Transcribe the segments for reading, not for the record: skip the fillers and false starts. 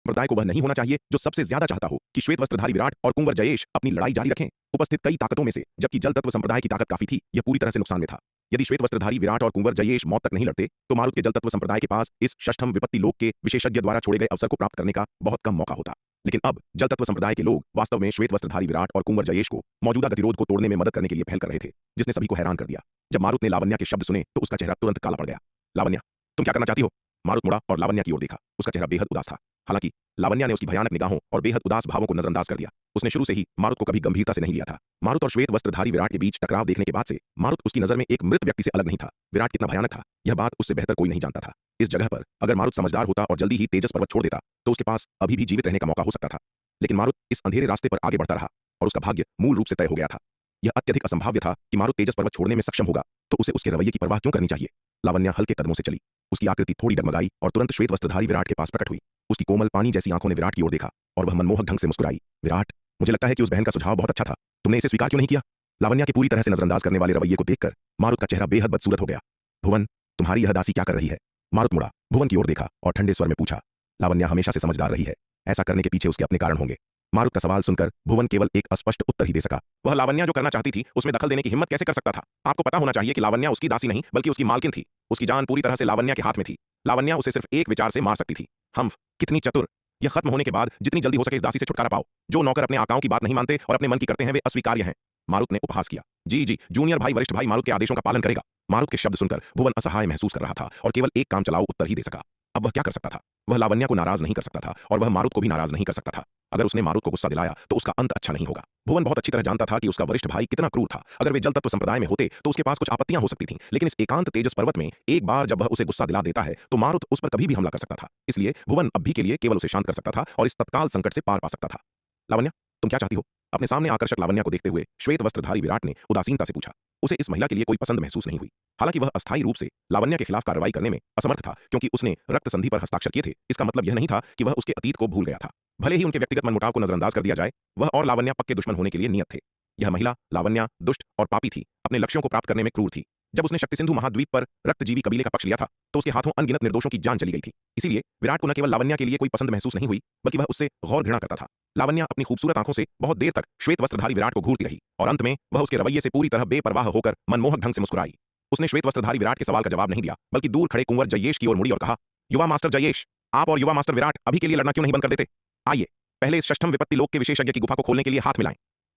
संप्रदाय को वह नहीं होना चाहिए जो सबसे ज्यादा चाहता हो कि श्वेत वस्त्रधारी विराट और कुंवर जयेश अपनी लड़ाई जारी रखें। उपस्थित कई ताकतों में से जबकि जल तत्व संप्रदाय की ताकत काफी थी, यह पूरी तरह से नुकसान में था। यदि श्वेत वस्त्रधारी विराट और कुंवर जयेश मौत तक नहीं लड़ते तो मारुत के जल तत्व संप्रदाय के पास इस षष्ठम विपत्ति लोक के विशेषज्ञ द्वारा छोड़े गए अवसर को प्राप्त करने का बहुत कम मौका होता। लेकिन अब जल तत्व संप्रदाय के लोग वास्तव में श्वेत वस्त्रधारी विराट और कुंवर जयेश को मौजूदा गतिरोध को तोड़ने में मदद करने के लिए पहल कर रहे थे, जिसने सभी को हैरान कर दिया। जब मारुत ने लावण्या के शब्द सुने तो उसका चेहरा तुरंत काला पड़ गया। लावण्या, तुम क्या करना चाहती हो? मारुत मुड़ा और लावण्या की ओर देखा। उसका चेहरा बेहद उदास था। हालांकि लावण्या ने उसकी भयानक निगाहों और बेहद उदास भावों को नजरअंदाज कर दिया। उसने शुरू से ही मारुत को कभी गंभीरता से नहीं लिया था। मारुत और श्वेत वस्त्रधारी विराट के बीच टकराव देखने के बाद से मारुत उसकी नजर में एक मृत व्यक्ति से अलग नहीं था। विराट कितना भयानक था, यह बात उससे बेहतर कोई नहीं जानता था। इस जगह पर अगर मारुत समझदार होता और जल्दी ही तेजस पर्वत छोड़ देता तो उसके पास अभी भी जीवित रहने का मौका हो सकता था। लेकिन मारुत इस अंधेरे रास्ते पर आगे बढ़ता रहा और उसका भाग्य मूल रूप से तय हो गया था। यह अत्यधिक असंभाव्य था कि मारुत तेजस पर्वत छोड़ने में सक्षम होगा, तो उसे उसके रवैये की परवाह क्यों करनी चाहिए। लावण्या हल्के कदमों से चली। उसकी आकृति थोड़ी डगमगाई और तुरंत श्वेत वस्त्रधारी विराट के पास प्रकट हुई। उसकी कोमल पानी जैसी आंखों ने विराट की ओर देखा और वह मनमोहक ढंग से मुस्कुराई। विराट, मुझे लगता है कि उस बहन का सुझाव बहुत अच्छा था, तुमने इसे स्वीकार क्यों नहीं किया? लावण्या के पूरी तरह से नजरअंदाज करने वाले रवैये को देखकर मारुत का चेहरा बेहद बदसूरत हो गया। भुवन, तुम्हारी यह दासी क्या कर रही है? मारुत मुड़ा, भुवन की ओर देखा और ठंडे स्वर में पूछा। लावण्या हमेशा से समझदार रही है, ऐसा करने के पीछे उसके अपने कारण होंगे। मारुत का सवाल सुनकर भुवन केवल एक अस्पष्ट उत्तर ही दे सका। वह लावण्या जो करना चाहती थी उसमें दखल देने की हिम्मत कैसे कर सकता था? आपको पता होना चाहिए कि लावण्या उसकी दासी नहीं बल्कि उसकी मालकिन थी। उसकी जान पूरी तरह से लावण्या के हाथ में थी। लावण्या उसे सिर्फ एक विचार से मार सकती थी। हम्फ, कितनी चतुर! यह खत्म होने के बाद जितनी जल्दी हो सके इस दासी से छुटकारा पाओ। जो नौकर अपने आकाओं की बात नहीं मानते और अपने मन की करते हैं वे अस्वीकार्य हैं। मारुत ने उपहास किया। जी जी, जूनियर भाई वरिष्ठ भाई मारुत के आदेशों का पालन करेगा। मारुत के शब्द सुनकर भुवन असहाय महसूस कर रहा था और केवल एक काम चलाऊ उत्तर ही दे सका। अब वह क्या कर सकता था? वह लावण्या को नाराज नहीं कर सकता था और वह मारुत को भी नाराज नहीं कर सकता था। अगर उसने मारुत को गुस्सा दिलाया तो उसका अंत अच्छा नहीं होगा। भुवन बहुत अच्छी तरह जानता था कि उसका वरिष्ठ भाई कितना क्रूर था। अगर वे जल तत्व संप्रदाय में होते तो उसके पास कुछ आपत्तियां हो सकती थीं, लेकिन इस एकांत तेजस पर्वत में एक बार जब वह उसे गुस्सा दिला देता है तो मारुत उस पर कभी भी हमला कर सकता था। इसलिए भुवन अब भी के लिए केवल उसे शांत कर सकता था और इस तत्काल संकट से पार पा सकता था। लावण्या, तुम क्या चाहती हो? अपने सामने आकर्षक लावण्या को देखते हुए श्वेत वस्त्रधारी विराट ने उदासीनता से पूछा। उसे इस महिला के लिए कोई पसंद महसूस नहीं हुई। हालांकि वह अस्थायी रूप से लावण्या के खिलाफ कार्रवाई करने में असमर्थ था, क्योंकि उसने रक्त संधि पर हस्ताक्षर किए थे। इसका मतलब यह नहीं था कि वह उसके अतीत को भूल गया था। भले ही उनके व्यक्तिगत मनमुटाव को नजरअंदाज कर दिया जाए, वह और लावण्या पक्के दुश्मन होने के लिए नियत थे। यह महिला लावण्या दुष्ट और पापी थी, अपने लक्ष्यों को प्राप्त करने में क्रूर थी। जब उसने शक्ति सिंधु महाद्वीप पर रक्तजीवी कबीले का पक्ष लिया था तो उसके हाथों अनगिनत निर्दोषों की जान चली गई थी। इसीलिए विराट को न केवल लावण्या के लिए कोई पसंद महसूस नहीं हुई, बल्कि वह उससे घोर घृणा करता था। लावण्या अपनी खूबसूरत आंखों से बहुत देर तक श्वेत वस्त्रधारी विराट को घूरती रही और अंत में वह उसके रवैये से पूरी तरह बेपरवाह होकर मनमोहक ढंग से मुस्कुराई। उसने श्वेत वस्त्रधारी विराट के सवाल का जवाब नहीं दिया, बल्कि दूर खड़े कुंवर जयेश की ओर मुड़ी और कहा, युवा मास्टर जयेश, आप और युवा मास्टर विराट अभी के लिए लड़ना क्यों नहीं बंद कर देते? आइए पहले इस षष्ठम विपत्ति लोक के विशेषज्ञ की गुफा को खोलने के लिए हाथ मिलाएं।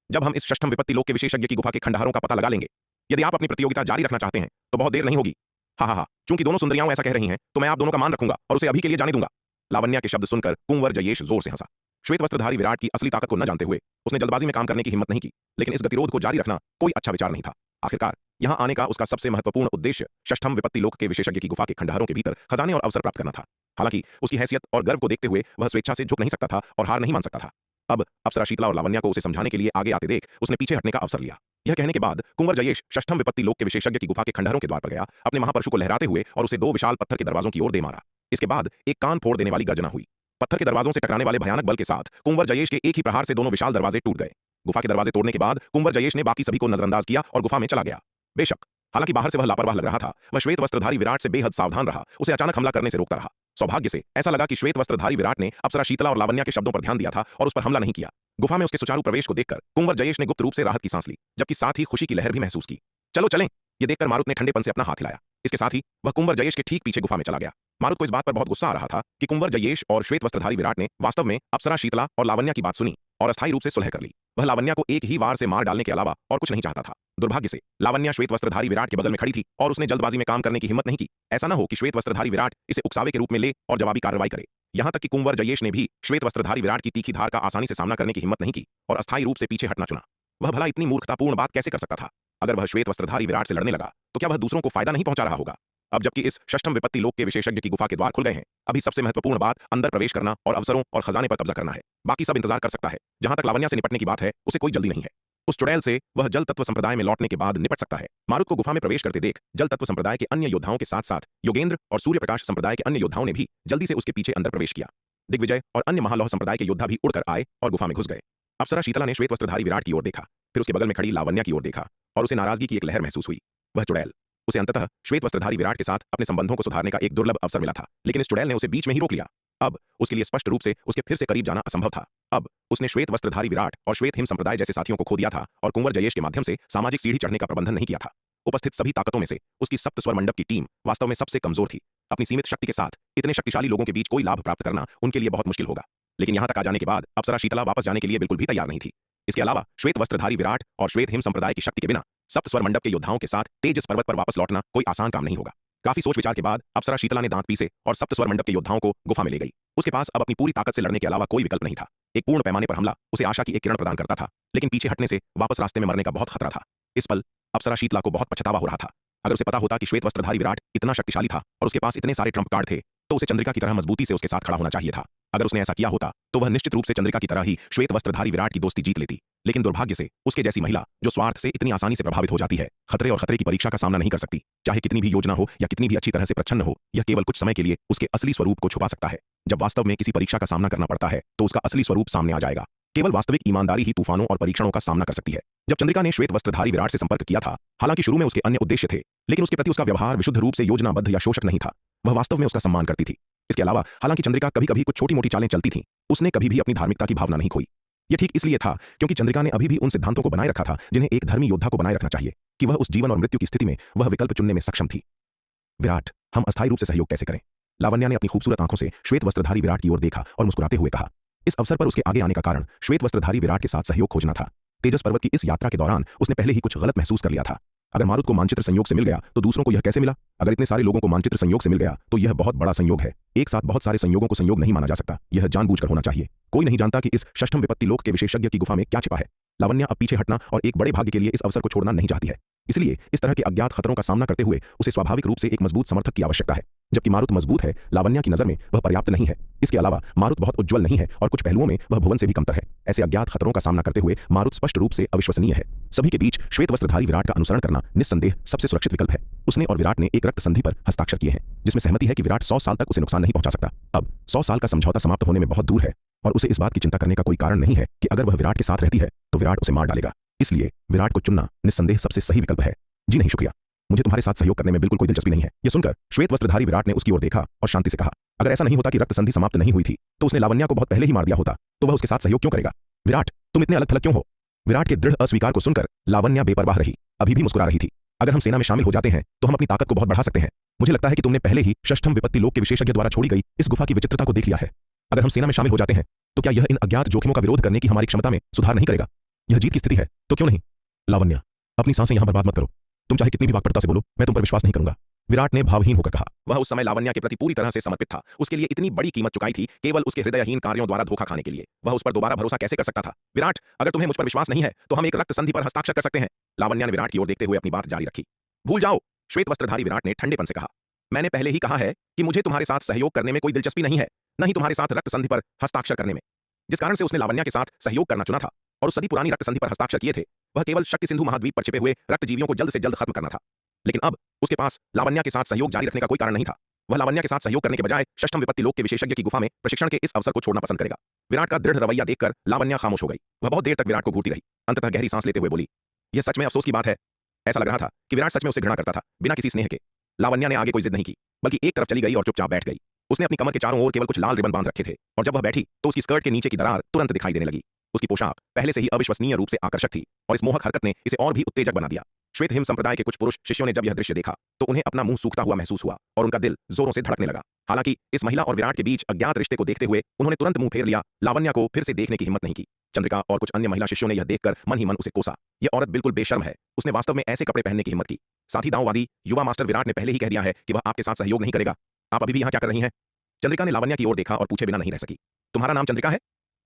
जब हम इस षष्ठम विपत्ति लोक के विशेषज्ञ की गुफा के खंडहरों का पता लगा लेंगे, यदि आप अपनी प्रतियोगिता जारी रखना चाहते हैं तो बहुत देर नहीं होगी। हा, चूंकि दोनों सुंदरियां ऐसा कह रही हैं तो मैं आप दोनों का मान रखूंगा और उसे अभी के लिए जाने दूंगा। लावण्या के शब्द सुनकर कुंवर जयेश जोर से हंसा। श्वेत वस्त्रधारी विराट की असली ताकत को न जानते हुए उसने जल्दबाजी में काम करने की हिम्मत नहीं की, लेकिन इस गतिरोध को जारी रखना कोई अच्छा विचार नहीं था। आखिरकार यहां आने का उसका सबसे महत्वपूर्ण उद्देश्य षष्ठम विपत्ति लोक के विशेषज्ञ की गुफा के खंडहरों के भीतर खजाने और अवसर प्राप्त करना था। हालांकि उसकी हैसियत और गर्व को देखते हुए वह स्वेच्छा से झुक नहीं सकता था और हार नहीं मान सकता था। अब अप्सरा शीतला और लावण्या को उसे समझाने के लिए आगे आते देख उसने पीछे हटने का अवसर लिया। यह कहने के बाद कुंवर जयेश षष्ठम विपत्ति लोक के विशेषज्ञ की गुफा के खंडहरों के द्वार पर गया, अपने महापरशु को लहराते हुए और उसे दो विशाल पत्थर के दरवाजों की ओर दे मारा। इसके बाद एक कान फोड़ देने वाली गर्जना हुई। पत्थर के दरवाजों से टकराने वाले भयानक बल के साथ कुंवर जयेश के एक ही प्रहार से दोनों विशाल दरवाजे टूट गए। गुफा के दरवाजे तोड़ने के बाद कुंवर जयेश ने बाकी सभी को नजरअंदाज किया और गुफा में चला गया। बेशक हालांकि बाहर से वह लापरवाह लग रहा था, वह श्वेत वस्त्रधारी विराट से बेहद सावधान रहा, उसे अचानक हमला करने से रोकता रहा। सौभाग्य से ऐसा लगा कि श्वेत वस्त्रधारी विराट ने अप्सरा शीतला और लावण्या के शब्दों पर ध्यान दिया था और उस पर हमला नहीं किया। गुफा में उसके सुचारू प्रवेश को देखकर कुंवर जयेश ने गुप्त रूप से राहत की सांस ली, जबकि साथ ही खुशी की लहर भी महसूस की। चलो चलें, ये देखकर मारुत ने ठंडेपन से अपना हाथ हिलाया। इसके साथ ही वह कुंवर जयेश के ठीक पीछे गुफा में चला गया। मारुत को इस बात पर बहुत गुस्सा आ रहा था कि कुंवर जयेश और श्वेत वस्त्रधारी विराट ने वास्तव में अप्सरा शीतला और लावण्या की बात सुनी और अस्थायी रूप से सुलह कर ली। वह लावण्या को एक ही वार से मार डालने के अलावा और कुछ नहीं चाहता था। दुर्भाग्य से लावण्या श्वेत वस्त्रधारी विराट के बगल में खड़ी थी और उसने जल्दबाजी में काम करने की हिम्मत नहीं की। ऐसा न हो कि श्वेत वस्त्रधारी विराट इसे उकसावे के रूप में ले और जवाबी कार्रवाई करे। यहां तक कि कुंवर जयेश ने भी श्वेत वस्त्रधारी विराट की तीखी धार का आसानी से सामना करने की हिम्मत नहीं की और अस्थायी रूप से पीछे हटना चुना। वह भला इतनी मूर्खतापूर्ण बात कैसे कर सकता था? अगर वह श्वेत वस्त्रधारी विराट से लड़ने लगा तो क्या वह दूसरों को फायदा नहीं पहुंचा रहा होगा? अब जबकि इस षष्ठम विपत्ति लोक के विशेषज्ञ की गुफा के द्वार खुल गए हैं, अभी सबसे महत्वपूर्ण बात अंदर प्रवेश करना और अवसरों और खजाने पर कब्जा करना है। बाकी सब इंतजार कर सकता है। जहां तक लावण्या से निपटने की बात है, उसे कोई जल्दी नहीं है। उस चुड़ैल से वह जल तत्व संप्रदाय में लौटने के बाद निपट सकता है। मारुत को गुफा में प्रवेश करते देख जल तत्व संप्रदाय के अन्य योद्धाओं के साथ साथ योगेंद्र और सूर्य प्रकाश संप्रदाय के अन्य योद्धाओं ने भी जल्दी से उसके पीछे अंदर प्रवेश किया। दिग्विजय और अन्य महालौह संप्रदाय के योद्धा भी उड़कर आए और गुफा में घुस गए। अप्सरा शीतला ने श्वेत वस्त्रधारी विराट की ओर देखा, फिर उसके बगल में खड़ी लावण्या की ओर देखा और उसे नाराजगी की एक लहर महसूस हुई। वह चुड़ैल, उसे अंततः श्वेत वस्त्रधारी विराट के साथ अपने संबंधों को सुधारने का एक दुर्लभ अवसर मिला था, लेकिन इस चुड़ैल ने उसे बीच में ही रोक लिया। अब उसके लिए स्पष्ट रूप से उसके फिर से करीब जाना असंभव था। अब उसने श्वेत वस्त्रधारी विराट और श्वेत हिम संप्रदाय जैसे साथियों को खो दिया था और कुंवर जयेश के माध्यम से सामाजिक सीढ़ी चढ़ने का प्रबंधन नहीं किया था। उपस्थित सभी ताकतों में से उसकी सप्त स्वर मंडप की टीम वास्तव में सबसे कमजोर थी। अपनी सीमित शक्ति के साथ इतने शक्तिशाली लोगों के बीच कोई लाभ प्राप्त करना उनके लिए बहुत मुश्किल होगा। लेकिन यहां तक आ जाने के बाद अप्सरा शीतला वापस जाने के लिए बिल्कुल भी तैयार नहीं थी। इसके अलावा श्वेत वस्त्रधारी विराट और श्वेत हिम संप्रदाय की शक्ति के बिना सप्त स्वर मंडप के योद्धाओं के साथ तेजस पर्वत पर वापस लौटना कोई आसान काम नहीं होगा। काफी सोच विचार के बाद अप्सरा शीतला ने दांत पीसे और सप्त स्वर मंडप के योद्धाओं को गुफा में ले गई। उसके पास अब अपनी पूरी ताकत से लड़ने के अलावा कोई विकल्प नहीं था। एक पूर्ण पैमाने पर हमला उसे आशा की एक किरण प्रदान करता था, लेकिन पीछे हटने से वापस रास्ते में मरने का बहुत खतरा था। इस पल अप्सरा शीतला को बहुत पछतावा हो रहा था। अगर उसे पता होता कि श्वेत वस्त्रधारी विराट इतना शक्तिशाली था और उसके पास इतने सारे ट्रम्प कार्ड थे, तो उसे चंद्रिका की तरह मजबूती से उसके साथ खड़ा होना चाहिए था। अगर उसने ऐसा किया होता तो वह निश्चित रूप से चंद्रिका की तरह ही श्वेत वस्त्रधारी विराट की दोस्ती जीत लेती। लेकिन दुर्भाग्य से उसके जैसी महिला जो स्वार्थ से इतनी आसानी से प्रभावित हो जाती है, खतरे और खतरे की परीक्षा का सामना नहीं कर सकती। चाहे कितनी भी योजना हो या कितनी भी अच्छी तरह से प्रच्छन्न हो, यह केवल कुछ समय के लिए उसके असली स्वरूप को छुपा सकता है। जब वास्तव में किसी परीक्षा का सामना करना पड़ता है तो उसका असली स्वरूप सामने आ जाएगा। केवल वास्तविक ईमानदारी ही तूफानों और परीक्षणों का सामना कर सकती है। जब चंद्रिका ने श्वेत वस्त्रधारी विराट से संपर्क किया था, हालांकि शुरू में उसके अन्य उद्देश्य थे, लेकिन उसके प्रति उसका व्यवहार विशुद्ध रूप से योजनाबद्ध या शोषक नहीं था। वह वास्तव में उसका सम्मान करती थी। इसके अलावा हालांकि चंद्रिका कभी कभी कुछ छोटी मोटी चालें चलती थीं, उसने कभी भी अपनी धार्मिकता की भावना नहीं खोई। यह ठीक इसलिए था क्योंकि चंद्रिका ने अभी भी उन सिद्धांतों को बनाए रखा था जिन्हें एक धर्मी योद्धा को बनाए रखना चाहिए, कि वह उस जीवन और मृत्यु की स्थिति में वह विकल्प चुनने में सक्षम थी। विराट, हम अस्थायी रूप से सहयोग कैसे करें? लावण्या ने अपनी खूबसूरत आंखों से श्वेत वस्त्रधारी विराट की ओर देखा और मुस्कुराते हुए कहा। इस अवसर पर उसके आगे आने का कारण श्वेत वस्त्रधारी विराट के साथ सहयोग खोजना था। तेजस पर्वत की इस यात्रा के दौरान उसने पहले ही कुछ गलत महसूस कर लिया था। अगर मारुत को मानचित्र संयोग से मिल गया तो दूसरों को यह कैसे मिला? अगर इतने सारे लोगों को मानचित्र संयोग से मिल गया तो यह बहुत बड़ा संयोग है। एक साथ बहुत सारे संयोगों को संयोग नहीं माना जा सकता। यह जानबूझकर होना चाहिए। कोई नहीं जानता कि इस षष्ठम विपत्ति लोक के विशेषज्ञ की गुफा में क्या छिपा है। लावण्या अब पीछे हटना और एक बड़े भाग्य के लिए इस अवसर को छोड़ना नहीं चाहती है। इसलिए इस तरह के अज्ञात खतरों का सामना करते हुए उसे स्वाभाविक रूप से एक मजबूत समर्थक की आवश्यकता है। जबकि मारुत मजबूत है, लावण्या की नजर में वह पर्याप्त नहीं है। इसके अलावा मारुत बहुत उज्ज्वल नहीं है और कुछ पहलुओं में वह भुवन से भी कमतर है। ऐसे अज्ञात खतरों का सामना करते हुए मारुत स्पष्ट रूप से अविश्वसनीय है। सभी के बीच श्वेत वस्त्रधारी विराट का अनुसरण करना निस्संदेह सबसे सुरक्षित विकल्प है। उसने और विराट ने एक रक्त संधि पर हस्ताक्षर किए हैं, जिसमें सहमति है कि विराट 100 साल तक उसे नुकसान नहीं पहुंचा सकता। अब 100 साल का समझौता समाप्त होने में बहुत दूर है और उसे इस बात की चिंता करने का कोई कारण नहीं है कि अगर वह विराट के साथ रहती है तो विराट उसे मार डालेगा। इसलिए विराट को चुनना निस्संदेह सबसे सही विकल्प है। जी नहीं, शुक्रिया, मुझे तुम्हारे साथ सहयोग करने में बिल्कुल कोई दिलचस्पी नहीं है। यह सुनकर श्वेत वस्त्रधारी विराट ने उसकी ओर देखा और शांति से कहा। अगर ऐसा नहीं होता कि रक्त संधि समाप्त नहीं हुई थी तो उसने लावण्या को बहुत पहले ही मार दिया होता, तो वह उसके साथ सहयोग क्यों करेगा? विराट, तुम इतने अलग थलग क्यों हो? विराट के दृढ़ अस्वीकार को सुनकर लावण्या बेपरवाह रही, अभी भी मुस्कुरा रही थी। अगर हम सेना में शामिल हो जाते हैं तो हम अपनी ताकत को बहुत बढ़ा सकते हैं। मुझे लगता है कि तुमने पहले ही षष्ठम विपत्ति लोक के विशेषज्ञ द्वारा छोड़ी गई इस गुफा की विचित्रता को देख लिया है। अगर हम सेना में शामिल हो जाते हैं तो क्या यह इन अज्ञात जोखिमों का विरोध करने की हमारी क्षमता में सुधार नहीं करेगा? यह जीत की स्थिति है तो क्यों नहीं? लावण्या, अपनी सांसें यहां बर्बाद मत करो। तुम चाहे कितनी भी वाक्पटुता से बोलो, मैं तुम पर विश्वास नहीं करूंगा। विराट ने भावहीन होकर कहा। वह उस समय लावण्या के प्रति पूरी तरह से समर्पित था। उसके लिए इतनी बड़ी कीमत चुकाई थी केवल उसके हृदयहीन कार्यों द्वारा धोखा खाने के लिए। वह उस पर दोबारा भरोसा कैसे कर सकता था? विराट, अगर तुम्हें मुझ पर विश्वास नहीं है तो हम एक रक्त संधि पर हस्ताक्षर कर सकते हैं। लावण्या ने विराट की ओर देखते हुए अपनी बात जारी रखी। भूल जाओ, श्वेत वस्त्रधारी विराट ने ठंडेपन से कहा। मैंने पहले ही कहा है कि मुझे तुम्हारे साथ सहयोग करने में कोई दिलचस्पी नहीं है, न ही तुम्हारे साथ रक्त संधि पर हस्ताक्षर करने में। जिस कारण से उसने लावण्या के साथ सहयोग करना चुना था और उस सदी पुरानी रक्त संधि पर हस्ताक्षर किए थे, वह केवल शक्ति सिंधु महाद्वीप पर छिपे हुए रक्तजीवियों को जल्द से जल्द खत्म करना था। लेकिन अब उसके पास लावण्या के साथ सहयोग जारी रखने का कोई कारण नहीं था। वह लावण्या के साथ सहयोग करने के बजाय षष्ठम विपत्ति लोक के विशेषज्ञ की गुफा में प्रशिक्षण के इस अवसर को छोड़ना पसंद करेगा। विराट का दृढ़ रवैया देखकर लावण्या खामोश हो गई। वह बहुत देर तक विराट को घूरती रही। अंततः गहरी सांस लेते हुए बोली, यह सच में अफसोस की बात है। ऐसा लग रहा था कि विराट सच में उसे घृणा करता था, बिना किसी स्नेह के। लावण्या ने आगे कोई जिद नहीं की, बल्कि एक तरफ चली गई और चुपचाप बैठ गई। उसने अपनी कमर के चारों ओर केवल कुछ लाल रिबन बांध रखे थे और जब वह बैठी तो उसकी स्कर्ट के नीचे की दरार तुरंत दिखाई देने लगी। उसकी पोशाक पहले से ही अविश्वसनीय रूप से आकर्षक थी और इस मोहक हरकत ने इसे और भी उत्तेजक बना दिया। श्वेत हिम संप्रदाय के कुछ पुरुष शिष्यों ने जब यह दृश्य देखा तो उन्हें अपना मुंह सूखता हुआ महसूस हुआ और उनका दिल जोरों से धड़कने लगा। हालांकि इस महिला और विराट के बीच अज्ञात रिश्ते को देखते हुए उन्होंने तुरंत मुंह फेर लिया। लावण्या को फिर से देखने की हिम्मत नहीं की। चंद्रिका और कुछ अन्य महिला शिष्यों ने यह देखकर मन ही मन उसे कोसा। यह औरत बिल्कुल बेशर्म है, उसने वास्तव में ऐसे कपड़े पहनने की हिम्मत की। साथ ही दांववादी युवा मास्टर विराट ने पहले ही कह दिया है कि वह आपके साथ सहयोग नहीं करेगा। आप अभी भी यहाँ क्या कर रही हैं? चंद्रिका ने लावण्या की ओर देखा और पूछे बिना नहीं रह सकी, तुम्हारा नाम चंद्रिका है?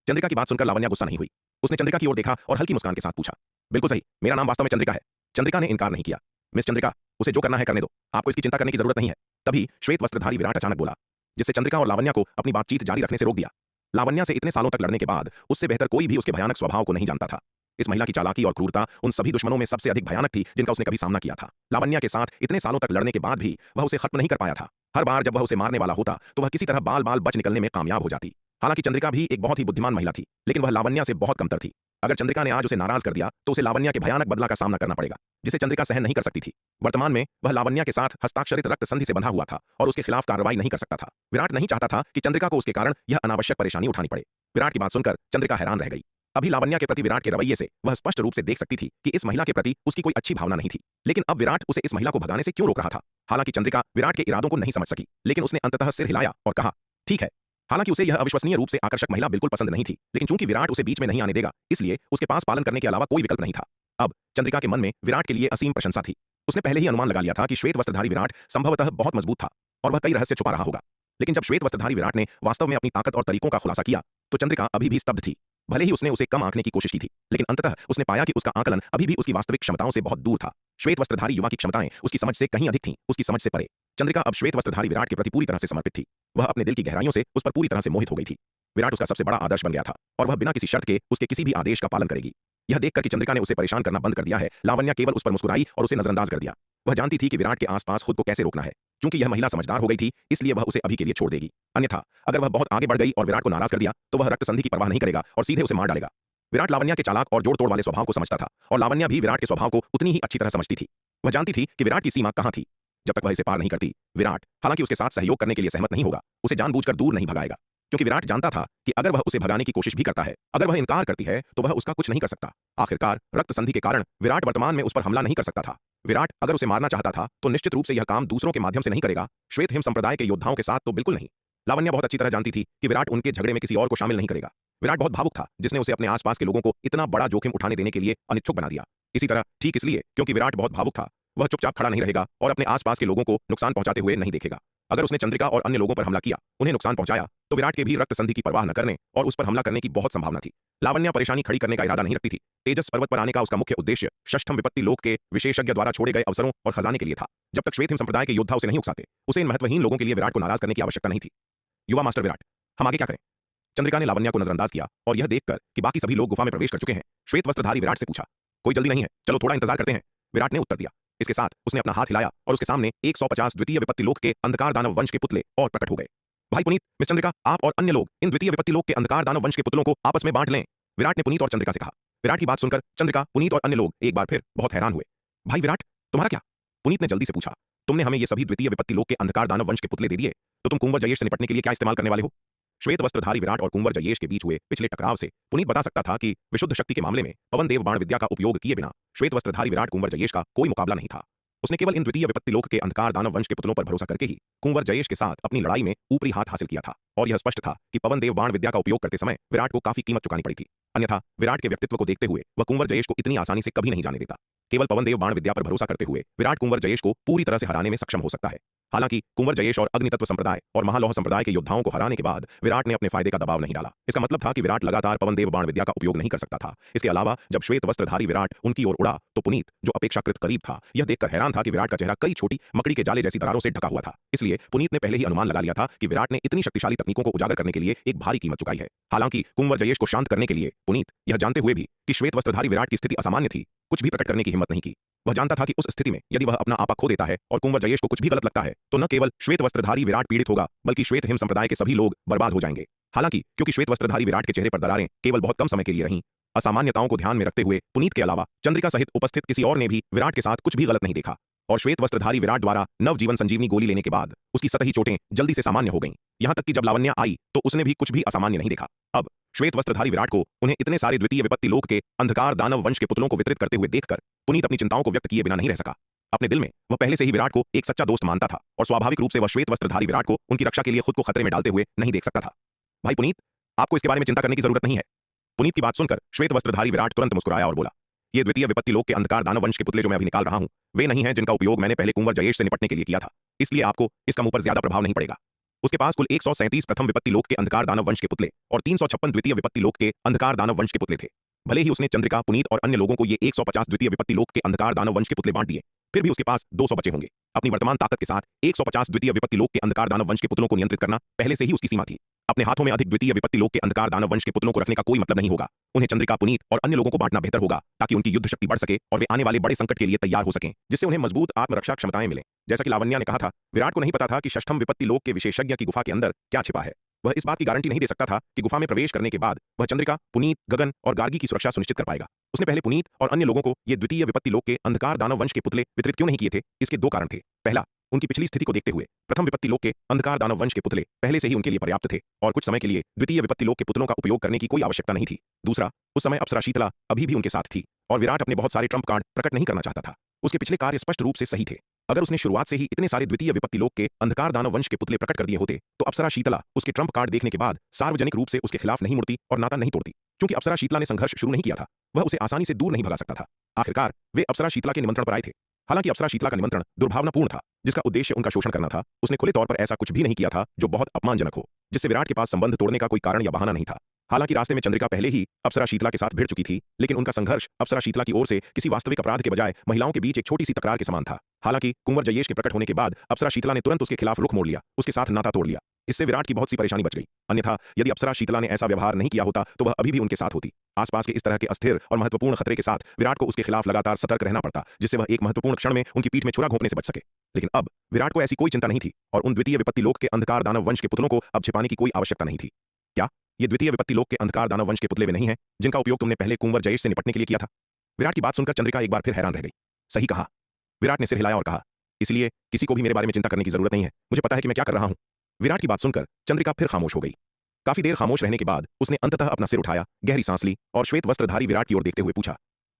चंद्रिका की बात सुनकर लावण्या गुस्सा नहीं हुई। उसने चंद्रिका की ओर देखा और हल्की मुस्कान के साथ पूछा, बिल्कुल सही, मेरा नाम वास्तव में चंद्रिका है। चंद्रिका ने इनकार नहीं किया। मिस चंद्रिका, उसे जो करना है करने दो, आपको इसकी चिंता करने की जरूरत नहीं है। तभी श्वेत वस्त्रधारी विराट अचानक बोला, जिससे चंद्रिका और लावण्या को अपनी बातचीत जारी रखने से रोक दिया। लावण्या से इतने सालों तक लड़ने के बाद उससे बेहतर कोई भी उसके भयानक स्वभाव को नहीं जानता था। इस महिला की चालाकी और क्रूरता उन सभी दुश्मनों में सबसे अधिक भयानक थी जिनका उसने कभी सामना किया था। लावण्या के साथ इतने सालों तक लड़ने के बाद भी वह उसे खत्म नहीं कर पाया था। हर बार जब वह उसे मारने वाला होता तो वह किसी तरह बाल बाल बच निकलने में कामयाब हो जाती। हालांकि चंद्रिका भी एक बहुत ही बुद्धिमान महिला थी, लेकिन वह लावण्या से बहुत कमतर थी। अगर चंद्रिका ने आज उसे नाराज कर दिया तो उसे लावण्या के भयानक बदला का सामना करना पड़ेगा, जिसे चंद्रिका सहन नहीं कर सकती थी। वर्तमान में वह लावण्या के साथ हस्ताक्षरित रक्त संधि से बंधा हुआ था और उसके खिलाफ कार्रवाई नहीं कर सकता था। विराट नहीं चाहता था कि चंद्रिका को उसके कारण यह अनावश्यक परेशानी उठानी पड़े। विराट की बात सुनकर चंद्रिका हैरान रह गई। अभी लावण्या के प्रति विराट के रवैये से वह स्पष्ट रूप से देख सकती थी कि इस महिला के प्रति उसकी कोई अच्छी भावना नहीं थी। लेकिन अब विराट उसे इस महिला को भगाने से क्यों रोक रहा था? हालांकि चंद्रिका विराट के इरादों को नहीं समझ सकी, लेकिन उसने अंततः सिर हिलाया और कहा, ठीक है। हालांकि उसे यह अविश्वसनीय रूप से आकर्षक महिला बिल्कुल पसंद नहीं थी, लेकिन चूंकि विराट उसे बीच में नहीं आने देगा, इसलिए उसके पास पालन करने के अलावा कोई विकल्प नहीं था। अब चंद्रिका के मन में विराट के लिए असीम प्रशंसा थी। उसने पहले ही अनुमान लगा लिया था कि श्वेत वस्त्रधारी विराट संभवतः बहुत मजबूत था और वह कई रहस्य छुपा रहा होगा। लेकिन जब श्वेत वस्त्रधारी विराट ने वास्तव में अपनी ताकत और तरीकों का खुलासा किया, तो चंद्रिका अभी भी स्तब्ध थी। भले ही उसने उसे कम आंकने की कोशिश की थी, लेकिन अंततः उसने पाया कि उसका आकलन अभी भी उसकी वास्तविक क्षमताओं से बहुत दूर था। श्वेत वस्त्रधारी युवा की क्षमताएं उसकी समझ से कहीं अधिक थीं, उसकी समझ से परे। चंद्रिका अब श्वेत वस्त्रधारी विराट के प्रति पूरी तरह से समर्पित थी। वह अपने दिल की गहराइयों से उस पर पूरी तरह से मोहित हो गई थी। विराट उसका सबसे बड़ा आदर्श बन गया था और वह बिना किसी शर्त के उसके किसी भी आदेश का पालन करेगी। यह देखकर कि चंद्रिका ने उसे परेशान करना बंद कर दिया है, लावण्या केवल उस पर मुस्कुराई और उसे नजरअंदाज कर दिया। वह जानती थी कि विराट के आसपास खुद को कैसे रोकना है। चूंकि यह महिला समझदार हो गई थी, इसलिए वह उसे अभी के लिए छोड़ देगी। अन्यथा अगर वह बहुत आगे बढ़ गई और विराट को नाराज कर दिया, तो वह रक्त संधि की परवाह नहीं करेगा और सीधे उसे मार डालेगा। विराट लावण्या के चालाक और जोड़ तोड़ वाले स्वभाव को समझता था और लावण्या भी विराट के स्वभाव को उतनी ही अच्छी तरह समझती थी। वह जानती थी कि विराट की सीमा कहां थी। जब तक वह इसे पार नहीं करती, विराट हालांकि उसके साथ सहयोग करने के लिए सहमत नहीं होगा, उसे जानबूझकर दूर नहीं भगाएगा। क्योंकि विराट जानता था कि अगर वह उसे भगाने की कोशिश भी करता है, अगर वह इनकार करती है, तो वह उसका कुछ नहीं कर सकता। आखिरकार रक्त संधि के कारण विराट वर्तमान में उस पर हमला नहीं कर सकता था। विराट अगर उसे मारना चाहता था, तो निश्चित रूप से यह काम दूसरों के माध्यम से नहीं करेगा, श्वेत हिम संप्रदाय के योद्धाओं के साथ तो बिल्कुल नहीं। लावण्या बहुत अच्छी तरह जानती थी कि विराट उनके झगड़े में किसी और को शामिल नहीं करेगा। विराट बहुत भावुक था, जिसने उसे अपने आसपास के लोगों को इतना बड़ा जोखिम उठाने देने के लिए अनिच्छुक बना दिया। इसी तरह ठीक इसलिए क्योंकि विराट बहुत भावुक था, वह चुपचाप खड़ा नहीं रहेगा और अपने आसपास के लोगों को नुकसान पहुंचाते हुए नहीं देखेगा। अगर उसने चंद्रिका और अन्य लोगों पर हमला किया, उन्हें नुकसान पहुंचाया, तो विराट के भी रक्त संधि की परवाह न करने और उस पर हमला करने की बहुत संभावना थी। लावण्या परेशानी खड़ी करने का इरादा नहीं रखती थी। तेजस पर्वत पर आने का उसका मुख्य उद्देश्य षष्ठम विपत्ति लोक के विशेषज्ञ द्वारा छोड़े गए अवसरों और खजाने के लिए था। जब तक श्वेत हिम संप्रदाय के योद्धा उसे नहीं उकसाते, उसे इन महत्वहीन लोगों के लिए विराट को नाराज करने की आवश्यकता नहीं थी। युवा मास्टर विराट, हम आगे क्या करें? चंद्रिका ने लावण्या को नजरअंदाज किया और यह देखकर कि बाकी सभी लोग गुफा में प्रवेश कर चुके हैं, श्वेत वस्त्रधारी विराट से पूछा। कोई जल्दी नहीं है, चलो थोड़ा इंतजार करते हैं, विराट ने उत्तर दिया। इसके साथ उसने अपना हाथ हिलाया और उसके सामने 150 द्वितीय विपत्ति लोक के अंधकार दानव वंश के पुतले और प्रकट हो गए। भाई पुनीत, मिस चंद्रिका, आप और अन्य लोग इन द्वितीय विपत्ति लोक के अंधकार दानव वंश के पुतलों को आपस में बांट लें, विराट ने पुनीत और चंद्रिका से कहा। विराट की बात सुनकर चंद्रिका, पुनीत और अन्य लोग एक बार फिर बहुत हैरान हुए। भाई विराट, तुम्हारा क्या? पुनीत ने जल्दी से पूछा। तुमने हमें ये सभी द्वितीय विपत्ति लोक के अंधकार दानव वंश के पुतले दे दिए, तो तुम कुंवर जयेश से निपटने के लिए क्या इस्तेमाल करने वाले हो? श्वेत वस्त्रधारी विराट और कुंवर जयेश के बीच हुए पिछले टकराव से पुनीत बता सकता था कि विशुद्ध शक्ति के मामले में पवन देव बाण विद्या का उपयोग किए बिना श्वेत वस्त्रधारी विराट कुंवर जयेश का कोई मुकाबला नहीं था। उसने केवल इन द्वितीय विपत्ति लोक के अंधकार दानव वंश के पुतलों पर भरोसा करके ही कुंवर जयेश के साथ अपनी लड़ाई में ऊपरी हाथ हासिल किया था और यह स्पष्ट था कि पवन देव बाण विद्या का उपयोग करते समय विराट को काफी कीमत चुकानी पड़ी थी। अन्यथा विराट के व्यक्तित्व को देखते हुए वह कुंवर जयेश को इतनी आसानी से कभी नहीं जाने देता। केवल पवन देव बाण विद्या पर भरोसा करते हुए विराट कुंवर जयेश को पूरी तरह से हराने में सक्षम हो सकता है। हालांकि कुंवर जयेश और अग्नितत्व संप्रदाय और महालौह संप्रदाय के योद्धाओं को हराने के बाद विराट ने अपने फायदे का दबाव नहीं डाला। इसका मतलब था कि विराट लगातार पवन देव बाण विद्या का उपयोग नहीं कर सकता था। इसके अलावा जब श्वेत वस्त्रधारी विराट उनकी ओर उड़ा, तो पुनीत, जो अपेक्षाकृत करीब था, यह देखकर हैरान था कि विराट का चेहरा कई छोटी मकड़ी के जाले जैसी दरारों से ढका हुआ था। इसलिए पुनीत ने पहले ही अनुमान लगा लिया था कि विराट ने इतनी शक्तिशाली तकनीकों को उजागर करने के लिए एक भारी कीमत चुकाई है। हालांकि कुंवर जयेश को शांत करने के लिए पुनीत, यह जानते हुए भी कि श्वेत वस्त्रधारी विराट की स्थिति असामान्य थी, कुछ भी प्रकट करने की हिम्मत नहीं की। वह जानता था कि उस स्थिति में यदि वह अपना आपा खो देता है और कुंवर जयेश को कुछ भी गलत लगता है, तो न केवल श्वेत वस्त्रधारी विराट पीड़ित होगा, बल्कि श्वेत हिम संप्रदाय के सभी लोग बर्बाद हो जाएंगे। हालांकि क्योंकि श्वेत वस्त्रधारी विराट के चेहरे पर दरारें केवल बहुत कम समय के लिए रहीं, असामान्यताओं को ध्यान में रखते हुए पुनीत के अलावा चंद्रिका सहित उपस्थित किसी और ने भी विराट के साथ कुछ भी गलत नहीं देखा और श्वेत वस्त्रधारी विराट द्वारा नव जीवन संजीवनी गोली लेने के बाद उसकी सतही चोटें जल्दी से सामान्य हो गईं। यहां तक कि जब लावण्या आई तो उसने भी कुछ भी असामान्य नहीं देखा। अब श्वेत वस्त्रधारी विराट को उन्हें इतने सारे द्वितीय विपत्ति लोक के अंधकार दानव वंश के पुतलों को वितरित करते हुए देखकर पुनीत अपनी चिंताओं को व्यक्त किए बिना नहीं रह सका। अपने दिल में वह पहले से ही विराट को एक सच्चा दोस्त मानता था और स्वाभाविक रूप से वह श्वेत वस्त्रधारी विराट को उनकी रक्षा के लिए खुद को खतरे में डालते हुए नहीं देख सकता था। भाई पुनीत, आपको इसके बारे में चिंता करने की जरूरत नहीं है। पुनीत की बात सुनकर श्वेत वस्त्रधारी विराट तुरंत मुस्कुराया और बोला, ये द्वितीय विपत्ति लोक के अंधकार दानव वंश के पुतले जो मैं अभी निकाल रहा हूं, वे नहीं हैं जिनका उपयोग मैंने पहले कुंवर जयेश से निपटने के लिए किया था, इसलिए आपको इसका मुंह पर ज्यादा प्रभाव नहीं पड़ेगा। उसके पास कुल 137 प्रथम विपत्ति लोक के अंधकार दानव वंश के पुतले और 356 द्वितीय विपत्ति लोक के अंधकार दानव वंश के पुतले थे। भले ही उसने चंद्रिका, पुनीत और अन्य लोगों को ये 150 द्वितीय विपत्ति लोक के अंधकार दानव वंश के पुतले बांट दिए, फिर भी उसके पास 200 बचे होंगे। अपनी वर्तमान ताकत के साथ 150 द्वितीय विपत्ति लोक के अंधकार दानव वंश के पुतलों को नियंत्रित करना पहले से ही उसकी सीमा थी। अपने हाथों में अधिक द्वितीय विपत्ति लोक के अंधकार दानव वंश के पुतलों को रखने का कोई मतलब नहीं होगा। उन्हें चंद्रिका, पुनीत और अन्य लोगों को बांटना बेहतर होगा ताकि उनकी युद्ध शक्ति बढ़ सके और वे आने वाले बड़े संकट के लिए तैयार हो सकें, जिससे उन्हें मजबूत आत्मरक्षा क्षमताएं मिलें। जैसा कि लावण्या ने कहा था, विराट को नहीं पता था कि षष्ठम विपत्ति लोक के विशेषज्ञ की गुफा के अंदर क्या छिपा है। वह इस बात की गारंटी नहीं दे सकता था कि गुफा में प्रवेश करने के बाद वह चंद्रिका, पुनीत, गगन और गार्गी की सुरक्षा सुनिश्चित कर पाएगा। उसने पहले पुनीत और अन्य लोगों को ये द्वितीय विपत्ति लोक के अंधकार दानव वंश के पुतले वितरित क्यों नहीं किए थे? इसके दो कारण थे। पहला, उनकी पिछली स्थिति को देखते हुए प्रथम विपत्ति लोक के अंधकार दानव वंश के पुतले पहले से ही उनके लिए पर्याप्त थे और कुछ समय के लिए द्वितीय विपत्ति लोक के पुतलों का उपयोग करने की कोई आवश्यकता नहीं थी। दूसरा, उस समय अप्सरा शीतला अभी भी उनके साथ थी और विराट अपने बहुत सारे ट्रम्प कार्ड प्रकट नहीं करना चाहता था। उसके पिछले कार्य स्पष्ट रूप से सही थे। अगर उसने शुरुआत से ही इतने सारे द्वितीय विपत्ति लोक के अंधकार दानव वंश के पुतले प्रकट कर दिए होते तो अप्सरा शीतला उसके ट्रम्प कार्ड देखने के बाद सार्वजनिक रूप से उसके खिलाफ नहीं मुड़ती और नाता नहीं तोड़ती। क्योंकि अप्सरा शीतला ने संघर्ष शुरू नहीं किया था, वह उसे आसानी से दूर नहीं भगा सकता था। आखिरकार वे अप्सरा शीतला के निमंत्रण पर आए थे। हालांकि अप्सरा शीतला का निमंत्रण दुर्भावनापूर्ण था, जिसका उद्देश्य उनका शोषण करना था। उसने खुले तौर पर ऐसा कुछ भी नहीं किया था जो बहुत अपमानजनक हो, जिससे विराट के पास संबंध तोड़ने का कोई कारण या बहाना नहीं था। हालांकि रास्ते में चंद्रिका पहले ही अप्सरा शीतला के साथ भिड़ चुकी थी, लेकिन उनका संघर्ष अप्सरा शीतला की ओर से किसी वास्तविक अपराध के बजाय महिलाओं के बीच एक छोटी सी तकरार के समान था। हालांकि कुंवर जयेश के प्रकट होने के बाद अप्सरा शीतला ने तुरंत उसके खिलाफ रुख मोड़ लिया, उसके साथ नाता तोड़ लिया। इससे विराट की बहुत सी परेशानी बच गई। अन्यथा यदि अप्सरा शीतला ने ऐसा व्यवहार नहीं किया होता तो वह अभी भी उनके साथ होती। आसपास के इस तरह के अस्थिर और महत्वपूर्ण खतरे के साथ विराट को उसके खिलाफ लगातार सतर्क रहना पड़ता, जिससे वह एक महत्वपूर्ण क्षण में उनकी पीठ में छुरा घोंपने से बच सके। लेकिन अब विराट को ऐसी कोई चिंता नहीं थी और उन द्वितीय विपत्ति लोक के अंधकार दानव वंश के पुतलों को अब छिपाने की कोई आवश्यकता नहीं थी। क्या ये द्वितीय विपत्ति लोक के अंधकार दानव वंश के पुतले वे नहीं हैं जिनका उपयोग तुमने पहले कुंवर जयेश से निपटने के लिए किया था? विराट की बात सुनकर चंद्रिका एक बार फिर हैरान रह गई। सही कहा, विराट ने सिर हिलाया और कहा। इसलिए किसी को भी मेरे बारे में चिंता करने की जरूरत नहीं है, मुझे पता है कि मैं क्या कर रहा हूं। विराट की बात सुनकर चंद्रिका फिर खामोश हो गई। काफी देर खामोश रहने के बाद उसने अंततः अपना सिर उठाया, गहरी सांस ली और श्वेत वस्त्रधारी विराट की ओर देखते हुए पूछा,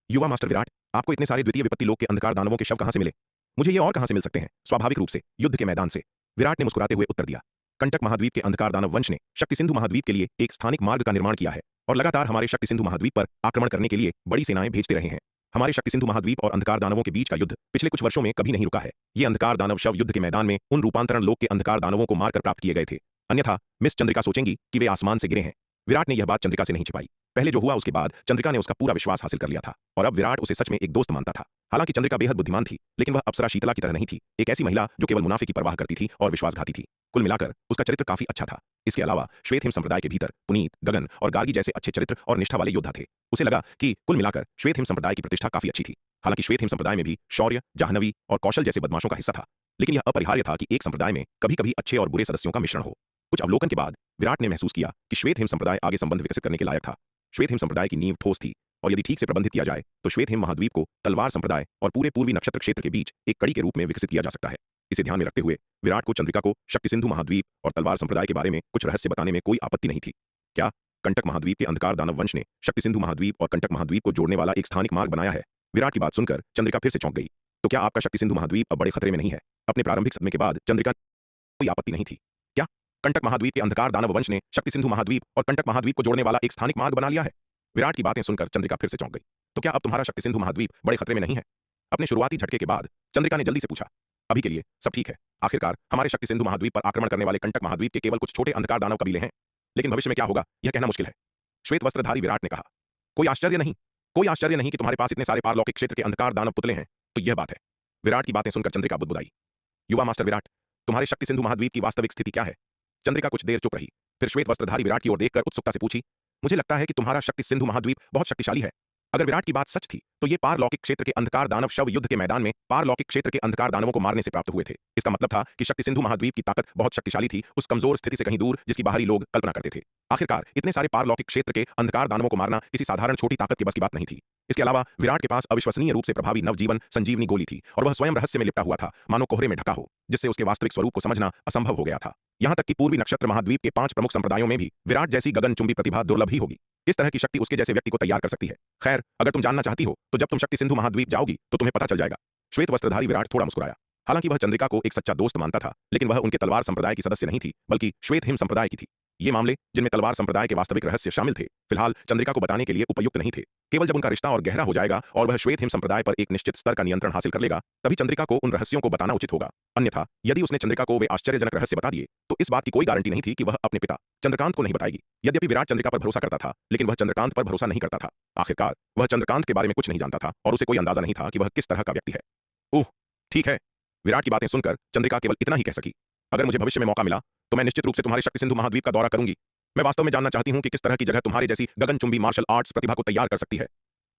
युवा मास्टर विराट, आपको इतने सारे द्वितीय विपत्ति लोक के अंधकार दानवों के शव कहां से मिले? मुझे ये और कहां से मिल सकते हैं? स्वाभाविक रूप से युद्ध के मैदान से, विराट ने मुस्कुराते हुए उत्तर दिया। कंटक महाद्वीप के अंधकार दानव वंश ने शक्ति सिंधु महाद्वीप के लिए एक स्थानिक मार्ग का निर्माण किया है और लगातार हमारे शक्ति सिंधु महाद्वीप पर आक्रमण करने के लिए बड़ी सेनाएं भेजते रहे हैं। हमारे शक्ति सिंधु महाद्वीप और अंधकार दानवों के बीच का युद्ध पिछले कुछ वर्षों में कभी नहीं रुका है। ये अंधकार दानव शव युद्ध के मैदान में उन रूपांतरण लोक के अंधकार दानवों को मारकर प्राप्त किए गए थे, अन्यथा मिस चंद्रिका सोचेंगी कि वे आसमान से गिरे हैं। विराट ने यह बात चंद्रिका से नहीं छिपाई। पहले जो हुआ उसके बाद चंद्रिका ने उसका पूरा विश्वास हासिल कर लिया था और अब विराट उसे सच में एक दोस्त मानता था। हालांकि चंद्रिका बेहद बुद्धिमान थी, लेकिन वह अप्सरा शीतला की तरह नहीं थी, एक ऐसी महिला जो केवल मुनाफे की परवाह करती थी और विश्वासघाती थी। कुल मिलाकर उसका चरित्र काफी अच्छा था। इसके अलावा श्वेत हिम संप्रदाय के भीतर पुनीत, गगन और गार्गी जैसे अच्छे चरित्र और निष्ठा वाले योद्धा थे। उसे लगा कि कुल मिलाकर श्वेत हिम संप्रदाय की प्रतिष्ठा काफी अच्छी थी। हालांकि श्वेत हिम संप्रदाय में भी शौर्य, जाह्नवी और कौशल जैसे बदमाशों का हिस्सा था, लेकिन यह अपरिहार्य था कि एक संप्रदाय में कभी कभी अच्छे और बुरे सदस्यों का मिश्रण हो। कुछ अवलोकन के बाद विराट ने महसूस किया कि श्वेत हिम संप्रदाय आगे संबंध विकसित करने के लायक था। श्वेत हिम संप्रदाय की नींव ठोस थी और यदि ठीक से प्रबंधित किया जाए तो श्वेत हिम महाद्वीप को तलवार संप्रदाय और पूरे पूर्वी नक्षत्र क्षेत्र के बीच एक कड़ी के रूप में विकसित किया जा सकता है। इसे ध्यान में रखते हुए विराट को चंद्रिका को शक्ति सिंधु महाद्वीप और तलवार संप्रदाय के बारे में कुछ रहस्य बताने में कोई आपत्ति नहीं थी। क्या कंटक महाद्वीप के अंधकार दानव वंश ने शक्ति सिंधु महाद्वीप और कंटक महाद्वीप को जोड़ने वाला एक स्थानिक मार्ग बनाया है? विराट की बात सुनकर चंद्रिका फिर से चौंक गई। तो क्या आपका शक्ति सिंधु महाद्वीप अब बड़े खतरे में नहीं है? अपने प्रारंभिक सदमे के बाद चंद्रिका कोई आपत्ति नहीं थी। क्या कंटक महाद्वीप के अंधकार दानव वंश ने शक्ति सिंधु महाद्वीप और कंटक महाद्वीप को जोड़ने वाला एक स्थानिक मार्ग बना लिया है? विराट की बातें सुनकर चंद्रिका फिर से चौंक गई। तो क्या अब तुम्हारा शक्ति सिंधु महाद्वीप बड़े खतरे में नहीं है? अपने शुरुआती झटके के बाद चंद्रिका ने जल्दी से पूछा। अभी के लिए सब ठीक है। आखिरकार हमारे शक्ति सिंधु महाद्वीप पर आक्रमण करने वाले कंटक महाद्वीप के केवल कुछ छोटे अंधकार दानव कबीले हैं, लेकिन भविष्य में क्या होगा यह कहना मुश्किल है। श्वेत वस्त्रधारी विराट ने कहा। कोई आश्चर्य नहीं कि तुम्हारे पास इतने सारे पारलौकिक क्षेत्र के अंधकार दानव पुतले हैं, तो यह बात है। विराट की बातें सुनकर चंद्रिका बुदबुदाई। युवा मास्टर विराट, तुम्हारे शक्ति सिंधु महाद्वीप की वास्तविक स्थिति क्या है? चंद्रिका कुछ देर चुप रही, फिर श्वेत वस्त्रधारी विराट की ओर देखकर उत्सुकता से पूछी। मुझे लगता है कि तुम्हारा शक्ति सिंधु महाद्वीप बहुत शक्तिशाली है। अगर विराट की बात सच थी तो ये पारलौकिक क्षेत्र के अंधकार दानव शव युद्ध के मैदान में पारलौकिक क्षेत्र के अंधकार दानवों को मारने से प्राप्त हुए थे। इसका मतलब था कि शक्ति सिंधु महाद्वीप की ताकत बहुत शक्तिशाली थी, उस कमजोर स्थिति से कहीं दूर जिसकी बाहरी लोग कल्पना करते थे। आखिरकार इतने सारे पारलौकिक क्षेत्र के अंधकार दानवों को मारना किसी साधारण छोटी ताकत के बस की बात नहीं थी। इसके अलावा विराट के पास अविश्वसनीय रूप से प्रभावी नवजीवन संजीवनी गोली थी और वह स्वयं रहस्य में लिपटा हुआ था, मानो कोहरे में ढका हो, जिससे उसके वास्तविक स्वरूप को समझना असंभव हो गया था। यहां तक कि पूर्वी नक्षत्र महाद्वीप के 5 प्रमुख संप्रदायों में भी विराट जैसी गगनचुंबी प्रतिभा दुर्लभ ही होगी। किस तरह की शक्ति उसके जैसे व्यक्ति को तैयार कर सकती है? खैर, अगर तुम जानना चाहती हो तो जब तुम शक्ति सिंधु महाद्वीप जाओगी तो तुम्हें पता चल जाएगा। श्वेत वस्त्रधारी विराट थोड़ा मुस्कुराया। हालांकि वह चंद्रिका को एक सच्चा दोस्त मानता था, लेकिन वह उनके तलवार संप्रदाय की सदस्य नहीं थी, बल्कि श्वेत हिम संप्रदाय की थी। ये मामले जिनमें तलवार संप्रदाय के वास्तविक रहस्य शामिल थे, फिलहाल चंद्रिका को बताने के लिए उपयुक्त नहीं थे। केवल जब उनका रिश्ता और गहरा हो जाएगा और वह श्वेत हिम संप्रदाय पर एक निश्चित स्तर का नियंत्रण हासिल कर लेगा, तभी चंद्रिका को उन रहस्यों को बताना उचित होगा। अन्यथा यदि उसने चंद्रिका को वे आश्चर्यजनक रहस्य बता दिए तो इस बात की कोई गारंटी नहीं थी कि वह अपने पिता चंद्रकांत को नहीं बताएगी। यद्यपि विराट चंद्रिका पर भरोसा करता था, लेकिन वह चंद्रकांत पर भरोसा नहीं करता था। आखिरकार वह चंद्रकांत के बारे में कुछ नहीं जानता था और उसे कोई अंदाजा नहीं था कि वह किस तरह का व्यक्ति है। ओह ठीक है, विराट की बातें सुनकर चंद्रिका केवल इतना ही कह सकी। अगर मुझे भविष्य में मौका मिला तो मैं निश्चित रूप से तुम्हारे शक्ति सिंधु महाद्वीप का दौरा करूंगी। मैं वास्तव में जानना चाहती हूं कि किस तरह की जगह तुम्हारे जैसी गगनचुंबी मार्शल आर्ट्स प्रतिभा को तैयार कर सकती है।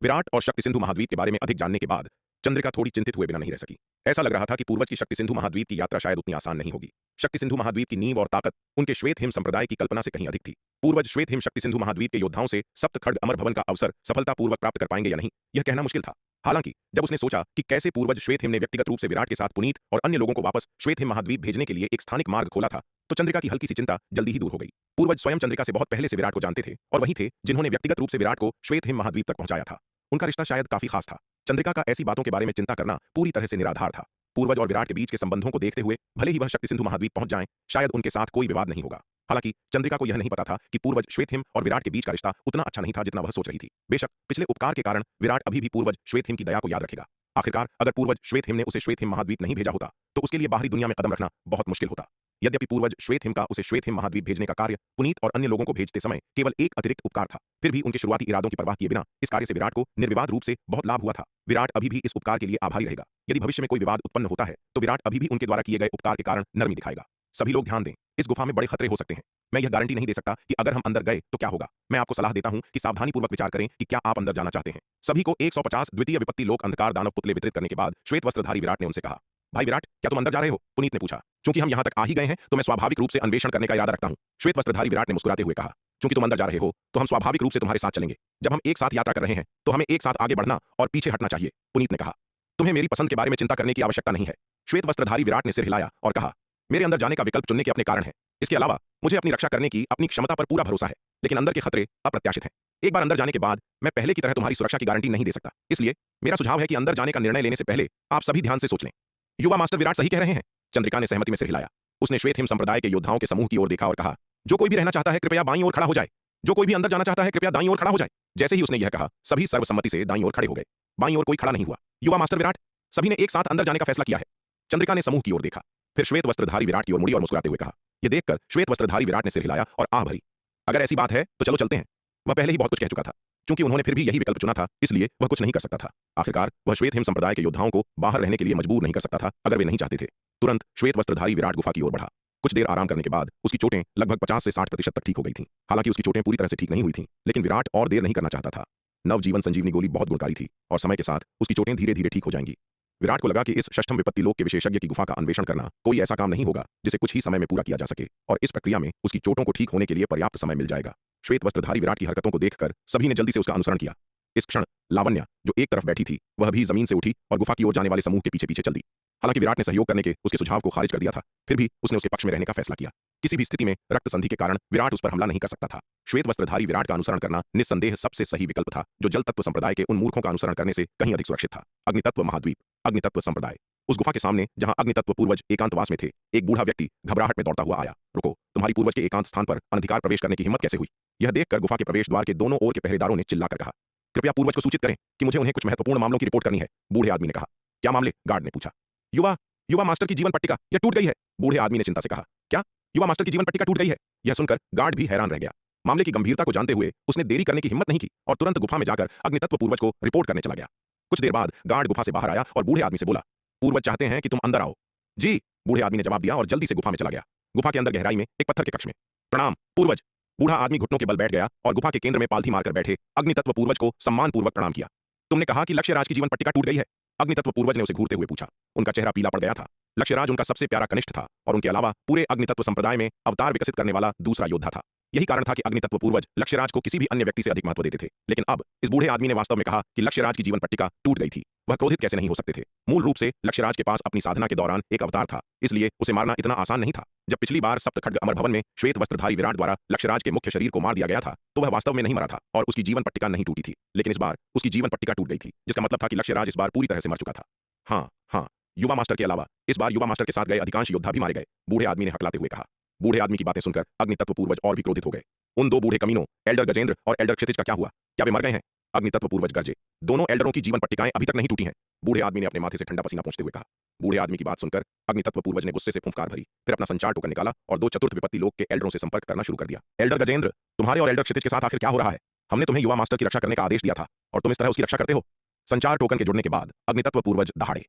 विराट और शक्ति सिंधु महाद्वीप के बारे में अधिक जानने के बाद चंद्रिका थोड़ी चिंतित हुए बिना नहीं रह सकी। ऐसा लग रहा था कि पूर्वज की शक्ति सिंधु महाद्वीप की यात्रा शायद उतनी आसान नहीं होगी। शक्ति सिंधु महाद्वीप की नींव और ताकत उनके श्वेत हिम संप्रदाय की कल्पना से कहीं अधिक थी। पूर्वज श्वेत हिम शक्ति सिंधु महाद्वीप के योद्धाओं से सप्त खड्ग अमर भवन का अवसर सफलतापूर्वक प्राप्त कर पाएंगे या नहीं, यह कहना मुश्किल था। हालांकि जब उसने सोचा कि कैसे पूर्वज श्वेत हिम ने व्यक्तिगत रूप से विराट के साथ पुनीत और अन्य लोगों को वापस श्वेत हिम महाद्वीप भेजने के लिए एक स्थानिक मार्ग खोला था, तो चंद्रिका की हल्की सी चिंता जल्दी ही दूर हो गई। पूर्वज स्वयं चंद्रिका से बहुत पहले से विराट को जानते थे और वही थे जिन्होंने व्यक्तिगत रूप से विराट को श्वेत हिम महाद्वीप तक पहुंचाया था। उनका रिश्ता शायद काफी खास था। चंद्रिका का ऐसी बातों के बारे में चिंता करना पूरी तरह से निराधार था। पूर्वज और विराट के बीच के संबंधों को देखते हुए भले ही वह शक्ति सिंधु महाद्वीप पहुंच जाएं, शायद उनके साथ कोई विवाद नहीं होगा। हालांकि चंद्रिका को यह नहीं पता था कि पूर्वज श्वेत हिम और विराट के बीच का रिश्ता उतना अच्छा नहीं था जितना वह सोच रही थी। बेशक पिछले उपकार के कारण विराट अभी भी पूर्वज श्वेत हिम की दया को याद रखेगा। आखिरकार अगर पूर्वज श्वेत हिम ने उसे श्वेत हिम महाद्वीप नहीं भेजा होता तो उसके लिए बाहरी दुनिया में कदम रखना बहुत मुश्किल होता। यद्यपि पूर्वज श्वेत हिम का उसे श्वेत हिम महाद्वीप भेजने का कार्य पुनीत और अन्य लोगों को भेजते समय केवल एक अतिरिक्त उपकार था, फिर भी उनके शुरुआती इरादों की परवाह किए बिना इस कार्य से विराट को निर्विवाद रूप से बहुत लाभ हुआ था। विराट अभी भी इस उपकार के लिए आभारी रहेगा। यदि भविष्य में कोई विवाद उत्पन्न होता है तो विराट अभी भी उनके द्वारा किए गए उपकार के कारण नरमी दिखाएगा। सभी लोग ध्यान दें, इस गुफा में बड़े खतरे हो सकते हैं। मैं यह गारंटी नहीं दे सकता कि अगर हम अंदर गए तो क्या होगा। मैं आपको सलाह देता हूं कि सावधानीपूर्वक विचार करें कि क्या आप अंदर जाना चाहते हैं। सभी को 150 द्वितीय विपत्ति लोक अंधकार दानव पुतले वितरित करने के बाद श्वेत वस्त्रधारी विराट ने उनसे कहा, भाई विराट, क्या तुम अंदर जा रहे हो? पुनीत ने पूछा। चूंकि हम यहां तक आ ही गए हैं तो मैं स्वाभाविक रूप से अन्वेषण करने का इरादा रखता हूं, श्वेत वस्त्रधारी विराट ने मुस्कुराते हुए कहा। चूंकि तुम अंदर जा रहे हो तो हम स्वाभाविक रूप से तुम्हारे साथ चलेंगे। जब हम एक साथ यात्रा कर रहे हैं तो हमें एक साथ आगे बढ़ना और पीछे हटना चाहिए, पुनीत ने कहा। तुम्हें मेरी पसंद के बारे में चिंता करने की आवश्यकता नहीं है, श्वेत वस्त्रधारी विराट ने सिर हिलाया और कहा। मेरे अंदर जाने का विकल्प चुनने के अपने कारण है। इसके अलावा मुझे अपनी रक्षा करने की अपनी क्षमता पर पूरा भरोसा है, लेकिन अंदर के खतरे अप्रत्याशित हैं। एक बार अंदर जाने के बाद मैं पहले की तरह तुम्हारी सुरक्षा की गारंटी नहीं दे सकता। इसलिए मेरा सुझाव है कि अंदर जाने का निर्णय लेने से पहले आप सभी ध्यान से सोच लें। युवा मास्टर विराट सही कह रहे हैं, चंद्रिका ने सहमति में सिर हिलाया। उसने श्वेत हिम संप्रदाय के योद्धाओं के समूह की ओर देखा और कहा, जो कोई भी रहना चाहता है कृपया बाईं ओर खड़ा हो जाए। जो कोई भी अंदर जाना चाहता है कृपया दाईं ओर खड़ा हो जाए। जैसे ही उसने यह कहा सभी सर्वसम्मति से दाईं ओर खड़े हो गए। बाईं ओर कोई खड़ा नहीं हुआ। युवा मास्टर विराट, सभी ने एक साथ अंदर जाने का फैसला किया है। चंद्रिका ने समूह की ओर देखा, फिर श्वेत वस्त्रधारी विराट की ओर मुड़ी और मुस्कुराते हुए कहा। यह देखकर श्वेत वस्त्रधारी विराट ने सिर हिलाया और आह भरी। अगर ऐसी बात है तो चलो चलते हैं। वह पहले ही बहुत कुछ कह चुका था। चूंकि उन्होंने फिर भी यही विकल्प चुना था, इसलिए वह कुछ नहीं कर सकता था। आखिरकार वह श्वेत हिम संप्रदाय के योद्धाओं को बाहर रहने के लिए मजबूर नहीं कर सकता था अगर वे नहीं चाहते थे। तुरंत श्वेत वस्त्रधारी विराट गुफा की ओर बढ़ा। कुछ देर आराम करने के बाद उसकी चोटें लगभग 50 से 60% तक ठीक हो गई थीं। हालांकि उसकी चोटें पूरी तरह से ठीक नहीं हुई थीं, लेकिन विराट और देर नहीं करना चाहता था। नवजीवन संजीवनी गोली बहुत गुणकारी थी और समय के साथ उसकी चोटें धीरे धीरे ठीक हो जाएंगी। विराट को लगा कि इस षष्ठम विपत्ति लोक के विशेषज्ञ की गुफा का अन्वेषण करना कोई ऐसा काम नहीं होगा जिसे कुछ ही समय में पूरा किया जा सके, और इस प्रक्रिया में उसकी चोटों को ठीक होने के लिए पर्याप्त समय मिल जाएगा। श्वेत वस्त्रधारी विराट की हरकतों को देखकर सभी ने जल्दी से उसका अनुसरण किया। इस क्षण लावण्या, जो एक तरफ बैठी थी, वह भी जमीन से उठी और गुफा की ओर जाने वाले समूह के पीछे पीछे चल दी। हालांकि विराट ने सहयोग करने के उसके सुझाव को खारिज कर दिया था, फिर भी उसने उसके पक्ष में रहने का फैसला किया। किसी भी स्थिति में रक्त संधि के कारण विराट उस पर हमला नहीं कर सकता था। श्वेत वस्त्रधारी विराट का अनुसरण करना निस्संदेह सबसे सही विकल्प था, जो जल तत्व संप्रदाय के उन मूर्खों का अनुसरण करने से कहीं अधिक सुरक्षित था। अग्नितत्व महाद्वीप, अग्नितत्व संप्रदाय। उस गुफा के सामने जहां अग्नितत्व पूर्वज एकांतवास में थे, एक बूढ़ा व्यक्ति घबराहट में दौड़ता हुआ आया। रुको, तुम्हारी पूर्वज के एकांत स्थान पर अनधिकार प्रवेश करने की हिम्मत कैसे हुई? यह देखकर गुफा के प्रवेश द्वार के दोनों ओर के पहरेदारों ने चिल्लाकर कहा, कृपया पूर्वज को सूचित करें कि मुझे उन्हें कुछ महत्वपूर्ण मामलों की रिपोर्ट करनी है, बूढ़े आदमी ने कहा। क्या मामले? गार्ड ने पूछा। युवा मास्टर की जीवन पट्टिका यह टूट गई है, बूढ़े आदमी ने चिंता से कहा। क्या? युवा मास्टर की जीवन पट्टिका टूट गई है? यह सुनकर गार्ड भी हैरान रह गया। मामले की गंभीरता को जानते हुए उसने देरी करने की हिम्मत नहीं की और तुरंत गुफा में जाकर अग्नितत्व पूर्वज को रिपोर्ट करने चला गया। कुछ देर बाद गार्ड गुफा से बाहर आया और बूढ़े आदमी से बोला, पूर्वज चाहते हैं कि तुम अंदर आओ। जी, बूढ़े आदमी ने जवाब दिया और जल्दी से गुफा में चला गया। गुफा के अंदर गहराई में एक पत्थर के कक्ष में। प्रणाम पूर्वज। बूढ़ा आदमी घुटनों के बल बैठ गया और गुफा के केंद्र में पालथी मारकर बैठे अग्नितत्व पूर्वज को सम्मानपूर्वक प्रणाम किया। तुमने कहा कि लक्ष्यराज की जीवन पट्टिका टूट गई है? अग्नितत्व पूर्वज ने उसे घूरते हुए पूछा। उनका चेहरा पीला पड़ गया था। लक्ष्यराज उनका सबसे प्यारा कनिष्ठ था और उनके अलावा पूरे अग्नितत्व संप्रदाय में अवतार विकसित करने वाला दूसरा योद्धा था। यही कारण था कि अग्नितत्व पूर्वज लक्ष्यराज को किसी भी अन्य व्यक्ति से अधिक महत्व देते थे। लेकिन अब इस बूढ़े आदमी ने वास्तव में कहा कि लक्ष्यराज की जीवन पट्टिका टूट गई थी। वह क्रोधित कैसे नहीं हो सकते थे? मूल रूप से लक्ष्यराज के पास अपनी साधना के दौरान एक अवतार था, इसलिए उसे मारना इतना आसान नहीं था। जब पिछली बार सप्तखड्ग अमर भवन में श्वेत वस्त्रधारी विराट द्वारा लक्ष्यराज के मुख्य शरीर को मार दिया गया था तो वह वास्तव में नहीं मरा था और उसकी जीवन पट्टिका नहीं टूटी थी। लेकिन इस बार उसकी जीवन पट्टिका टूट गई थी, जिसका मतलब था कि लक्ष्यराज इस बार पूरी तरह से मर चुका था। हाँ, युवा मास्टर के अलावा इस बार युवा मास्टर के साथ गए अधिकांश योद्धा भी मारे गए, बूढ़े आदमी ने हकलाते हुए कहा। बूढ़े आदमी की बातें सुनकर अग्नितत्व पूर्वज और भी क्रोधित हो गए। उन दो बूढ़े कमीनों एल्डर गजेंद्र और एल्डर क्षितिज का क्या हुआ? क्या वे मर गए हैं? अग्नितत्व पूर्वज गरजे। दोनों एल्डरों की जीवन पट्टिकाएं अभी तक नहीं टूटी हैं, बूढ़े आदमी ने अपने माथे से ठंडा पसीना पोंछते हुए कहा। बूढ़े आदमी की बात सुनकर अग्नितत्व पूर्वज ने गुस्से से फुंकार भरी, फिर अपना संचार टोकन निकाला और दो चतुर्थ विपत्ति लोक के एल्डरों से संपर्क करना शुरू कर दिया। एल्डर गजेंद्र, तुम्हारे और एल्डर क्षितिज के साथ आखिर क्या हो रहा है? हमने तुम्हें युवा मास्टर की रक्षा करने का आदेश दिया था और तुम इस तरह उसकी रक्षा करते हो। संचार टोकन के जुड़ने के बाद अग्नितत्व पूर्वज दहाड़े।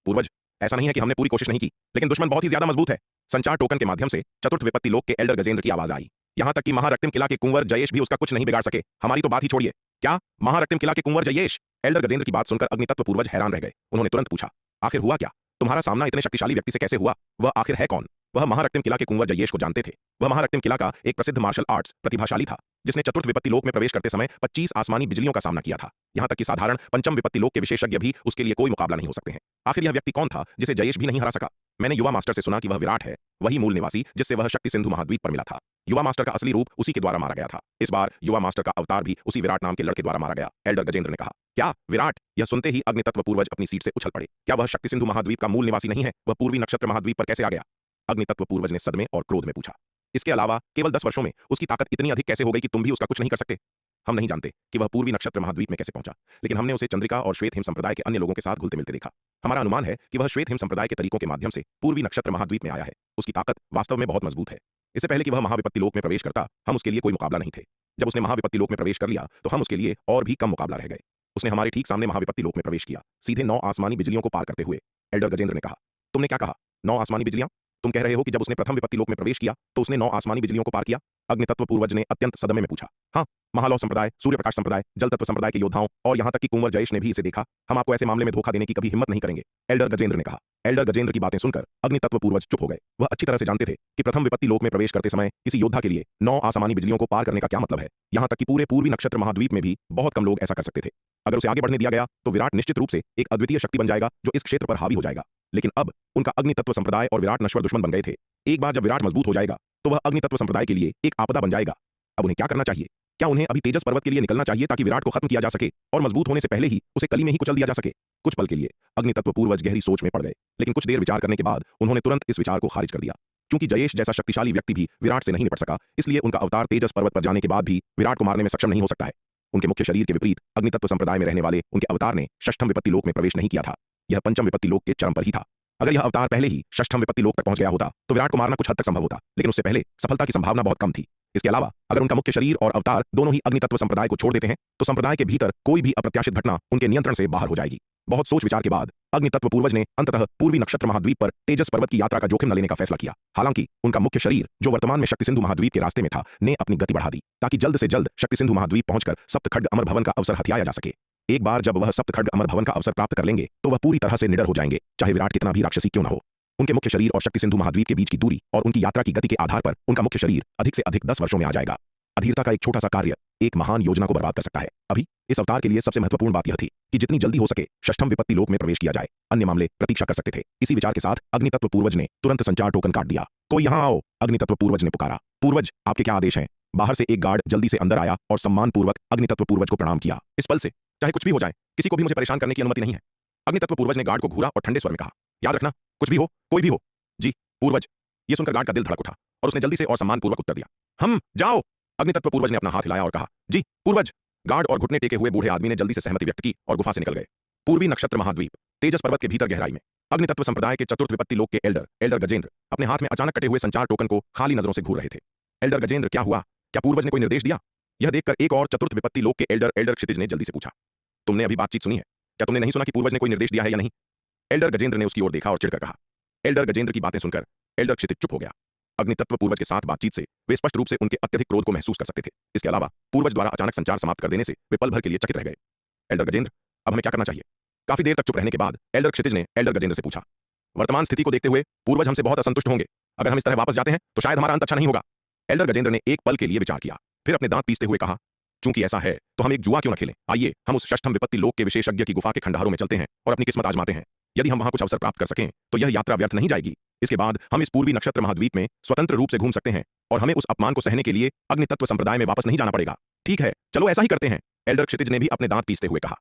पूर्वज, ऐसा नहीं है कि हमने पूरी कोशिश नहीं की, लेकिन दुश्मन बहुत ही ज्यादा मजबूत है। संचार टोकन के माध्यम से चतुर्थ विपत्ति लोक के एल्डर गजेंद्र की आवाज आई। यहां तक कि महारक्तिम किला के कुंवर जयेश भी उसका कुछ नहीं बिगाड़ सके। हमारी तो बात ही छोड़िए। क्या महारक्तिम किला के कुंवर जयेश? एल्डर गजेंद्र की बात सुनकर अग्नितत्व पूर्वज हैरान रह गए। उन्होंने तुरंत पूछा, आखिर हुआ क्या? तुम्हारा सामना इतने शक्तिशाली व्यक्ति से कैसे हुआ? वह आखिर है कौन? वह महारक्तिम किला के कुंवर जयेश को जानते थे। वह महारक्तिम किला का एक प्रसिद्ध मार्शल आर्ट्स प्रतिभाशाली था, जिसने चतुर्थ विपत्ति लोक में प्रवेश करते समय 25 आसमानी बिजलियों का सामना किया था। यहां तक कि साधारण पंचम विपत्ति लोक के विशेषज्ञ भी उसके लिए कोई मुकाबला नहीं हो सकते हैं। आखिर यह व्यक्ति कौन था जिसे जयेश भी नहीं हरा सका? मैंने युवा मास्टर से सुना कि वह विराट है, वही मूल निवासी जिससे वह शक्ति सिंधु महाद्वीप पर मिला था। युवा मास्टर का असली रूप उसी के द्वारा मारा गया था। इस बार युवा मास्टर का अवतार भी उसी विराट नाम के लड़के द्वारा मारा गया। एल्डर गजेंद्र ने कहा, क्या विराट? यह सुनते ही अग्नितत्व पूर्वज अपनी सीट से उछल पड़े। क्या वह शक्ति सिंधु महाद्वीप का मूल निवासी नहीं है? वह पूर्वी नक्षत्र महाद्वीप पर कैसे आ गया? अग्नितत्व पूर्वज ने सदमे और क्रोध में पूछा। इसके अलावा केवल 10 वर्षों में उसकी ताकत इतनी अधिक कैसे हो गई कि तुम भी उसका कुछ नहीं कर सकते? हम नहीं जानते कि वह पूर्वी नक्षत्र महाद्वीप में कैसे पहुंचा, लेकिन हमने उसे चंद्रिका और श्वेत हिम संप्रदाय के अन्य लोगों के साथ घुलते मिलते देखा। हमारा अनुमान है कि वह श्वेत हिम संप्रदाय के तरीकों के माध्यम से पूर्वी नक्षत्र महाद्वीप में आया है। उसकी ताकत वास्तव में बहुत मजबूत है। इससे पहले कि वह महाविपत्ति लोक में प्रवेश करता, हम उसके लिए कोई मुकाबला नहीं थे। जब उसने महाविपत्ति लोक में प्रवेश कर लिया तो हम उसके लिए और भी कम मुकाबला रह गए। उसने हमारे ठीक सामने महाविपत्ति लोक में प्रवेश किया, सीधे 9 आसमानी बिजलियों को पार करते हुए। एल्डर गजेंद्र ने कहा, तुमने क्या कहा? 9 आसमानी बिजलियां? तुम कह रहे हो कि जब उसने प्रथम विपत्ति लोक में प्रवेश किया तो उसने 9 आसमानी बिजलियों को पार किया? अग्नितत्व पूर्वज ने अत्यंत सदमे में पूछा। हाँ, महालौ संप्रदाय, सूर्य प्रकाश संप्रदाय, जल तत्व संप्रदाय के योद्धाओं और यहां तक कि कुंवर जयेश ने भी इसे देखा। हम आपको ऐसे मामले में धोखा देने की कभी हिम्मत नहीं करेंगे, एल्डर गजेंद्र ने कहा। एल्डर गजेंद्र की बातें सुनकर अग्नितत्व पूर्वज चुप हो गए। वह अच्छी तरह से जानते थे कि प्रथम विपत्ति लोक में प्रवेश करते समय किसी योद्धा के लिए 9 आसमानी बिजलियों को पार करने का क्या मतलब है। यहां तक कि पूरे पूर्वी नक्षत्र महाद्वीप में भी बहुत कम लोग ऐसा कर सकते थे। अगर उसे आगे बढ़ने दिया गया तो विराट निश्चित रूप से एक अद्वितीय शक्ति बन जाएगा जो इस क्षेत्र पर हावी हो जाएगा। लेकिन अब उनका अग्नितत्व संप्रदाय और विराट नश्वर दुश्मन बन गए थे। एक बार जब विराट मजबूत हो जाएगा तो वह अग्नितत्व संप्रदाय के लिए एक आपदा बन जाएगा। अब उन्हें क्या करना चाहिए? क्या उन्हें अभी तेजस पर्वत के लिए निकलना चाहिए ताकि विराट को खत्म किया जा सके और मजबूत होने से पहले ही उसे कली में ही कुचल दिया जा सके? कुछ पल के लिए अग्नितत्व पूर्वज गहरी सोच में पड़ गए, लेकिन कुछ देर विचार करने के बाद उन्होंने तुरंत इस विचार को खारिज कर दिया। क्योंकि जयेश जैसा शक्तिशाली व्यक्ति भी विराट से नहीं निपट सका, इसलिए उनका अवतार तेजस पर्वत पर जाने के बाद भी विराट को मारने में सक्षम नहीं हो सकता है। उनके मुख्य शरीर के विपरीत अग्नितत्व संप्रदाय में रहने वाले उनके अवतार ने षष्ठम विपत्ति लोक में प्रवेश नहीं किया था। यह पंचम विपत्ति लोक के चरम पर ही था। अगर यह अवतार पहले ही षष्ठम विपत्ति लोक तक पहुंच गया होता तो विराट को मारना कुछ हद तक संभव होता, लेकिन उससे पहले सफलता की संभावना बहुत कम थी। इसके अलावा अगर उनका मुख्य शरीर और अवतार दोनों ही अग्नितत्व संप्रदाय को छोड़ देते हैं तो संप्रदाय के भीतर कोई भी अप्रत्याशित घटना उनके नियंत्रण से बाहर हो जाएगी। बहुत सोच विचार के बाद अग्नितत्व पूर्वज ने अंततः पूर्वी नक्षत्र महाद्वीप पर तेजस पर्वत की यात्रा का जोखिम न लेने का फैसला किया। हालांकि उनका मुख्य शरीर जो वर्तमान में शक्ति सिंधु महाद्वीप के रास्ते में था ने अपनी गति बढ़ा दी ताकि जल्द से जल्द शक्ति सिंधु महाद्वीप पहुंचकर सप्तखड्ग अमर भवन का अवसर हथियाया जा सके। एक बार जब वह सप्तखड्ग अमर भवन का अवसर प्राप्त कर लेंगे तो वह पूरी तरह से निडर हो जाएंगे, चाहे विराट कितना भी राक्षसी क्यों न हो। उनके मुख्य शरीर और शक्ति सिंधु महाद्वीप के बीच की दूरी और उनकी यात्रा की गति के आधार पर उनका मुख्य शरीर अधिक से अधिक 10 वर्षों में आ जाएगा। अधीरता का एक छोटा सा कार्य एक महान योजना को बर्बाद कर सकता है। अभी इस अवतार के लिए सबसे महत्वपूर्ण बात यह थी कि जितनी जल्दी हो सके षष्ठम विपत्ति लोक में प्रवेश किया जाए, अन्य मामले प्रतीक्षा कर सकते थे। इसी विचार के साथ अग्नितत्व पूर्वज ने तुरंत संचार टोकन काट दिया। कोई यहां आओ, अग्नितत्व पूर्वज ने पुकारा। पूर्वज, आपके क्या आदेश हैं? बाहर से एक गार्ड जल्दी से अंदर आया और सम्मान पूर्वक अग्नितत्व पूर्वज को प्रणाम किया। इस पल से चाहे कुछ भी हो जाए, किसी को भी मुझे परेशान करने की अनुमति नहीं है। अग्नितत्व पूर्वज ने गार्ड को घूरा और ठंडे स्वर में कहा, याद रखना, कुछ भी हो, कोई भी हो। जी पूर्वज। ये सुनकर गार्ड का दिल धड़क उठा और उसने जल्दी से और सम्मान पूर्वक उत्तर दिया, हम जाओ। अग्नितत्व पूर्वज ने अपना हाथ हिलाया और कहा, जी पूर्वज। गार्ड और घुटने टेके हुए बूढ़े आदमी ने जल्दी से सहमति व्यक्त की और गुफा से निकल गए। पूर्वी नक्षत्र महाद्वीप तेजस पर्वत के भीतर गहराई में अग्नितत्व संप्रदाय के चतुर्थ विपत्ति लोक के एल्डर गजेंद्र अपने हाथ में अचानक कटे हुए संचार टोकन को खाली नजरों से घूर रहे थे। एल्डर गजेंद्र, क्या हुआ? क्या पूर्वज ने कोई निर्देश दिया? यह देखकर एक और चतुर्थ विपत्ति लोक के एल्डर क्षितिज ने जल्दी से पूछा, तुमने अभी बातचीत सुनी है? क्या तुमने नहीं सुना कि पूर्वज ने कोई निर्देश दिया है या नहीं? एल्डर गजेंद्र ने उसकी ओर देखा और चिढ़कर कहा। एल्डर गजेंद्र की बातें सुनकर एल्डर क्षितिज चुप हो गया। अग्नितत्व पूर्वज के साथ बातचीत से वे स्पष्ट रूप से उनके अत्यधिक क्रोध को महसूस कर सकते थे। इसके अलावा पूर्वज द्वारा अचानक संचार समाप्त कर देने से वे पल भर के लिए चकित रह गए। एल्डर गजेंद्र, अब हमें क्या करना चाहिए? काफी देर तक चुप रहने के बाद एल्डर क्षितिज ने एल्डर गजेंद्र से पूछा, वर्तमान स्थिति को देखते हुए पूर्वज हमसे बहुत असंतुष्ट होंगे। अगर हम इस तरह वापस जाते हैं तो शायद हमारा अंत अच्छा नहीं होगा। एल्डर गजेंद्र ने एक पल के लिए विचार किया, फिर अपने दांत पीसते हुए कहा, चूंकि ऐसा है तो हम एक जुआ क्यों न खेलें? आइए हम उस षष्ठम विपत्ति लोक के विशेषज्ञ की गुफा के खंडहरों में चलते हैं और अपनी किस्मत आजमाते हैं। यदि हम वहां कुछ अवसर प्राप्त कर सकें तो यह यात्रा व्यर्थ नहीं जाएगी। इसके बाद हम इस पूर्वी नक्षत्र महाद्वीप में स्वतंत्र रूप से घूम सकते हैं और हमें उस अपमान को सहने के लिए अग्नितत्व संप्रदाय में वापस नहीं जाना पड़ेगा। ठीक है, चलो ऐसा ही करते हैं, एल्डर क्षितिज ने भी अपने दांत पीसते हुए कहा।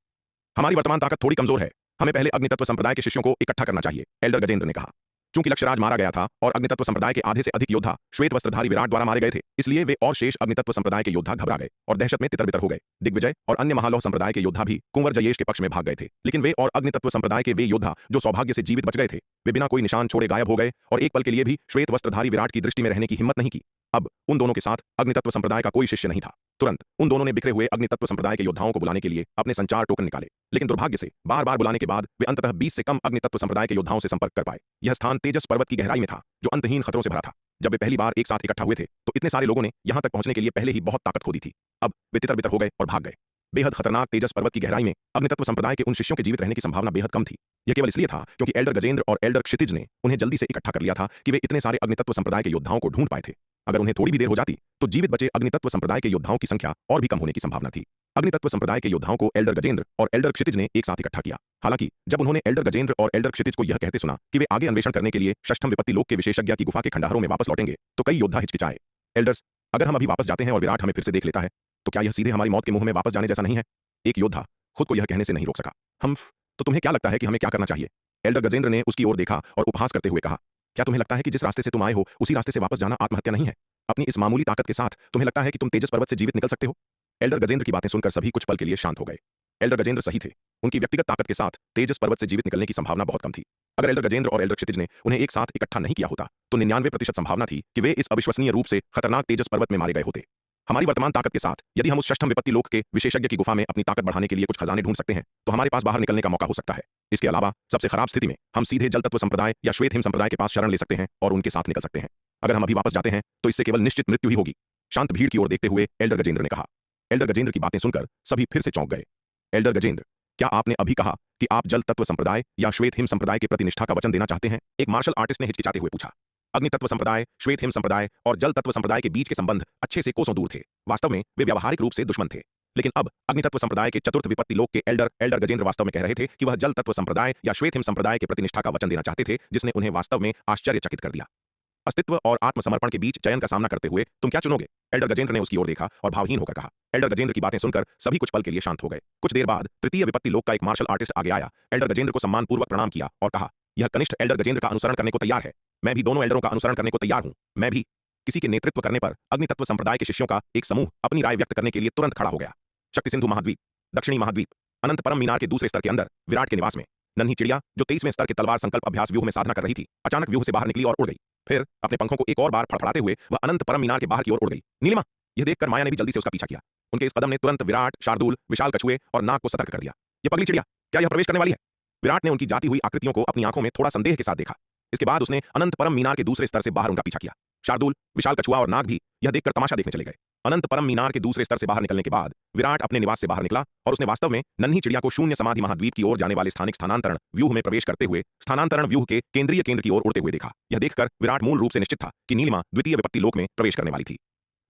हमारी वर्तमान ताकत थोड़ी कमजोर है, हमें पहले अग्नितत्व संप्रदाय के शिष्यों को इकट्ठा करना चाहिए, एल्डर गजेंद्र ने कहा। चूंकि लक्ष्यराज मारा गया था और अग्नितत्व संप्रदाय के आधे से अधिक योद्धा श्वेत वस्त्रधारी विराट द्वारा मारे गए थे, इसलिए वे और शेष अग्नितत्व संप्रदाय के योद्धा घबरा गए और दहशत में तितर-बितर हो गए। दिग्विजय और अन्य महालौह संप्रदाय के योद्धा भी कुंवर जयेश के पक्ष में भाग गए थे, लेकिन वे और अग्नितत्व संप्रदाय के वे योद्धा जो सौभाग्य से जीवित बच गए थे, वे बिना कोई निशान छोड़े गायब हो गए और एक पल के लिए भी श्वेत वस्त्रधारी विराट की दृष्टि में रहने की हिम्मत नहीं की। अब उन दोनों के साथ अग्नितत्व संप्रदाय का कोई शिष्य नहीं था। तुरंत उन दोनों ने बिखरे हुए अग्नितत्व संप्रदाय के योद्धाओं को बुलाने के लिए अपने संचार टोकन निकाले, लेकिन दुर्भाग्य से बार बार बुलाने के बाद वे अंततः 20 से कम अग्नितत्व संप्रदाय के योद्धाओं से संपर्क कर पाए। यह स्थान तेजस पर्वत की गहराई में था जो अंतहीन खतरों से भरा था। जब वे पहली बार एक साथ इकट्ठा हुए थे तो इतने सारे लोगों ने यहां तक पहुंचने के लिए पहले ही बहुत ताकत खो दी थी। अब वे तितर बितर हो गए और भाग गए। बेहद खतरनाक तेजस पर्वत की गहराई में अग्नितत्व संप्रदाय के उन शिष्यों के जीवित रहने की संभावना बेहद कम थी। यह केवल इसलिए था क्योंकि एल्डर गजेंद्र और एल्डर क्षितिज ने उन्हें जल्दी से इकट्ठा कर लिया था कि वे इतने सारे अग्नितत्व संप्रदाय के योद्धाओं को ढूंढ पाए थे। अगर उन्हें थोड़ी भी देर हो जाती तो जीवित बचे अग्नितत्व संप्रदाय के योद्धाओं की संख्या और भी कम होने की संभावना थी। अग्नितत्व संप्रदाय के योद्धाओं को एल्डर गजेंद्र और एल्डर क्षितिज ने एक साथ इकट्ठा किया। हालांकि जब उन्होंने एल्डर गजेंद्र और एल्डर क्षितिज को यह कहते सुना कि वे आगे अन्वेषण करने के लिए षष्ठम विपत्ति लोक के विशेषज्ञ की गुफा के खंडहरों में वापस लौटेंगे तो कई योद्धा हिचकिचाए। एल्डर्स, अगर हम अभी वापस जाते हैं और विराट हमें फिर से देख लेता है तो क्या यह सीधे हमारी मौत के मुंह में वापस जाने जैसा नहीं है? एक योद्धा खुद को यह कहने से नहीं रोक सका। हम तो तुम्हें क्या लगता है कि हमें क्या करना चाहिए? एल्डर गजेंद्र ने उसकी ओर देखा और उपहास करते हुए कहा, क्या तुम्हें लगता है कि जिस रास्ते से तुम आए हो उसी रास्ते से वापस जाना आत्महत्या नहीं है? अपनी इस मामूली ताकत के साथ तुम्हें लगता है कि तुम तेजस पर्वत से जीवित निकल सकते हो? एल्डर गजेंद्र की बातें सुनकर सभी कुछ पल के लिए शांत हो गए। एल्डर गजेंद्र सही थे। उनकी व्यक्तिगत ताकत के साथ तेजस पर्वत से जीवित निकलने की संभावना बहुत कम थी। अगर एल्डर गजेंद्र और एल्डर क्षितिज ने उन्हें एक साथ इकट्ठा नहीं किया होता तो 99% संभावना थी कि वे इस अविश्वसनीय रूप से खतरनाक तेजस पर्वत में मारे गए होते। हमारी वर्तमान ताकत के साथ यदि हम उस षष्ठम विपत्ति लोक के विशेषज्ञ की गुफा में अपनी ताकत बढ़ाने के लिए कुछ खजाने ढूंढ सकते हैं तो हमारे पास बाहर निकलने का मौका हो सकता है। इसके अलावा सबसे खराब स्थिति में हम सीधे जल तत्व संप्रदाय या श्वेत हिम संप्रदाय के पास शरण ले सकते हैं और उनके साथ निकल सकते हैं। अगर हम अभी वापस जाते हैं तो इससे केवल निश्चित मृत्यु ही होगी। शांत भीड़ की ओर देखते हुए एल्डर गजेंद्र ने कहा। एल्डर गजेंद्र की बातें सुनकर सभी फिर से चौंक गए। एल्डर गजेंद्र, क्या आपने अभी कहा कि आप जल तत्व संप्रदाय या श्वेत हिम संप्रदाय के प्रति निष्ठा का वचन देना चाहते हैं? एक मार्शल आर्टिस्ट ने हिचकिचाते हुए पूछा। अग्नितत्व संप्रदाय, श्वेत हिम संप्रदाय और जल तत्व संप्रदाय के बीच के संबंध अच्छे से कोसों दूर थे। वास्तव में वे व्यावहारिक रूप से दुश्मन थे। लेकिन अब अग्नितत्व संप्रदाय के चतुर्थ विपत्ति लोक के एल्डर गजेंद्र वास्तव में कह रहे थे कि वह जल तत्व संप्रदाय या श्वेत हिम संप्रदाय के प्रति निष्ठा का वचन देना चाहते थे, जिसने उन्हें वास्तव में आश्चर्यचकित कर दिया। अस्तित्व और आत्मसमर्पण के बीच चयन का सामना करते हुए तुम क्या चुनोगे? एल्डर गजेंद्र ने उसकी ओर देखा और भावहीन होकर कहा। एल्डर गजेंद्र की बातें सुनकर सभी कुछ पल के लिए शांत हो गए। कुछ देर बाद तृतीय विपत्ति लोक का एक मार्शल आर्टिस्ट आगे आया, एल्डर गजेंद्र को सम्मानपूर्वक प्रणाम किया और कहा, यह कनिष्ठ एल्डर गजेंद्र का अनुसरण करने को तैयार है। मैं भी दोनों एल्डरों का अनुसरण करने को तैयार हूं। मैं भी। किसी के नेतृत्व करने पर अग्नितत्व संप्रदाय के शिष्यों का एक समूह अपनी राय व्यक्त करने के लिए तुरंत खड़ा हो गया। शक्ति सिंधु महाद्वीप, दक्षिणी महाद्वीप, अनंत परम मीनार के दूसरे स्तर के अंदर विराट के निवास में नन्ही चिड़िया जो 23वें स्तर के तलवार संकल्प अभ्यास व्यूह में साधना कर रही थी, अचानक व्यूह से बाहर निकली और उड़ गई। फिर अपने पंखों को एक और बार फड़फड़ाते हुए वह अनंत परम मीनार के बाहर की ओर उड़ गई। नीलिमा, यह देखकर माया ने भी जल्दी से उसका पीछा किया। उनके इस कदम ने तुरंत विराट, शार्दूल, विशाल कछुए और नाग को सतर्क कर दिया। यह पगली चिड़िया, क्या यह प्रवेश करने वाली है? विराट ने उनकी जाती हुई आकृतियों को अपनी आंखों में थोड़ा संदेह के साथ देखा। इसके बाद उसने अनंत परम मीनार के दूसरे स्तर से बाहर उनका पीछा किया। शार्दूल, विशाल कछुआ और नाग भी यह देखकर तमाशा देखने चले गए। अनंत परम मीनार के दूसरे स्तर से बाहर निकलने के बाद विराट अपने निवास से बाहर निकला और उसने वास्तव में नन्ही चिड़िया को शून्य समाधि महाद्वीप की ओर जाने वाले स्थानिक स्थानांतरण व्यूह में प्रवेश करते हुए स्थानांतरण व्यूह के केंद्रीय केंद्र की ओर उड़ते हुए देखा। यह देखकर विराट मूल रूप से निश्चित था कि नीलिमा द्वितीय विपत्ति लोक में प्रवेश करने वाली थी।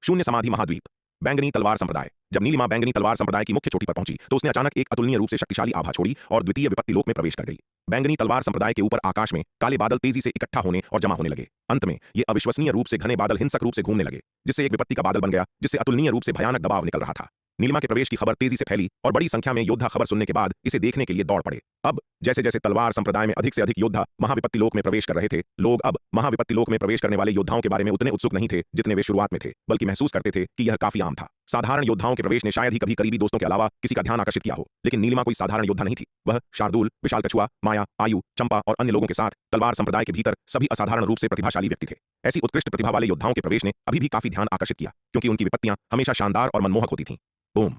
शून्य समाधि महाद्वीप, बैंगनी तलवार संप्रदाय। जब नीलिमा बैंगनी तलवार संप्रदाय की मुख्य चोटी पर पहुंची तो उसने अचानक एक अतुलनीय रूप से शक्तिशाली आभा छोड़ी और द्वितीय विपत्ति लोक में प्रवेश कर गई। बैंगनी तलवार संप्रदाय के ऊपर आकाश में काले बादल तेजी से इकट्ठा होने और जमा होने लगे। अंत में ये अविश्वसनीय रूप से घने बादल हिंसक रूप से घूमने लगे, जिससे एक विपत्ति का बादल बन गया, जिससे अतुलनीय रूप से भयानक दबाव निकल रहा था। नीलिमा के प्रवेश की खबर तेजी से फैली और बड़ी संख्या में योद्धा खबर सुनने के बाद इसे देखने के लिए दौड़ पड़े। अब जैसे जैसे तलवार संप्रदाय में अधिक से अधिक योद्धा महाविपत्ति लोक में प्रवेश कर रहे थे, लोग अब महाविपत्ति लोक में प्रवेश करने वाले योद्धाओं के बारे में उतने उत्सुक नहीं थे जितने वे शुरुआत में थे, बल्कि महसूस करते थे कि यह काफी आम था। साधारण योद्धाओं के प्रवेश ने शायद ही कभी करीबी दोस्तों के अलावा किसी का ध्यान आकर्षित किया हो, लेकिन नीलिमा कोई साधारण योद्धा नहीं थी। वह शार्दूल, विशाल कछुआ, माया, आयु, चंपा और अन्य लोगों के साथ तलवार संप्रदाय के भीतर सभी असाधारण रूप से प्रतिभाशाली व्यक्ति थे। ऐसी उत्कृष्ट प्रतिभा वाले योद्धाओं के प्रवेश ने अभी भी काफी ध्यान आकर्षित किया, क्योंकि उनकी विपत्तियां हमेशा शानदार और मनमोहक होती थीं। बूम!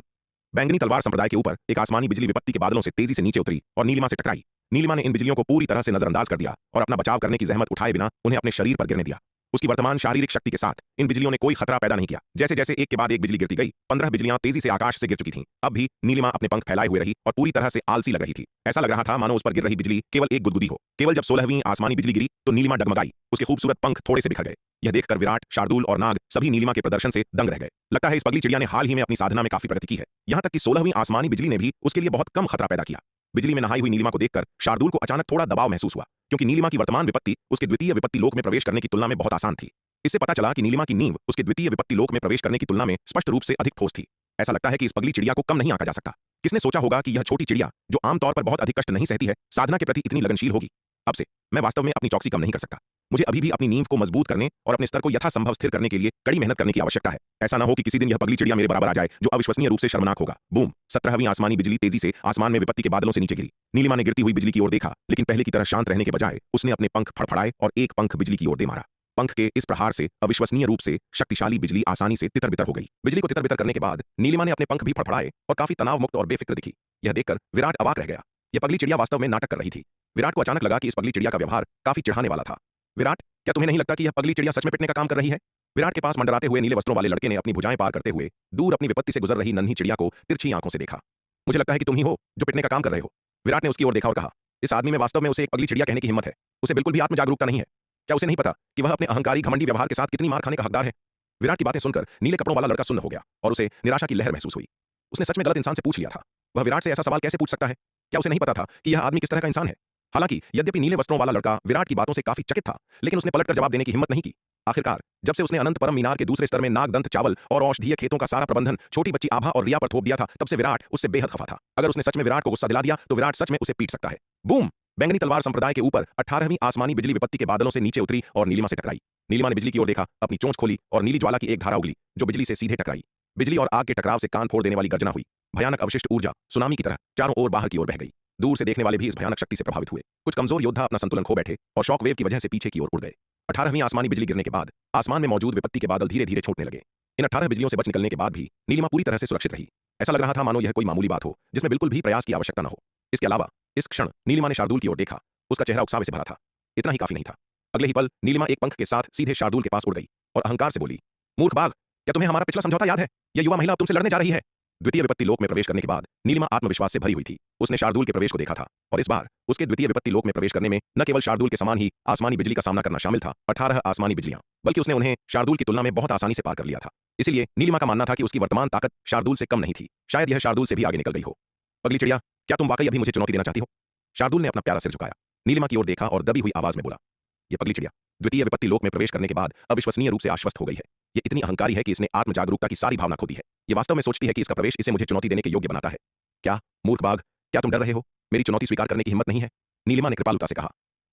बैंगनी तलवार संप्रदाय के ऊपर एक आसमानी बिजली विपत्ति के बादलों से तेजी से नीचे उतरी और नीलिमा से टकराई। नीलिमा ने इन बिजलियों को पूरी तरह से नजरअंदाज कर दिया और अपना बचाव करने की जहमत उठाए बिना उन्हें अपने शरीर पर गिरने दिया। उसकी वर्तमान शारीरिक शक्ति के साथ इन बिजलियों ने कोई खतरा पैदा नहीं किया। जैसे जैसे एक के बाद एक बिजली गिरती गई, 15 बिजलियां तेजी से आकाश से गिर चुकी थीं। अब भी नीलिमा अपने पंख फैलाए हुए रही और पूरी तरह से आलसी लग रही थी। ऐसा लग रहा था मानो उस पर गिर रही बिजली केवल एक गुदगुदी हो। केवल जब 16वीं आसमानी बिजली गिरी तो नीलिमा डगमगाई। उसके खूबसूरत पंख थोड़े से बिखर गए। यह देखकर विराट, शार्दूल और नाग सभी नीलिमा के प्रदर्शन से दंग रह गए। लगता है इस पगली चिड़िया ने हाल ही में अपनी साधना में काफी प्रगति की है। यहाँ तक कि 16वीं आसमानी बिजली ने भी उसके लिए बहुत कम खतरा पैदा किया। बिजली में नहाई हुई नीलिमा को देखकर शार्दूल को अचानक थोड़ा दबाव महसूस हुआ, क्योंकि नीलिमा की वर्तमान विपत्ति उसके द्वितीय विपत्ति लोक में प्रवेश करने की तुलना में बहुत आसान थी। इससे पता चला कि नीलिमा की नींव उसके द्वितीय विपत्ति लोक में प्रवेश करने की तुलना में स्पष्ट रूप से अधिक ठोस थी। ऐसा लगता है कि इस पगली चिड़िया को कम नहीं आंका जा सकता। किसने सोचा होगा कि यह छोटी चिड़िया, जो आमतौर पर बहुत अधिक कष्ट नहीं सहती है, साधना के प्रति इतनी लगनशील होगी। अब से मैं वास्तव में अपनी चौकसी कम नहीं कर सकता। मुझे अभी भी अपनी नींव को मजबूत करने और अपने स्तर को यथासंभव स्थिर करने के लिए कड़ी मेहनत करने की आवश्यकता है। ऐसा न हो कि किसी दिन यह पगली चिड़िया मेरे बराबर आ जाए, जो अविश्वसनीय रूप से शर्मनाक होगा। बूम! 17वीं आसमानी बिजली तेजी से आसमान में विपत्ति के बादलों से नीचे गिरी। नीलिमा ने गिरती हुई बिजली की ओर देखा, लेकिन पहले की तरह शांत रहने के बजाय उसने अपने पंख फड़फड़ाए और एक पंख बिजली की ओर दे मारा। पंख के इस प्रहार से अविश्वसनीय रूप से शक्तिशाली बिजली आसानी से तितर-बितर हो गई। बिजली को तितर-बितर करने के बाद नीलिमा ने अपने पंख भी फड़फड़ाए और काफी तनाव मुक्त और बेफिक्र दिखी। यह देखकर विराट अवाक रह गया। यह पगली चिड़िया वास्तव में नाटक कर रही थी। विराट को अचानक लगा कि इस पगली चिड़िया का व्यवहार काफी चिढ़ाने वाला था। विराट, क्या तुम्हें नहीं लगता कि यह पगली चिड़िया सच में पिटने का काम कर रही है? विराट के पास मंडराते हुए नीले वस्त्रों वाले लड़के ने अपनी भुजाएं पार करते हुए दूर अपनी विपत्ति से गुजर रही नन्ही चिड़िया को तिरछी आंखों से देखा। मुझे लगता है कि तुम ही हो जो पिटने का काम कर रहे हो। विराट ने उसकी ओर देखा और कहा, इस आदमी में वास्तव में उसे एक पगली चिड़िया कहने की हिम्मत है। उसे बिल्कुल भी आत्म जागरूकता नहीं है। क्या उसे नहीं पता कि वह अपने अहंकारी घमंडी व्यवहार के साथ कितनी मार खाने का हकदार है? विराट की बातें सुनकर नीले कपड़ों वाला लड़का सुन्न हो गया और उसे निराशा की लहर महसूस हुई। उसने सच में गलत इंसान से पूछ लिया था। वह विराट से ऐसा सवाल कैसे पूछ सकता है? क्या उसे नहीं पता था कि यह आदमी किस तरह का इंसान है? हालांकि यद्यपि नीले वस्त्रों वाला लड़का विराट की बातों से काफी चकित था, लेकिन उसने पलटकर जवाब देने की हिम्मत नहीं की। आखिरकार जब से उसने अनंत परम मीनार के दूसरे स्तर में नागदंत चावल और औषधीय खेतों का सारा प्रबंधन छोटी बच्ची आभा और रिया पर थोप दिया था, तब से विराट उससे बेहद खफा था। अगर उसने सच में विराट को गुस्सा दिला दिया तो विराट सच में उसे पीट सकता है। बूम! बैंगनी तलवार संप्रदाय के ऊपर 18वीं आसमानी बिजली विपत्ति के बादलों से नीचे उतरी और नीलिमा से टकराई। नीलिमा ने बिजली की ओर देखा, अपनी चोंच खोली और नीली ज्वाला की एक धारा उगली जो बिजली से सीधे टकराई। बिजली और आग के टकराव से कान फोड़ देने वाली गर्जना हुई। भयानक अवशिष्ट ऊर्जा सुनामी की तरह चारों ओर बाहर की ओर बह गई। दूर से देखने वाले भी इस भयानक शक्ति से प्रभावित हुए। कुछ कमजोर योद्धा अपना संतुलन खो बैठे और शॉक वेव की वजह से पीछे की ओर उड़ गए। 18वीं आसमानी बिजली गिरने के बाद आसमान में मौजूद विपत्ति के बादल धीरे धीरे छूटने लगे। इन 18 बिजलियों से बच निकलने के बाद भी नीलिमा पूरी तरह से सुरक्षित रही। ऐसा लग रहा था मानो यह कोई मामूली बात हो जिसमें बिल्कुल भी प्रयास की आवश्यकता न हो। इसके अलावा इस क्षण नीलिमा ने शार्दूल की ओर देखा। उसका चेहरा उकसावे से भरा था। इतना ही काफी नहीं था। अगले ही पल नीलिमा एक पंख के साथ सीधे शार्दूल के पास उड़ गई और अहंकार से बोली, मूर्ख बाघ, क्या तुम्हें हमारा पिछला समझौता याद है? यह युवा महिला अब तुमसे लड़ने जा रही है। द्वितीय विपत्ति लोक में प्रवेश करने के बाद नीलिमा आत्मविश्वास से भरी हुई थी। उसने शार्दूल के प्रवेश को देखा था और इस बार उसके द्वितीय विपत्ति लोक में प्रवेश करने में न केवल शार्दूल के समान ही आसमानी बिजली का सामना करना शामिल था, 18 आसमानी बिजलियां, बल्कि उसने उन्हें शार्दूल की तुलना में बहुत आसानी से पार कर लिया था। इसलिए नीलिमा का मानना था कि उसकी वर्तमान ताकत शार्दूल से कम नहीं थी। शायद यह शार्दूल से भी आगे निकल गई हो। पगली चिड़िया, क्या तुम वाकई अभी मुझे चुनौती देना चाहती हो? शार्दूल ने अपना प्यारा सिर झुकाया, नीलिमा की ओर देखा और दबी हुई आवाज में बोला, यह पगली चिड़िया द्वितीय विपत्ति लोक में प्रवेश करने के बाद अविश्वसनीय रूप से आश्वस्त हो गई है। ये इतनी अहंकारी है कि इसने आत्म जागरूकता की सारी भावना खो दी है। ये वास्तव में सोचती है कि इसका प्रवेश इसे मुझे चुनौती देने के योग्य बनाता है। क्या मूर्ख बाघ, क्या तुम डर रहे हो? मेरी चुनौती स्वीकार करने की हिम्मत नहीं है? नीलिमा ने कृपालुता से कहा।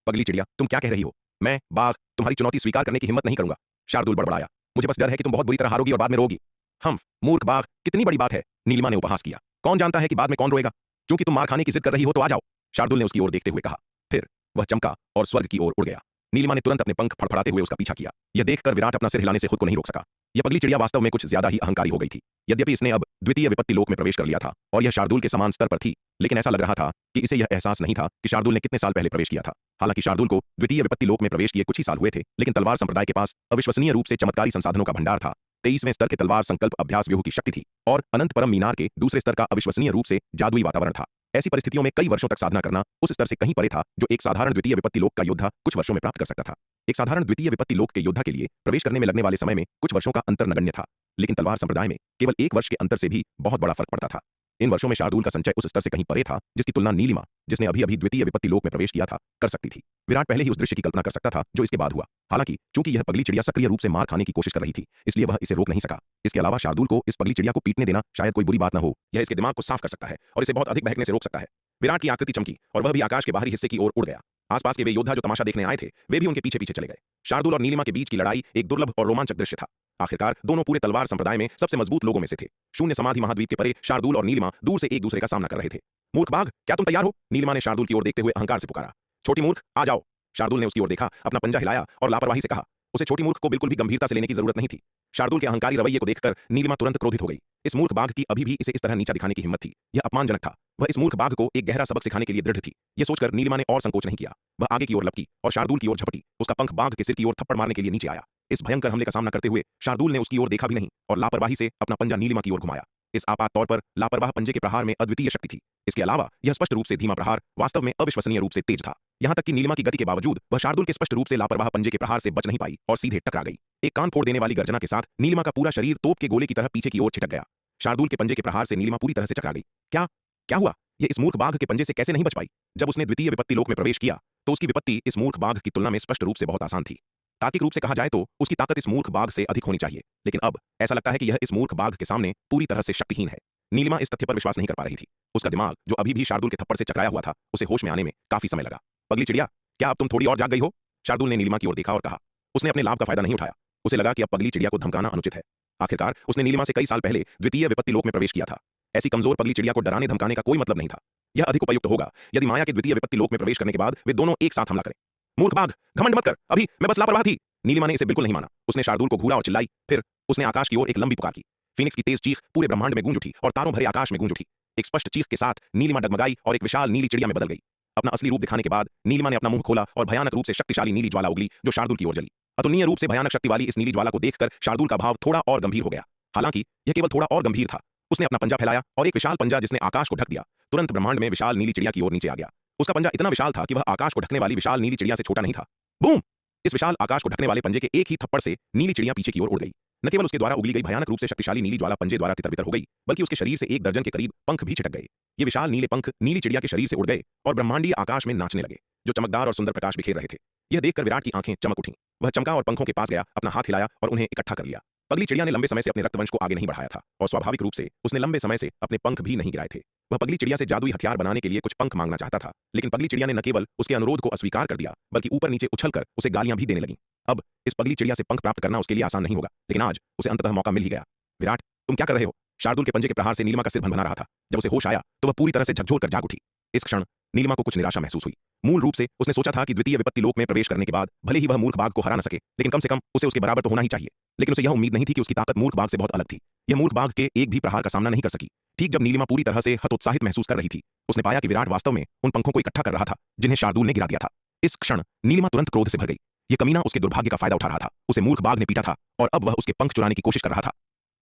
पगली चिड़िया, तुम क्या कह रही हो? मैं बाघ तुम्हारी चुनौती स्वीकार करने की हिम्मत नहीं करूंगा। शार्दूल बड़बड़ाया, मुझे बस डर है कि तुम बहुत बुरी तरह हारोगी और बाद में रोगी। हम मूर्ख बाघ, कितनी बड़ी बात है। नीलिमा ने उपहास किया, कौन जानता है कि बाद में कौन रोएगा? क्योंकि तुम मार खाने की जिद कर रही हो तो आ जाओ। शार्दूल ने उसकी ओर देखते हुए कहा। फिर वह चमका और स्वर्ग की ओर उड़ गया। नीलिमा ने तुरंत अपने पंख फड़फड़ाते हुए उसका पीछा किया। यह देखकर विराट अपना सिर हिलाने से खुद को नहीं रोक सका। यह पगली चिड़िया वास्तव में कुछ ज्यादा ही अहंकारी हो गई थी। यद्यपि इसने अब द्वितीय विपत्ति लोक में प्रवेश कर लिया था और यह शार्दूल के समान स्तर पर थी, लेकिन ऐसा लग रहा था कि इसे यह एहसास नहीं था कि शार्दूल ने कितने साल पहले प्रवेश किया था। हालांकि शार्दूल को द्वितीय विपत्ति लोक में प्रवेश किए कुछ ही साल हुए थे, लेकिन तलवार संप्रदाय के पास अविश्वसनीय रूप से चमत्कारी संसाधनों का भंडार था। 23वें स्तर के तलवार संकल्प अभ्यास व्यूह की शक्ति थी और अनंत परम मीनार के दूसरे स्तर का अविश्वसनीय रूप से जादुई वातावरण था। ऐसी परिस्थितियों में कई वर्षों तक साधना करना उस स्तर से कहीं परे था जो एक साधारण द्वितीय विपत्ति लोक का योद्धा कुछ वर्षों में प्राप्त कर सकता था। एक साधारण द्वितीय विपत्ति लोक के योद्धा के लिए प्रवेश करने में लगने वाले समय में कुछ वर्षों का अंतर नगण्य था, लेकिन तलवार संप्रदाय में केवल 1 वर्ष के अंतर से भी बहुत बड़ा फर्क पड़ता था। इन वर्षों में शार्दूल का संचय उस स्तर से कहीं परे था जिसकी तुलना नीलिमा, जिसने अभी अभी द्वितीय विपत्ति लोक में प्रवेश किया था, कर सकती थी। विराट पहले ही उस दृश्य की कल्पना कर सकता था जो इसके बाद हुआ। हालांकि चूंकि यह पगली चिड़िया सक्रिय रूप से मार खाने की कोशिश कर रही थी, इसलिए वह इसे रोक नहीं सका। इसके अलावा शार्दूल को इस पगली चिड़िया को पीटने देना शायद कोई बुरी बात न हो। यह इसके दिमाग को साफ कर सकता है और इसे बहुत अधिक बहकने से रोक सकता है। विराट की आकृति चमकी और वह भी आकाश के बाहरी हिस्से की ओर उड़ गया। आसपास के वे योद्धा जो तमाशा देखने आए थे, वे भी उनके पीछे पीछे चले गए। शार्दूल और नीलिमा के बीच की लड़ाई एक दुर्लभ और रोमांचक दृश्य था। आखिरकार दोनों पूरे तलवार संप्रदाय में सबसे मजबूत लोगों में से थे। शून्य समाधि महाद्वीप के परे शार्दूल और नीलिमा दूर से एक दूसरे का सामना कर रहे थे। मूर्ख बाघ, क्या तुम तैयार हो? नीलिमा ने शार्दूल की ओर देखते हुए अहंकार से पुकारा। छोटी मूर्ख, आ जाओ। शार्दूल ने उसकी ओर देखा, अपना पंजा हिलाया और लापरवाही से कहा। उसे छोटी मूर्ख को बिल्कुल भी गंभीरता से लेने की जरूरत नहीं थी। शार्दूल के अहंकारी रवैये को देखकर नीलिमा तुरंत क्रोधित हो गई। इस मूर्ख बाघ की अभी भी इसे इस तरह नीचा दिखाने की हिम्मत थी। यह अपमानजनक था। वह इस मूर्ख बाघ को एक गहरा सबक सिखाने के लिए दृढ़ थी। यह सोचकर नीलिमा ने और संकोच नहीं किया। वह आगे की ओर लपकी और शार्दूल की ओर झपटी। उसका पंख बाघ के सिर की ओर थप्पड़ मारने के लिए नीचे आया। इस भयंकर हमले का सामना करते हुए शार्दूल ने उसकी ओर देखा भी नहीं और लापरवाही से अपना पंजा नीलिमा की ओर घुमाया। इस आपात तौर पर लापरवाह पंजे के प्रहार में अद्वितीय शक्ति थी। इसके अलावा यह स्पष्ट रूप से धीमा प्रहार वास्तव में अविश्वसनीय रूप से तेज था। यहां तक कि नीलिमा की गति के बावजूद वह शार्दूल के स्पष्ट रूप से लापरवाह पंजे के प्रहार से बच नहीं पाई और सीधे टकरा गई। एक कान फोड़ देने वाली गर्जना के साथ नीलिमा का पूरा शरीर तोप के गोले की तरह पीछे की ओर छिटक गया। शार्दूल के पंजे के प्रहार से नीलिमा पूरी तरह से चकरा गई। क्या क्या हुआ? यह इस मूर्ख बाघ के पंजे से कैसे नहीं बच पाई? जब उसने द्वितीय विपत्ति लोक में प्रवेश किया तो उसकी विपत्ति इस मूर्ख बाघ की तुलना में स्पष्ट रूप से बहुत आसान थी। तार्किक रूप से कहा जाए तो उसकी ताकत इस मूर्ख बाघ से अधिक होनी चाहिए, लेकिन अब ऐसा लगता है कि यह इस मूर्ख बाघ के सामने पूरी तरह से शक्तिहीन है। नीलिमा इस तथ्य पर विश्वास नहीं कर पा रही थी। उसका दिमाग, जो अभी भी शार्दूल के थप्पड़ से चकराया हुआ था, उसे होश में आने में काफी समय लगा। पगली चिड़िया, क्या अब तुम थोड़ी और जाग गई हो? शार्दूल ने नीलिमा की ओर देखा और कहा। उसने अपने लाभ का फायदा नहीं उठाया। उसे लगा कि अब पगली चिड़िया को धमकाना अनुचित है। आखिरकार उसने नीलिमा से कई साल पहले द्वितीय विपत्ति लोक में प्रवेश किया था। ऐसी कमजोर पगली चिड़िया को डराने धमकाने का कोई मतलब नहीं था। यह अधिक उपयुक्त होगा यदि माया के द्वितीय विपत्ति लोक में प्रवेश करने के बाद वे दोनों एक साथ हमला करें। मूर्ख बाघ, घमंड मत कर, अभी मैं बस लापरवाह थी। नीलिमा ने इसे बिल्कुल नहीं माना। उसने शार्दूल को घूरा और चिल्लाई। फिर उसने आकाश की ओर एक लंबी पुकार की। फीनिक्स की तेज चीख पूरे ब्रह्मांड में गूंज उठी और तारों भरे आकाश में गूंज उठी। एक स्पष्ट चीख के साथ नीलिमा डगमगाई और एक विशाल नीली चिड़िया में बदल गई। अपना असली रूप दिखाने के बाद नीलिमा ने अपना मुंह खोला और भयानक रूप से शक्तिशाली नीली ज्वाला उगली जो शार्दूल की ओर जली। अतुलनीय रूप से भयानक शक्ति वाली इस नीली ज्वाला को देखकर शार्दुल का भाव थोड़ा और गंभीर हो गया। हालांकि यह केवल थोड़ा और गंभीर था। उसने अपना पंजा फैलाया और एक विशाल पंजा जिसने आकाश को ढक दिया तुरंत ब्रह्मांड में विशाल नीली चिड़िया की ओर नीचे आ गया। उसका पंजा इतना विशाल था कि वह आकाश को ढकने वाली विशाल नीली चिड़िया से छोटा नहीं था। बूम! इस विशाल आकाश को ढकने वाले पंजे के एक ही थप्पड़ से नीली चिड़िया पीछे की ओर उड़ गई। न केवल उसके द्वारा उगली गई भयानक रूप से शक्तिशाली नीली ज्वाला पंजे द्वारा तितर-बितर हो गई, बल्कि उसके शरीर से 1 दर्जन के करीब पंख भी छिटक गए। ये विशाल नीले पंख नीली चिड़िया के शरीर से उड़ गए और ब्रह्मांडीय आकाश में नाचने लगे, जो चमकदार और सुंदर प्रकाश बिखेर रहे थे। यह देखकर विराट की आंखें चमक उठीं। वह चमका और पंखों के पास गया, अपना हाथ हिलाया और उन्हें इकट्ठा कर लिया। पगली चिड़िया ने लंबे समय से अपने रक्तवंश को आगे नहीं बढ़ाया था और स्वाभाविक रूप से उसने लंबे समय से अपने पंख भी नहीं गिराए थे। वह पगली चिड़िया से जादुई हथियार बनाने के लिए कुछ पंख मांगना चाहता था, लेकिन पगली चिड़िया ने न केवल उसके अनुरोध को अस्वीकार कर दिया, बल्कि ऊपर नीचे उछलकर उसे गालियां भी देने लगी। अब इस पगली चिड़िया से पंख प्राप्त करना उसके लिए आसान नहीं होगा, लेकिन आज उसे अंततः मौका मिल ही गया। विराट, तुम क्या कर रहे हो? शार्दुल के पंजे के प्रहार से नीलिमा का सिर भनभना रहा था। जब उसे होश आया तो वह पूरी तरह से झकझोर कर जाग उठी। इस क्षण नीलिमा को कुछ निराशा महसूस हुई। मूल रूप से उसने सोचा था कि द्वितीय विपत्ति लोक में प्रवेश करने के बाद भले ही वह मूर्ख बाघ को हरा न सके, लेकिन कम से कम उसे उसके बराबर तो होना ही चाहिए। लेकिन उसे यह उम्मीद नहीं थी कि उसकी ताकत मूर्ख बाघ से बहुत अलग थी। यह मूर्ख बाघ के एक भी प्रहार का सामना नहीं कर सकी। ठीक जब नीलिमा पूरी तरह से हतोत्साहित महसूस कर रही थी, उसने पाया कि विराट वास्तव में उन पंखों को इकट्ठा कर रहा था जिन्हें शार्दुल ने गिरा दिया था। इस क्षण नीलिमा तुरंत क्रोध से भर गई। यह कमीना उसके दुर्भाग्य का फायदा उठा रहा था। उसे मूर्ख बाघ ने पीटा था और अब वह उसके पंख चुराने की कोशिश कर रहा था।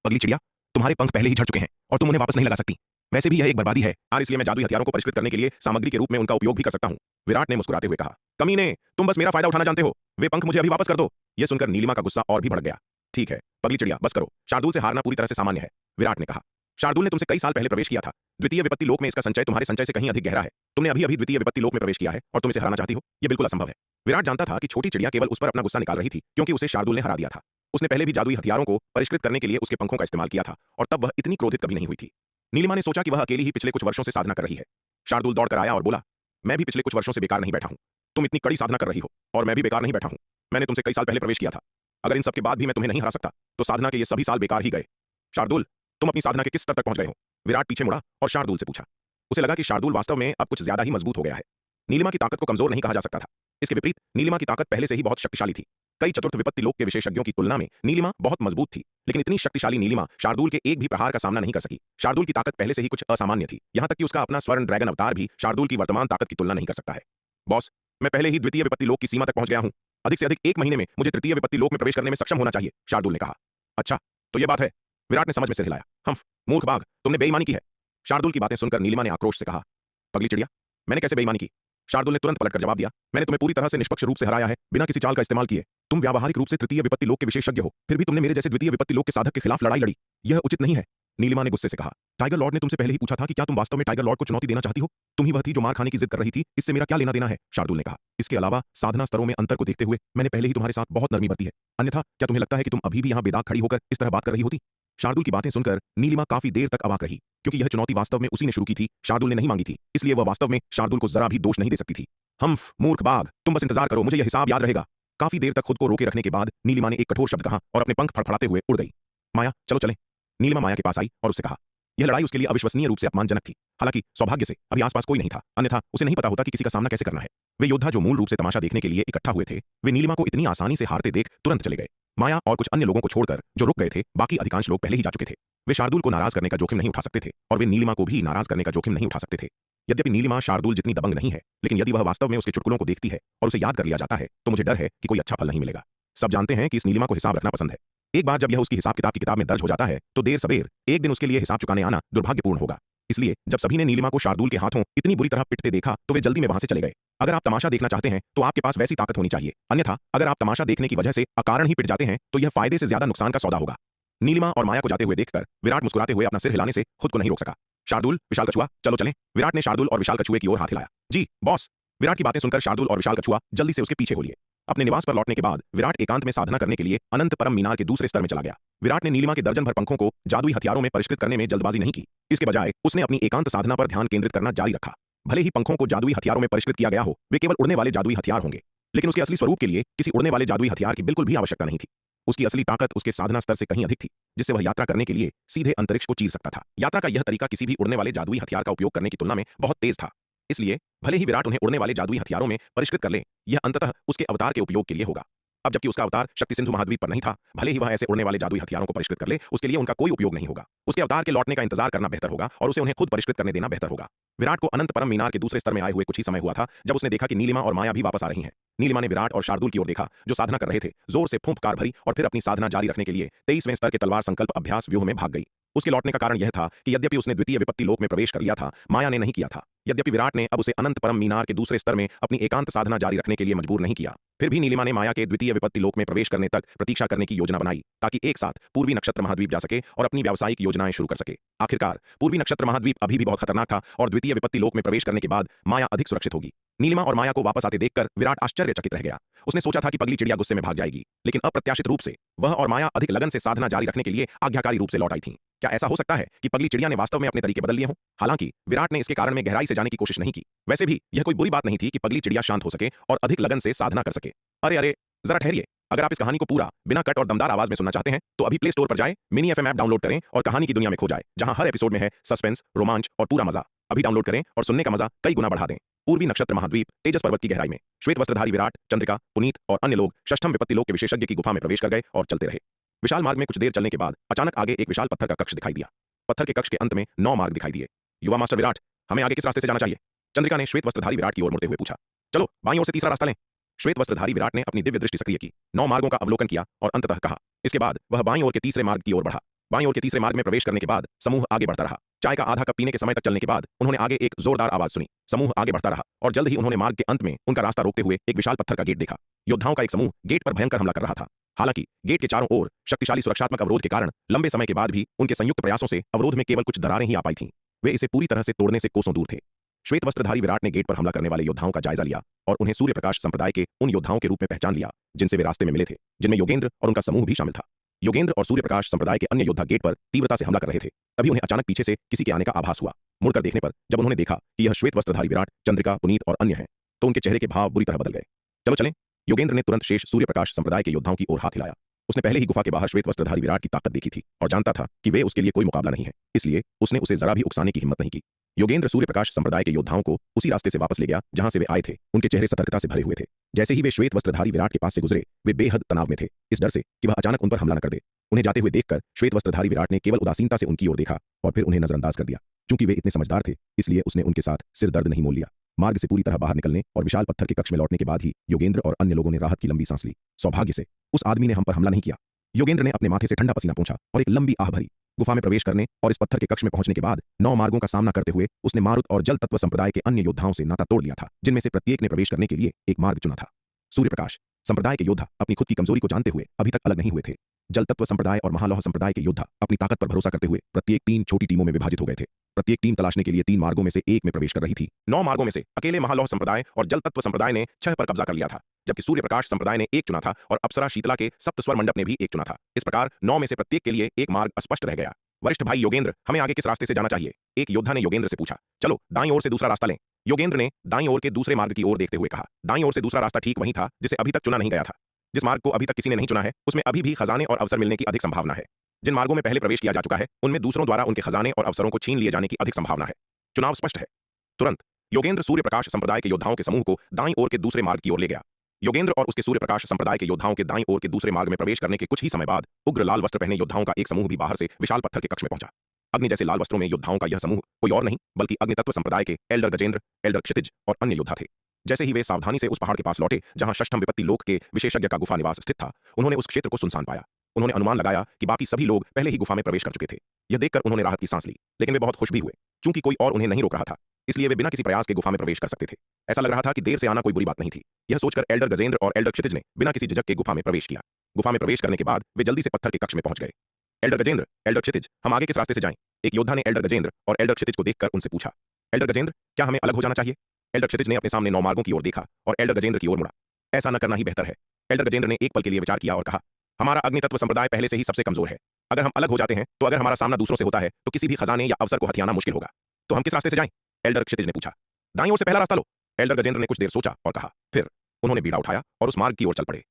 पगली चिड़िया, तुम्हारे पंख पहले ही झड़ चुके हैं और तुम उन्हें वापस नहीं लगा सकती। वैसे भी यह एक बर्बादी है और इसलिए मैं जादुई हथियारों को परिष्कृत करने के लिए सामग्री के रूप में उनका उपयोग भी कर सकता हूं। विराट ने मुस्कुराते हुए कहा। कमीने, तुम बस मेरा फायदा उठाना जानते हो। वे पंख मुझे अभी वापस कर दो। यह सुनकर नीलिमा का गुस्सा और भी बढ़ गया। ठीक है पगली चिड़िया, बस करो। शार्दुल से हारना पूरी तरह से सामान्य है, विराट ने कहा। शार्दुल ने तुमसे कई साल पहले प्रवेश किया था। द्वितीय विपत्ति लोक में इसका संचय तुम्हारे संचय से कहीं अधिक गहरा है। तुमने अभी द्वितीय विपत्ति लोक में प्रवेश किया है और तुम इसे हराना चाहती हो? यह बिल्कुल असंभव है। विराट जानता था कि छोटी चिड़िया केवल उस पर अपना गुस्सा निकाल रही थी क्योंकि उसे शार्दुल ने हरा दिया था। उसने पहले भी जादुई हथियारों को परिष्कृत करने के लिए उसके पंखों का इस्तेमाल किया था और तब वह इतनी क्रोधित कभी नहीं हुई थी। नीलिमा ने सोचा कि वह अकेली ही पिछले कुछ वर्षों से साधना कर रही है। शार्दुल दौड़कर आया और बोला, मैं भी पिछले कुछ वर्षों से बेकार नहीं बैठा हूं। तुम इतनी कड़ी साधना कर रही हो और मैं भी बेकार नहीं बैठा हूं। मैंने तुमसे कई साल पहले प्रवेश किया था। अगर इन सब के बाद भी मैं तुम्हें नहीं हरा सकता तो साधना के ये सभी साल बेकार ही गए। शार्दुल, तुम अपनी साधना के किस स्तर तक पहुंच गए हो? विराट पीछे मुड़ा और शार्दुल से पूछा। उसे लगा कि शार्दुल वास्तव में अब कुछ ज्यादा ही मजबूत हो गया है। नीलिमा की ताकत को कमजोर नहीं कहा जा सकता था। इसके विपरीत नीलिमा की ताकत पहले से ही बहुत शक्तिशाली थी। कई चतुर्थ विपत्ति लोक के विशेषज्ञों की तुलना में नीलिमा बहुत मजबूत थी, लेकिन इतनी शक्तिशाली नीलिमा शार्दुल के एक भी प्रहार का सामना नहीं कर सकी। शार्दुल की ताकत पहले से ही कुछ असामान्य थी, यहां तक कि उसका अपना स्वर्ण ड्रैगन अवतार भी शार्दुल की वर्तमान ताकत की तुलना नहीं कर सकता है। बॉस, मैं पहले ही द्वितीय विपत्ति लोक की सीमा तक पहुंच गया हूं। अधिक से अधिक 1 महीने में मुझे तृतीय विपत्ति लोक में प्रवेश करने में सक्षम होना चाहिए, शार्दुल ने कहा। अच्छा, तो यह बात है। विराट ने समझ में सिर हिलाया। हम्फ, मूर्ख बाघ, तुमने बेईमानी की है। शार्दुल की बातें सुनकर नीलिमा ने आक्रोश से कहा। पगली चिड़िया, मैंने कैसे बेईमानी की? शार्दुल ने तुरंत पलटकर जवाब दिया। मैंने तुम्हें पूरी तरह से निष्पक्ष रूप से हराया है, बिना किसी चाल का इस्तेमाल किए। तुम व्यावहारिक रूप से तृतीय विपत्ति लोक के विशेषज्ञ हो, फिर भी तुमने मेरे जैसे द्वितीय विपत्ति लोक के साधक के खिलाफ लड़ाई लड़ी। यह उचित नहीं है, नीलिमा ने गुस्से से कहा। टाइगर लॉर्ड ने तुमसे पहले ही पूछा था कि क्या तुम वास्तव में टाइगर लॉर्ड को चुनौती देना चाहती हो? तुम ही वह थी जो मार खाने की जिद कर रही थी। इससे मेरा क्या लेना देना है? शार्दुल ने कहा। इसके अलावा साधना स्तरों में अंतर को देखते हुए मैंने पहले ही तुम्हारे साथ बहुत नरमी बरती है। अन्यथा क्या तुम्हें लगता है कि तुम अभी भी यहाँ बेदाग खड़ी होकर इस तरह बात कर रही होती? शार्दुल की बातें सुनकर नीलिमा काफी देर तक अवाक रही, क्योंकि यह चुनौती वास्तव में उसी ने शुरू की थी, शार्दुल ने नहीं मांगी थी। इसलिए वह वास्तव में शार्दुल को जरा भी दोष नहीं दे सकती थी। हम्फ, मूर्ख बाघ, तुम बस इंतजार करो, मुझे यह हिसाब याद रहेगा। काफी देर तक खुद को रोके रखने के बाद नीलिमा ने एक कठोर शब्द कहा और अपने पंख फड़फड़ाते हुए उड़ गई। माया, चलो चलें। नीलिमा माया के पास आई और उससे कहा। यह लड़ाई उसके लिए अविश्वसनीय रूप से अपमानजनक थी। हालांकि सौभाग्य से अभी आसपास कोई नहीं था, अन्यथा उसे नहीं पता होता कि किसी का सामना कैसे करना है। वे योद्धा जो मूल रूप से तमाशा देखने के लिए इकट्ठा हुए थे, वे नीलिमा को इतनी आसानी से हारते देख तुरंत चले गए। माया और कुछ अन्य लोगों को छोड़कर जो रुक गए थे, बाकी अधिकांश लोग पहले ही जा चुके थे। वे शार्दुल को नाराज करने का जोखिम नहीं उठा सकते थे और वे नीलिमा को भी नाराज करने का जोखिम नहीं उठा सकते थे। यद्यपि नीलिमा शार्दुल जितनी दबंग नहीं है, लेकिन यदि वह वास्तव में उसके चुटकुलों को देखती है और उसे याद कर लिया जाता है तो मुझे डर है कि कोई अच्छा फल नहीं मिलेगा। सब जानते हैं कि इस नीलिमा को हिसाब रखना पसंद है। एक बार जब यह उसकी हिसाब किताब की किताब में दर्ज हो जाता है तो देर सबेर एक दिन उसके लिए हिसाब चुकाने आना दुर्भाग्यपूर्ण होगा। इसलिए जब सभी ने नीलिमा को शार्दुल के हाथों इतनी बुरी तरह पिटते देखा तो वे जल्दी में वहां से चले गए। अगर आप तमाशा देखना चाहते हैं तो आपके पास वैसी ताकत होनी चाहिए, अन्यथा अगर आप तमाशा देखने की वजह से अकारण ही पिट जाते हैं तो यह फायदे से ज्यादा नुकसान का सौदा होगा। नीलिमा और माया को जाते हुए देखकर विराट मुस्कुराते हुए अपना सिर हिलाने से खुद को नहीं रोक सका। शार्दुल, विशाल कछुआ, चलो चलें। विराट ने शार्दुल और विशाल कछुए की ओर हाथ हिलाया। जी बॉस। विराट की बातें सुनकर शार्दुल और विशाल कछुआ जल्दी से उसके पीछे हो लिए। अपने निवास पर लौटने के बाद विराट एकांत में साधना करने के लिए अनंत परम मीनार के दूसरे स्तर में चला गया। विराट ने नीलिमा के दर्जन भर पंखों को जादुई हथियारों में परिष्कृत करने में जल्दबाजी नहीं की। इसके बजाय उसने अपनी एकांत साधना पर ध्यान केंद्रित करना जारी रखा। भले ही पंखों को जादुई हथियारों में परिष्कृत किया गया हो, वे केवल उड़ने वाले जादुई हथियार होंगे, लेकिन उसके असली स्वरूप के लिए किसी उड़ने वाले जादुई हथियार की बिल्कुल भी आवश्यकता नहीं थी। उसकी असली ताकत उसके साधना स्तर से कहीं अधिक थी, जिससे वह यात्रा करने के लिए सीधे अंतरिक्ष को चीर सकता था। यात्रा का यह तरीका किसी भी उड़ने वाले जादुई हथियार का उपयोग करने की तुलना में बहुत तेज था। इसलिए भले ही विराट उन्हें उड़ने वाले जादुई हथियारों में परिष्कृत कर ले, यह अंततः उसके अवतार के उपयोग के लिए होगा। अब जबकि उसका अवतार शक्ति सिंधु महाद्वीप पर नहीं था, भले ही वह ऐसे उड़ने वाले जादुई हथियारों को परिष्कृत कर ले, उसके लिए उनका कोई उपयोग नहीं होगा। उसके अवतार के लौटने का इंतजार करना बेहतर होगा और उसे उन्हें खुद परिष्कृत करने देना बेहतर होगा। विराट को अनंत परम मीनार के दूसरे स्तर में आए हुए कुछ ही समय हुआ था जब उसने देखा कि नीलिमा और माया भी वापस आ रही हैं। नीलिमा ने विराट और शार्दुल की ओर देखा जो साधना कर रहे थे, जोर से फूंफकार भरी और फिर अपनी साधना जारी रखने के लिए 23वें स्तर के तलवार संकल्प अभ्यास व्यूह में भाग गई। उसके लौटने का कारण यह था कि यद्यपि उसने द्वितीय विपत्ति लोक में प्रवेश कर लिया था, माया ने नहीं किया था। यद्यपि विराट ने अब उसे अनंत परम मीनार के दूसरे स्तर में अपनी एकांत साधना जारी रखने के लिए मजबूर नहीं किया, फिर भी नीलिमा ने माया के द्वितीय विपत्ति लोक में प्रवेश करने तक प्रतीक्षा करने की योजना बनाई ताकि एक साथ पूर्वी नक्षत्र महाद्वीप जा सके और अपनी व्यावसायिक योजनाएं शुरू कर सके। आखिरकार पूर्वी नक्षत्र महाद्वीप अभी भी बहुत खतरनाक था और द्वितीय विपत्ति लोक में प्रवेश करने के बाद माया अधिक सुरक्षित होगी। नीलिमा और माया को वापस आते देखकर विराट आश्चर्यचकित रह गया। उसने सोचा था कि पगली चिड़िया गुस्से में भाग जाएगी, लेकिन अप्रत्याशित रूप से वह और माया अधिक लगन से साधना जारी रखने के लिए आज्ञाकारी रूप से लौट आई थीं। क्या ऐसा हो सकता है कि पगली चिड़िया ने वास्तव में अपने तरीके बदल लिए हों? हालांकि विराट ने इसके कारण में गहराई से जाने की कोशिश नहीं की। वैसे भी यह कोई बुरी बात नहीं थी कि पगली चिड़िया शांत हो सके और अधिक लगन से साधना कर सके। अरे अरे, जरा ठहरिए। अगर आप इस कहानी को पूरा बिना कट और दमदार आवाज में सुनना चाहते हैं तो अभी प्ले स्टोर पर जाएं, मिनी एफएम ऐप डाउनलोड करें और कहानी की दुनिया में खो जाए, जहां हर एपिसोड में है सस्पेंस, रोमांच और पूरा मजा। अभी डाउनलोड करें और सुनने का मजा कई गुना बढ़ा दें। पूर्वी नक्षत्र महाद्वीप तेजस पर्वत की गहराई में श्वेत वस्त्रधारी विराट, चंद्रिका, पुनीत और अन्य लोग षष्ठम विपत्ति लोक के विशेषज्ञ की गुफा में प्रवेश कर गए और चलते रहे। विशाल मार्ग में कुछ देर चलने के बाद अचानक आगे एक विशाल पत्थर का कक्ष दिखाई दिया। पत्थर के कक्ष के अंत में 9 मार्ग दिखाई दिए। युवा मास्टर विराट, हमें आगे किस रास्ते से जाना चाहिए? चंद्रिका ने श्वेत वस्त्रधारी विराट की ओर मुड़ते हुए पूछा। चलो बाईं ओर से तीसरा रास्ता लें। श्वेत वस्त्रधारी विराट ने अपनी दिव्य दृष्टि सक्रिय की, 9 मार्गों का अवलोकन किया और अंततः कहा। इसके बाद वह बाईं ओर के तीसरे मार्ग की ओर बढ़ा। बाईं ओर के तीसरे मार्ग में प्रवेश करने के बाद समूह आगे बढ़ता रहा। चाय का आधा कप पीने के समय तक चलने के बाद उन्होंने आगे एक जोरदार आवाज सुनी। समूह आगे बढ़ता रहा और जल्द ही उन्होंने मार्ग के अंत में उनका रास्ता रोकते हुए एक विशाल पत्थर का गेट देखा। योद्धाओं का एक समूह गेट पर भयंकर हमला कर रहा था। हालांकि गेट के चारों ओर शक्तिशाली सुरक्षात्मक अवरोध के कारण लंबे समय के बाद भी उनके संयुक्त प्रयासों से अवरोध में केवल कुछ दरारें ही आ पाई थीं। वे इसे पूरी तरह से तोड़ने से कोसों दूर थे। श्वेत वस्त्रधारी विराट ने गेट पर हमला करने वाले योद्धाओं का जायजा लिया और उन्हें सूर्य प्रकाश संप्रदाय के उन योद्धाओं के रूप में पहचान लिया जिनसे वे रास्ते में मिले थे, जिनमें योगेंद्र और उनका समूह भी शामिल था। योगेंद्र और सूर्य प्रकाश संप्रदाय के अन्य योद्धा गेट पर तीव्रता से हमला कर रहे थे। तभी उन्हें अचानक पीछे से किसी के आने का आभास हुआ। मुड़कर देखने पर जब उन्होंने देखा कि यह श्वेत वस्त्रधारी विराट, चंद्रिका, पुनीत और अन्य हैं, तो उनके चेहरे के भाव बुरी तरह बदल गए। चलो चलें। योगेंद्र ने तुरंत शेष सूर्य प्रकाश संप्रदाय के योद्धाओं की ओर हाथ हिलाया। उसने पहले ही गुफा के बाहर श्वेत वस्त्रधारी विराट की ताकत देखी थी और जानता था कि वे उसके लिए कोई मुकाबला नहीं है, इसलिए उसने उसे जरा भी उकसाने की हिम्मत नहीं की। योगेंद्र सूर्य प्रकाश संप्रदाय के योद्धाओं को उसी रास्ते से वापस ले गया जहां से वे आए थे। उनके चेहरे सतर्कता से भरे हुए थे। जैसे ही वे श्वेत वस्त्रधारी विराट के पास से गुजरे, वे बेहद तनाव में थे, इस डर से कि वह अचानक उन पर हमला न कर दे। उन्हें जाते हुए देखकर श्वेत वस्त्रधारी विराट ने केवल उदासीनता से उनकी ओर देखा और फिर उन्हें नजरअंदाज कर दिया। चूंकि वे इतने समझदार थे, इसलिए उसने उनके साथ सिर दर्द नहीं मोल लिया। मार्ग से पूरी तरह बाहर निकलने और विशाल पत्थर के कक्ष में लौटने के बाद ही योगेंद्र और अन्य लोगों ने राहत की लंबी सांस ली। सौभाग्य से उस आदमी ने हम पर हमला नहीं किया। योगेंद्र ने अपने माथे से ठंडा पसीना पोंछा और एक लंबी आह भरी। गुफा में प्रवेश करने और इस पत्थर के कक्ष में पहुंचने के बाद 9 मार्गों का सामना करते हुए उसने मारुत और जल तत्व संप्रदाय के अन्य योद्धाओं से नाता तोड़ लिया था, जिनमें से प्रत्येक ने प्रवेश करने के लिए एक मार्ग चुना था। सूर्य प्रकाश संप्रदाय के योद्धा अपनी खुद की कमजोरी को जानते हुए अभी तक अलग नहीं हुए थे। जल तत्व संप्रदाय और महालौह संप्रदाय के योद्धा अपनी ताकत पर भरोसा करते हुए प्रत्येक 3 छोटी टीमों में विभाजित हो गए थे। प्रत्येक टीम तलाशने के लिए 3 मार्गों में से एक में प्रवेश कर रही थी। 9 मार्गों में से अकेले महालौह संप्रदाय और जल तत्व संप्रदाय ने 6 पर कब्जा कर लिया था, जबकि सूर्य प्रकाश संप्रदाय ने 1 चुना था और अप्सरा शीतला के सप्त स्वर मंडप ने भी 1 चुना था। इस प्रकार 9 में से प्रत्येक के लिए एक मार्ग अस्पष्ट रह गया। वरिष्ठ भाई योगेंद्र, हमें आगे किस रास्ते से जाना चाहिए? एक योद्धा ने योगेंद्र से पूछा। चलो दाईं ओर से दूसरा रास्ता लें। योगेंद्र ने दाईं ओर के दूसरे मार्ग की ओर देखते हुए कहा। दाईं ओर से दूसरा रास्ता ठीक वही था जिसे अभी तक चुना नहीं गया था। जिस मार्ग को अभी तक किसी ने नहीं चुना है, उसमें अभी भी खजाने और अवसर मिलने की अधिक संभावना है। जिन मार्गों में पहले प्रवेश किया जा चुका है, उनमें दूसरों द्वारा उनके खजाने और अवसरों को छीन लिए जाने की अधिक संभावना है। चुनाव स्पष्ट है। तुरंत योगेंद्र सूर्य प्रकाश संप्रदाय के योद्धाओं के समूह को दाईं ओर के दूसरे मार्ग की ओर ले गया। योगेंद्र और उसके सूर्य प्रकाश संप्रदाय के योद्धाओं के दाईं ओर के दूसरे मार्ग में प्रवेश करने के कुछ ही समय बाद उग्र लाल वस्त्र पहने योद्धाओं का एक समूह भी बाहर से विशाल पत्थर के कक्ष में पहुंचा। अग्नि जैसे लाल वस्त्रों में योद्धाओं का यह समूह कोई और नहीं बल्कि अग्नि तत्व संप्रदाय के एल्डर गजेंद्र, एल्डर क्षितिज और अन्य योद्धा थे। जैसे ही वे सावधानी से उस पहाड़ के पास लौटे जहां षष्ठम विपत्ति लोक के विशेषज्ञ का गुफा निवास स्थित था, उन्होंने उस क्षेत्र को सुनसान पाया। उन्होंने अनुमान लगाया कि बाकी सभी लोग पहले ही गुफा में प्रवेश कर चुके थे। यह देखकर उन्होंने राहत की सांस ली, लेकिन वे बहुत खुश भी हुए। चूंकि कोई और उन्हें नहीं रोक रहा था, इसलिए वे बिना किसी प्रयास के गुफा में प्रवेश कर सकते थे। ऐसा लग रहा था कि देर से आना कोई बुरी बात नहीं थी। यह सोचकर एल्डर गजेंद्र और एल्डर क्षितिज ने बिना किसी झिझक के गुफा में प्रवेश किया। गुफा में प्रवेश करने के बाद वे जल्दी से पत्थर के कक्ष में पहुंच गए। एल्डर गजेंद्र, एल्डर क्षितिज, हम आगे किस रास्ते से जाएं? एक योद्धा ने एल्डर गजेंद्र और एल्डर क्षितिज को देखकर उनसे पूछा। एल्डर गजेंद्र, क्या हमें अलग हो जाना चाहिए? एल्डर क्षितिज ने अपने सामने 9 मार्गों की ओर देखा और एल्डर गजेंद्र की ओर मुड़ा। ऐसा न करना ही बेहतर है। एल्डर गजेंद्र ने एक पल के लिए विचार किया और कहा, हमारा अग्नि तत्व संप्रदाय पहले से ही सबसे कमजोर है। अगर हम अलग हो जाते हैं तो अगर हमारा सामना दूसरों से होता है तो किसी भी खजाने या अवसर को हथियाना मुश्किल होगा। तो हम किस रास्ते से जाएं? एल्डर क्षितिज ने पूछा। दाईं ओर से पहला रास्ता लो। एल्डर गजेंद्र ने कुछ देर सोचा और कहा। फिर उन्होंने बीड़ा उठाया और उस मार्ग की ओर चल पड़े।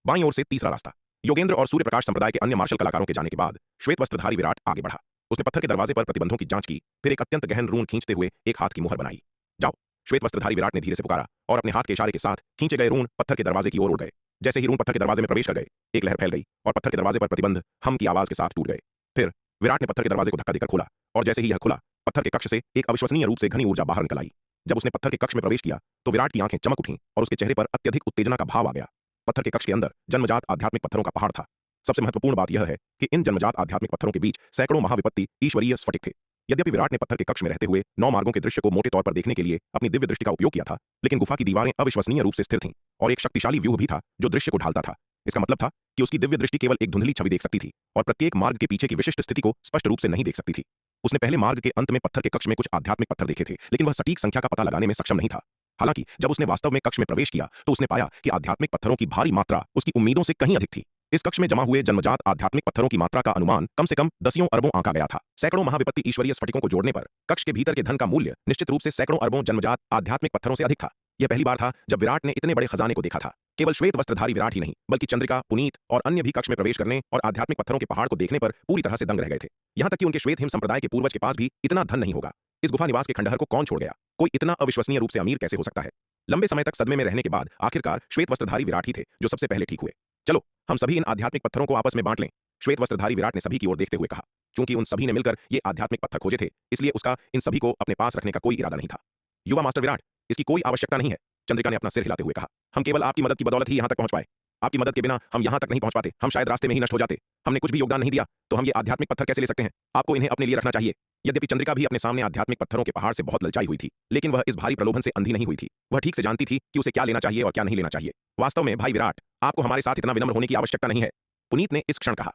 बाईं ओर से तीसरा रास्ता। योगेंद्र और सूर्य प्रकाश संप्रदाय के अन्य मार्शल कलाकारों के जाने के बाद श्वेत वस्त्रधारी विराट आगे बढ़ा। उसने पत्थर के दरवाजे पर प्रतिबंधों की जांच की, फिर एक अत्यंत गहन रून खींचते हुए एक हाथ की मुहर बनाई। जाओ, श्वेत वस्त्रधारी विराट ने धीरे से पुकारा और अपने हाथ के इशारे के साथ खींचे गए रून पत्थर के दरवाजे की ओर उड़ गए। जैसे ही रून पत्थर के दरवाजे में प्रवेश कर गए, एक लहर फैल गई और पत्थर के दरवाजे पर प्रतिबंध हम की आवाज के साथ टूट गए। फिर विराट ने पत्थर के दरवाजे को धक्का देकर खोला और जैसे ही यह खुला, पत्थर के कक्ष से एक अविश्वसनीय रूप से घनी ऊर्जा बाहर निकल आई। जब उसने पत्थर के कक्ष में प्रवेश किया तो विराट की आंखें चमक उठीं और उसके चेहरे पर अत्यधिक उत्तेजना का भाव आ गया। पत्थर के कक्ष के अंदर जन्मजात आध्यात्मिक पत्थरों का पहाड़ था। सबसे महत्वपूर्ण बात यह है कि इन जन्मजात आध्यात्मिक पत्थरों के बीच सैकड़ों महाविपत्ति ईश्वरीय स्फटिक थे। यद्यपि विराट ने पत्थर के कक्ष में रहते हुए 9 मार्गों के दृश्य को मोटे तौर पर देखने के लिए अपनी दिव्य दृष्टि का उपयोग किया था, लेकिन गुफा की दीवारें अविश्वसनीय रूप से स्थिर थीं और एक शक्तिशाली व्यूह भी था जो दृश्य को ढालता था। इसका मतलब था कि उसकी दिव्य दृष्टि केवल एक धुंधली छवि देख सकती थी और प्रत्येक मार्ग के पीछे की विशिष्ट स्थिति को स्पष्ट रूप से नहीं देख सकती थी। उसने पहले मार्ग के अंत में पत्थर के कक्ष में कुछ आध्यात्मिक पत्थर देखे थे, लेकिन वह सटीक संख्या का पता लगाने में सक्षम नहीं था। हालांकि जब उसने वास्तव में कक्ष में प्रवेश किया तो उसने पाया कि आध्यात्मिक पत्थरों की भारी मात्रा उसकी उम्मीदों से कहीं अधिक थी। इस कक्ष में जमा हुए जन्मजात आध्यात्मिक पत्थरों की मात्रा का अनुमान कम से कम दसियों अरबों आंका गया था। सैकड़ों महाविपत्ति ईश्वरीय स्फटिकों को जोड़ने पर कक्ष के भीतर के धन का मूल्य निश्चित रूप से सैकड़ों अरबों जन्मजात आध्यात्मिक पत्थरों से अधिक था। यह पहली बार था जब विराट ने इतने बड़े खजाने को देखा था। केवल श्वेत वस्त्रधारी विराट ही नहीं, बल्कि चंद्रिका, पुनीत और अन्य भी कक्ष में प्रवेश करने और आध्यात्मिक पत्थरों के पहाड़ को देखने पर पूरी तरह से दंग रह गए थे। यहां तक कि उनके श्वेत हिम संप्रदाय के पूर्वज के पास भी इतना धन नहीं होगा। इस गुफा निवास के खंडहर को कौन छोड़ गया? कोई इतना अविश्वसनीय रूप से अमीर कैसे हो सकता है? लंबे समय तक सदमे में रहने के बाद आखिरकार श्वेत वस्त्रधारी विराट ही थे जो सबसे पहले ठीक हुए। चलो हम सभी इन आध्यात्मिक पत्थरों को आपस में बांट लें, श्वेत वस्त्रधारी विराट ने सभी की ओर देखते हुए कहा। चूंकि उन सभी ने मिलकर ये आध्यात्मिक पत्थर खोजे थे, इसलिए उसका इन सभी को अपने पास रखने का कोई इरादा नहीं था। युवा मास्टर विराट, इसकी कोई आवश्यकता नहीं है, चंद्रिका ने अपना सिर हिलाते हुए कहा। हम केवल आपकी मदद की बदौलत ही यहां तक पहुंच पाए। आपकी मदद के बिना हम यहां तक नहीं पहुंच पाते। हम शायद रास्ते में ही नष्ट हो जाते। हमने कुछ भी योगदान नहीं दिया तो हम ये आध्यात्मिक पत्थर कैसे ले सकते हैं? आपको इन्हें अपने लिए रखना चाहिए। यद्यपि चंद्रिका भी अपने सामने आध्यात्मिक पत्थरों के पहाड़ से बहुत ललचाई हुई थी, लेकिन वह इस भारी प्रलोभन से अंधी नहीं हुई थी। वह ठीक से जानती थी कि उसे क्या लेना चाहिए और क्या नहीं लेना चाहिए। वास्तव में भाई विराट, आपको हमारे साथ इतना विनम्र होने की आवश्यकता नहीं है, पुनीत ने इस क्षण कहा।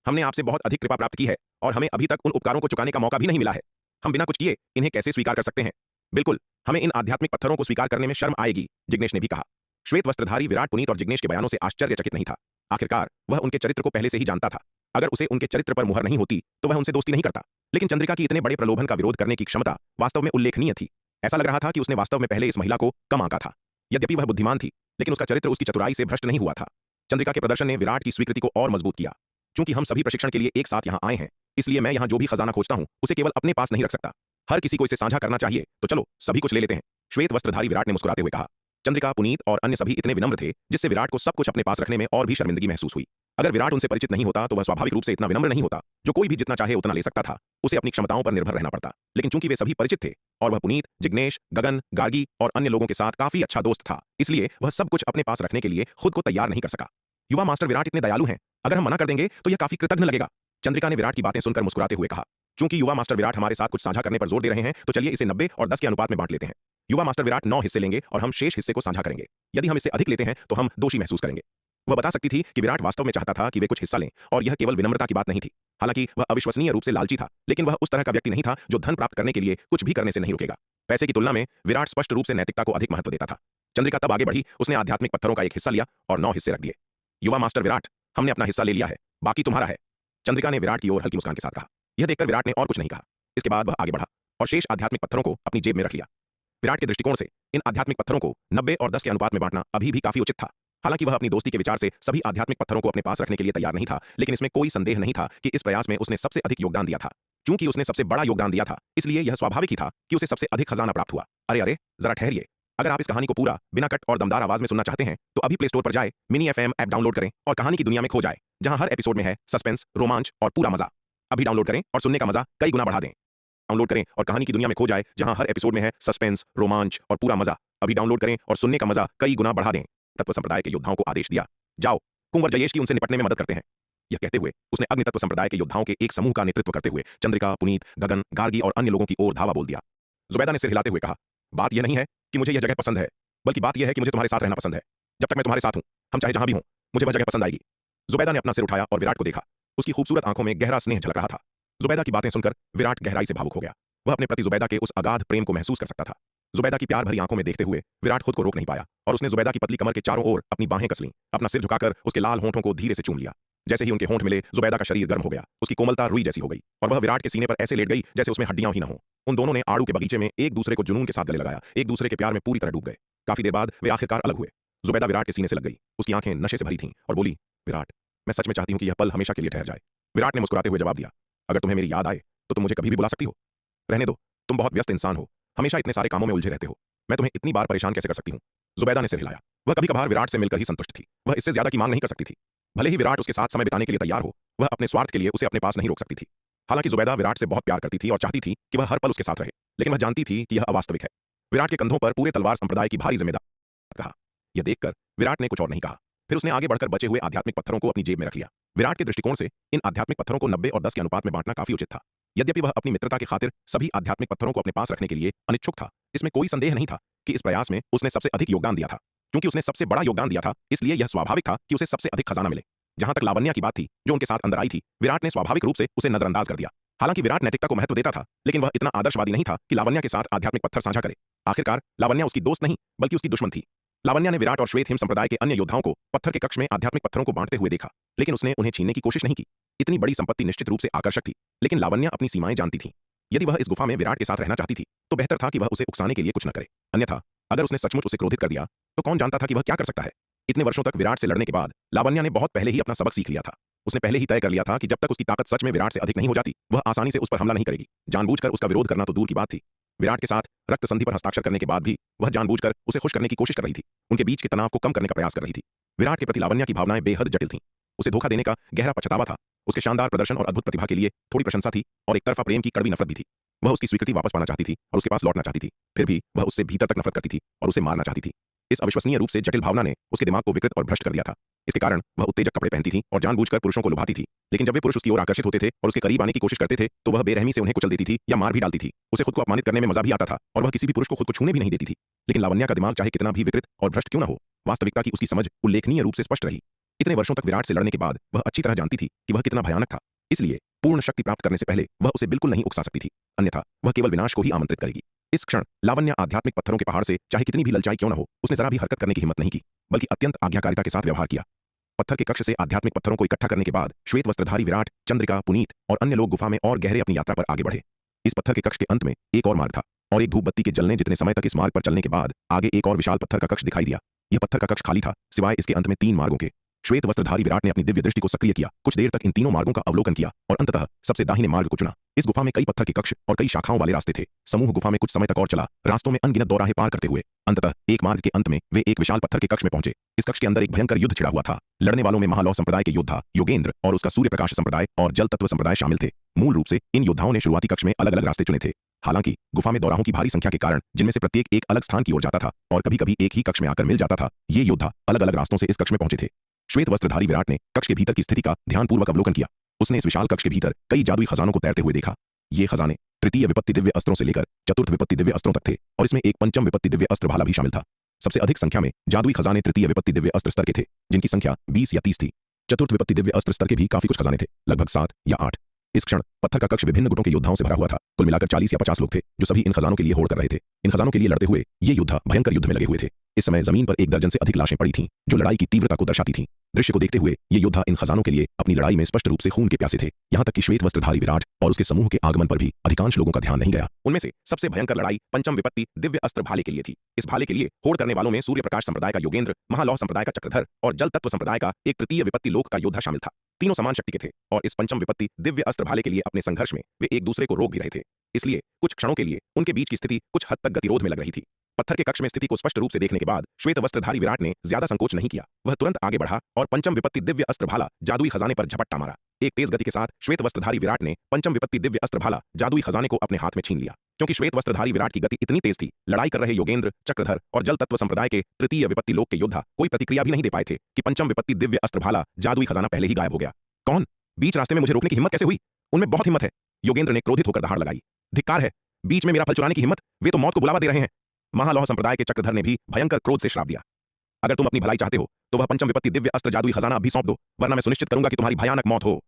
हमने आपसे बहुत अधिक कृपा प्राप्त की है और हमें अभी तक उन उपकारों को चुकाने का मौका भी नहीं मिला है। हम बिना कुछ किए इन्हें कैसे स्वीकार कर सकते हैं? बिल्कुल, हमें इन आध्यात्मिक पत्थरों को स्वीकार करने में शर्म आएगी, जिग्नेश ने भी कहा। श्वेत वस्त्रधारी विराट पुनीत और जिग्नेश के बयानों से आश्चर्यचकित नहीं था। आखिरकार वह उनके चरित्र को पहले से ही जानता था। अगर उसे उनके चरित्र पर मुहर नहीं होती तो वह उनसे दोस्ती नहीं करता। लेकिन चंद्रिका की इतने बड़े प्रलोभन का विरोध करने की क्षमता वास्तव में उल्लेखनीय थी। ऐसा लग रहा था कि उसने वास्तव में पहले इस महिला को कम आंका था। यद्यपि वह बुद्धिमान थी, लेकिन उसका चरित्र उसकी चतुराई से भ्रष्ट नहीं हुआ था। चंद्रिका के प्रदर्शन ने विराट की स्वीकृति को और मजबूत किया। चूंकि हम सभी प्रशिक्षण के लिए एक साथ यहां आए हैं, इसलिए मैं यहां जो भी खजाना खोजता हूं उसे केवल अपने पास नहीं रख सकता। हर किसी को इसे साझा करना चाहिए। तो चलो सभी कुछ ले लेते हैं, श्वेत वस्त्रधारी विराट ने मुस्कुराते हुए कहा। चंद्रिका, पुनीत और अन्य सभी इतने विनम्र थे जिससे विराट को सब कुछ अपने पास रखने में और भी शर्मिंदगी महसूस हुई। अगर विराट उनसे परिचित नहीं होता तो वह स्वाभाविक रूप से इतना विनम्र नहीं होता। जो कोई भी जितना चाहे उतना ले सकता था, उसे अपनी क्षमताओं पर निर्भर रहना पड़ता। लेकिन चूंकि वे सभी परिचित थे और वह पुनीत, जिग्नेश, गगन, गार्गी और अन्य लोगों के साथ काफी अच्छा दोस्त था, इसलिए वह सब कुछ अपने पास रखने के लिए खुद को तैयार नहीं कर सका। युवा मास्टर विराट इतने दयालु हैं, अगर हम मना कर देंगे तो यह काफी कृतघ्न लगेगा, चंद्रिका ने विराट की बातें सुनकर मुस्कुराते हुए कहा। चूंकि युवा मास्टर विराट हमारे साथ कुछ साझा करने पर जोर दे रहे हैं, तो चलिए इसे 90 और 10 के अनुपात में बांट लेते हैं। युवा मास्टर विराट 9 हिस्से लेंगे और हम शेष हिस्से को साझा करेंगे। यदि हम इससे अधिक लेते हैं तो हम दोषी महसूस करेंगे। वह बता सकती थी कि विराट वास्तव में चाहता था कि वे कुछ हिस्सा लें और यह केवल विनम्रता की बात नहीं थी। हालांकि वह अविश्वसनीय रूप से लालची था, लेकिन वह उस तरह का व्यक्ति नहीं था जो धन प्राप्त करने के लिए कुछ भी करने से नहीं रुकेगा। पैसे की तुलना में विराट स्पष्ट रूप से नैतिकता को अधिक महत्व देता था। चंद्रिका तब आगे बढ़ी, उसने आध्यात्मिक पत्थरों का एक हिस्सा लिया और 9 हिस्से रख दिए। युवा मास्टर विराट, हमने अपना हिस्सा ले लिया है, बाकी तुम्हारा है, चंद्रिका ने विराट की ओर हल्की मुस्कान के साथ कहा। यह देखकर विराट ने और कुछ नहीं कहा। इसके बाद वह आगे बढ़ा और शेष आध्यात्मिक पत्थरों को अपनी जेब में रख लिया। विराट के दृष्टिकोण से इन आध्यात्मिक पत्थरों को 90 और 10 के अनुपात में बांटना अभी भी काफी उचित था। हालांकि वह अपनी दोस्ती के विचार से सभी आध्यात्मिक पत्थरों को अपने पास रखने के लिए तैयार नहीं था, लेकिन इसमें कोई संदेह नहीं था कि इस प्रयास में उसने सबसे अधिक योगदान दिया था। चूंकि उसने सबसे बड़ा योगदान दिया था, इसलिए यह स्वाभाविक ही था कि उसे सबसे अधिक खजाना प्राप्त हुआ। अरे जरा ठहरिए, अगर आप इस कहानी को पूरा बिना कट और दमदार आवाज में सुनना चाहते हैं तो अभी प्ले स्टोर पर जाए, मिनी FM ऐप डाउनलोड करें और कहानी की दुनिया में खो जाए, जहां हर एपिसोड में है सस्पेंस, रोमांच और पूरा मजा। अभी डाउनलोड करें और सुनने का मजा कई गुना बढ़ा दें। डाउनलोड करें और कहानी की दुनिया में खो जाए, जहां हर एपिसोड में है सस्पेंस, रोमांच और पूरा मजा। अभी डाउनलोड करें और सुनने का मजा कई गुना बढ़ा दें। तत्व संप्रदाय के योद्धाओं को आदेश दिया, जाओ कुंवर जयेश की उनसे निपटने में मदद करते हैं। यह कहते हुए उसने अग्नि तत्व संप्रदाय के योद्धाओं के एक समूह का नेतृत्व करते हुए चंद्रिका, पुनीत, गगन, गार्गी और अन्य लोगों की ओर धावा बोल दिया। जुबैदा ने सिर हिलाते हुए कहा, बात यह नहीं है कि मुझे यह जगह पसंद है, बल्कि बात यह है कि मुझे तुम्हारे साथ रहना पसंद है। जब तक मैं तुम्हारे साथ हूं, हम चाहे जहां भी हों, मुझे वह जगह पसंद आएगी। जुबैदा ने अपना सिर उठाया और विराट को देखा। उसकी खूबसूरत आंखों में गहरा स्नेह झलक रहा था। जुबैदा की बातें सुनकर विराट गहराई से भावुक हो गया। वह अपने प्रति जुबैदा के उस अगाध प्रेम को महसूस कर सकता था। जुबैदा की प्यार भरी आंखों में देखते हुए विराट खुद को रोक नहीं पाया और उसने जुबैदा की पतली कमर के चारों ओर अपनी बाहें कस लीं। अपना सिर झुकाकर उसके लाल होंठों को धीरे से चूम लिया। जैसे ही उनके होंठ मिले, जुबैदा का शरीर गर्म हो गया। उसकी कोमलता रुई जैसी हो गई और वह विराट के सीने पर ऐसे लेट गई जैसे उसमें हड्डियां ही न हो। उन दोनों ने आड़ू के बगीचे में एक दूसरे को जुनून के साथ गले लगाया, एक दूसरे के प्यार में पूरी तरह डूब गए। काफी देर बाद वे आखिरकार अलग हुए। जुबैदा विराट के सीने से लग गई। उसकी आंखें नशे से भरी थीं और बोली, विराट, मैं सच में चाहती हूं कि यह पल हमेशा के लिए ठहर जाए। विराट ने मुस्कुराते हुए जवाब दिया, अगर तुम्हें मेरी याद आए तो तुम मुझे कभी भी बुला सकती हो। रहने दो, तुम बहुत व्यस्त इंसान हो, हमेशा इतने सारे कामों में उलझे रहते हो। मैं तुम्हें इतनी बार परेशान कैसे कर सकती हूँ? जुबैदा ने सिर हिलाया। वह कभी कभार विराट से मिलकर ही संतुष्ट थी, वह इससे ज्यादा की मांग नहीं कर सकती थी। भले ही विराट उसके साथ समय बिताने के लिए तैयार हो, वह अपने स्वार्थ के लिए उसे अपने पास नहीं रोक सकती थी। हालांकि जुबैदा विराट से बहुत प्यार करती थी और चाहती थी कि वह हर पल उसके साथ रहे, लेकिन वह जानती थी कि यह अवास्तविक है। विराट के कंधों पर पूरे तलवार संप्रदाय की भारी जिम्मेदारी कहा। यह देखकर विराट ने कुछ और नहीं कहा। फिर उसने आगे बढ़कर बचे हुए आध्यात्मिक पत्थरों को अपनी जेब में रख लिया। विराट के दृष्टिकोण से इन आध्यात्मिक पत्थरों को 90 और 10 के अनुपात में बांटना काफी उचित था। यद्यपि वह अपनी मित्रता की खातिर सभी आध्यात्मिक पत्थरों को अपने पास रखने के लिए अनिच्छुक था, इसमें कोई संदेह नहीं था कि इस प्रयास में उसने सबसे अधिक योगदान दिया था। क्योंकि उसने सबसे बड़ा योगदान दिया था, इसलिए यह स्वाभाविक था कि उसे सबसे अधिक खजाना मिले। जहां तक लावण्या की बात थी, जो उनके साथ अंदर आई थी, विराट ने स्वाभाविक रूप से उसे नजरअंदाज कर दिया। हालांकि विराट नैतिकता को महत्व देता था, लेकिन वह इतना आदर्शवादी नहीं था कि लावण्या के साथ आध्यात्मिक पत्थर साझा करे। आखिरकार लावण्या उसकी दोस्त नहीं बल्कि उसकी दुश्मन थी। लावण्या ने विराट और श्वेत हिम संप्रदाय के अन्य योद्धाओं को पत्थर के कक्ष में आध्यात्मिक पत्थरों को बांटते हुए देखा, लेकिन उसने उन्हें छीनने की कोशिश नहीं की। इतनी बड़ी संपत्ति निश्चित रूप से आकर्षक थी, लेकिन लावण्या अपनी सीमाएं जानती थी। यदि वह इस गुफा में विराट के साथ रहना चाहती थी, तो बेहतर था कि वह उसे उकसाने के लिए कुछ न करे। अन्यथा अगर उसने सचमुच उसे क्रोधित कर दिया, तो कौन जानता था कि वह क्या कर सकता है। इतने वर्षों तक विराट से लड़ने के बाद लावण्या ने बहुत पहले ही अपना सबक सीख लिया था। उसने पहले ही तय कर लिया था कि जब तक उसकी ताकत सच में विराट से अधिक नहीं हो जाती, वह आसानी से उस पर हमला नहीं करेगी। जानबूझकर उसका विरोध करना तो दूर की बात थी, विराट के साथ रक्त संधि पर हस्ताक्षर करने के बाद भी वह जानबूझकर उसे खुश करने की कोशिश कर रही थी, उनके बीच के तनाव को कम करने का प्रयास कर रही थी। विराट के प्रति लावण्या की भावनाएं बेहद जटिल थीं। उसे धोखा देने का गहरा पछतावा था, उसके शानदार प्रदर्शन और अद्भुत प्रतिभा के लिए थोड़ी प्रशंसा थी, और एक तरफा प्रेम की कड़वी नफरत भी थी। वह उसकी स्वीकृति वापस पाना चाहती थी और उसके पास लौटना चाहती थी, फिर भी वह उससे भीतर तक नफरत करती थी और उसे मारना चाहती थी। इस अविश्वसनीय रूप से जटिल भावना ने उसके दिमाग को विकृत और भ्रष्ट कर दिया था। इसके कारण वह उत्तेजक कपड़े पहनती थी और जानबूझकर पुरुषों को लुभाती थी, लेकिन जब वे पुरुष उसकी ओर आकर्षित होते थे और उसके करीब आने की कोशिश करते थे, तो वह बेरहमी से उन्हें कुचल देती थी या मार भी डालती थी। उसे खुद को अपमानित करने में मजा भी आता था और वह किसी भी पुरुष को खुद को छूने भी नहीं देती थी। लेकिन लावण्या का दिमाग चाहे कितना भी विकृत और भ्रष्ट क्यों न हो, वास्तविकता की उसकी समझ उल्लेखनीय रूप से स्पष्ट रही। इतने वर्षों तक विराट से लड़ने के बाद वह अच्छी तरह जानती थी कि वह कितना भयानक था, इसलिए पूर्ण शक्ति प्राप्त करने से पहले वह उसे बिल्कुल नहीं उकसा सकती थी, अन्यथा वह केवल विनाश को ही आमंत्रित करेगी। इस क्षण लावण्या आध्यात्मिक पत्थरों के पहाड़ से चाहे कितनी भी ललचाई क्यों न हो, उसने जरा भी हरकत करने की हिम्मत नहीं की, बल्कि अत्यंत आज्ञाकारिता के साथ व्यवहार किया। पत्थर के कक्ष से आध्यात्मिक पत्थरों को इकट्ठा करने के बाद श्वेत वस्त्रधारी विराट, चंद्रिका, पुनीत और अन्य लोग गुफा में और गहरे अपनी यात्रा पर आगे बढ़े। इस पत्थर के कक्ष के अंत में एक और मार्ग था, और एक धूप बत्ती के जलने जितने समय तक इस मार्ग पर चलने के बाद आगे एक और विशाल पत्थर का कक्ष दिखाई दिया। यह पत्थर का कक्ष खाली था, सिवाय इसके अंत में 3 मार्गों के। श्वेत वस्त्रधारी विराट ने अपनी दिव्य दृष्टि को सक्रिय किया, कुछ देर तक इन तीनों मार्गों का अवलोकन किया और अंततः सबसे दाहिने मार्ग को चुना। इस गुफा में कई पत्थर के कक्ष और कई शाखाओं वाले रास्ते थे। समूह गुफा में कुछ समय तक और चला, रास्तों में अनगिनत दौराहे पार करते हुए अंततः एक मार्ग के अंत में वे एक विशाल पत्थर के कक्ष में पहुंचे। इस कक्ष के अंदर एक भयंकर युद्ध छिड़ा हुआ था। लड़ने वालों में महालौ संप्रदाय के योद्धा योगेंद्र और उसका सूर्य प्रकाश संप्रदाय और जल तत्व संप्रदाय शामिल थे। मूल रूप से इन योद्धाओं ने शुरुआती कक्ष में अलग अलग रास्ते चुने थे। हालांकि गुफा में दौराहों की भारी संख्या के कारण, जिनमें से प्रत्येक एक अलग स्थान की ओर जाता था और कभी कभी एक ही कक्ष में आकर मिल जाता था, ये योद्धा अलग अलग रास्तों से इस कक्ष में पहुंचे थे। श्वेत वस्त्रधारी विराट ने कक्ष के भीतर की स्थिति का ध्यानपूर्वक अवलोकन किया। उसने इस विशाल कक्ष के भीतर कई जादुई खजानों को तैरते हुए देखा। ये खजाने तृतीय विपत्ति दिव्य अस्त्रों से लेकर चतुर्थ विपत्ति दिव्य अस्त्रों तक थे, और इसमें एक पंचम विपत्ति दिव्य अस्त्र भाला भी शामिल था। सबसे अधिक संख्या में जादुई खजाने तृतीय विपत्ति दिव्य अस्त्र स्तर के थे, जिनकी संख्या 20 या 30 थी। चतुर्थ विपत्ति दिव्य अस्त्र स्तर के भी काफी कुछ खजाने थे, लगभग 7 या 8। इस क्षण पत्थर का कक्ष विभिन्न गुटों के योद्धाओं से भरा हुआ था। कुल मिलाकर 40 या 50 लोग थे, जो सभी इन खजानों के लिए होड़ कर रहे थे। इन खजानों के लिए लड़ते हुए ये योद्धा भयंकर युद्ध में लगे हुए थे। इस समय जमीन पर 1 दर्जन से अधिक लाशें पड़ी थीं, जो लड़ाई की तीव्रता को दर्शाती थीं। दृश्य को देखते हुए ये योद्धा इन खजानों के लिए अपनी लड़ाई में स्पष्ट रूप से खून के प्यासे थे। यहाँ तक कि श्वेत वस्त्रधारी विराट और उसके समूह के आगमन पर भी अधिकांश लोगों का ध्यान नहीं गया। उनमें से सबसे भयंकर लड़ाई पंचम विपत्ति दिव्य अस्त्र भाले के लिए थी। इस भाले के लिए होड़ करने वालों में सूर्य प्रकाश संप्रदाय का योगेंद्र, महालौ संप्रदाय का चक्रधर और जल तत्व संप्रदाय का एक तृतीय विपत्ति लोक का योद्धा शामिल था। तीनों समान शक्ति के थे, और इस पंचम विपत्ति दिव्य अस्त्र भाले के लिए अपने संघर्ष में वे एक दूसरे को रोक भी रहे थे। इसलिए कुछ क्षणों के लिए उनके बीच की स्थिति कुछ हद तक गतिरोध में लग रही थी। पत्थर के कक्ष में स्थिति को स्पष्ट रूप से देखने के बाद श्वेत वस्त्रधारी विराट ने ज्यादा संकोच नहीं किया। वह तुरंत आगे बढ़ा और पंचम विपत्ति दिव्य अस्त्र भाला जादुई खजाने पर झपट्टा मारा। एक तेज गति के साथ श्वेत वस्त्रधारी विराट ने पंचम विपत्ति दिव्य अस्त्र भाला जादुई खजाने को अपने हाथ में छीन लिया। क्योंकि श्वेत वस्त्रधारी विराट की गति इतनी तेज थी, लड़ाई कर रहे योगेंद्र, चक्रधर और जल तत्व संप्रदाय के तृतीय विपत्ति लोक के योद्धा कोई प्रतिक्रिया भी नहीं दे पाए थे कि पंचम विपत्ति दिव्य अस्त्र भाला जादुई खजाना पहले ही गायब हो गया। कौन? बीच रास्ते में मुझे रोकने की हिम्मत कैसे हुई? उनमें बहुत हिम्मत है। योगेंद्र ने क्रोधित होकर दहाड़ लगाई। धिक्कार है, बीच में मेरा फल चुराने की हिम्मत? वे तो मौत को बुलावा दे रहे हैं। महालौह संप्रदाय के चक्रधर ने भी भयंकर क्रोध से श्राप दिया। अगर तुम अपनी भलाई चाहते हो तो वह पंचम विपत्ति दिव्य अस्त्र जादुई खजाना अभी सौंप दो, वरना मैं सुनिश्चित करूंगा कि तुम्हारी भयानक मौत हो।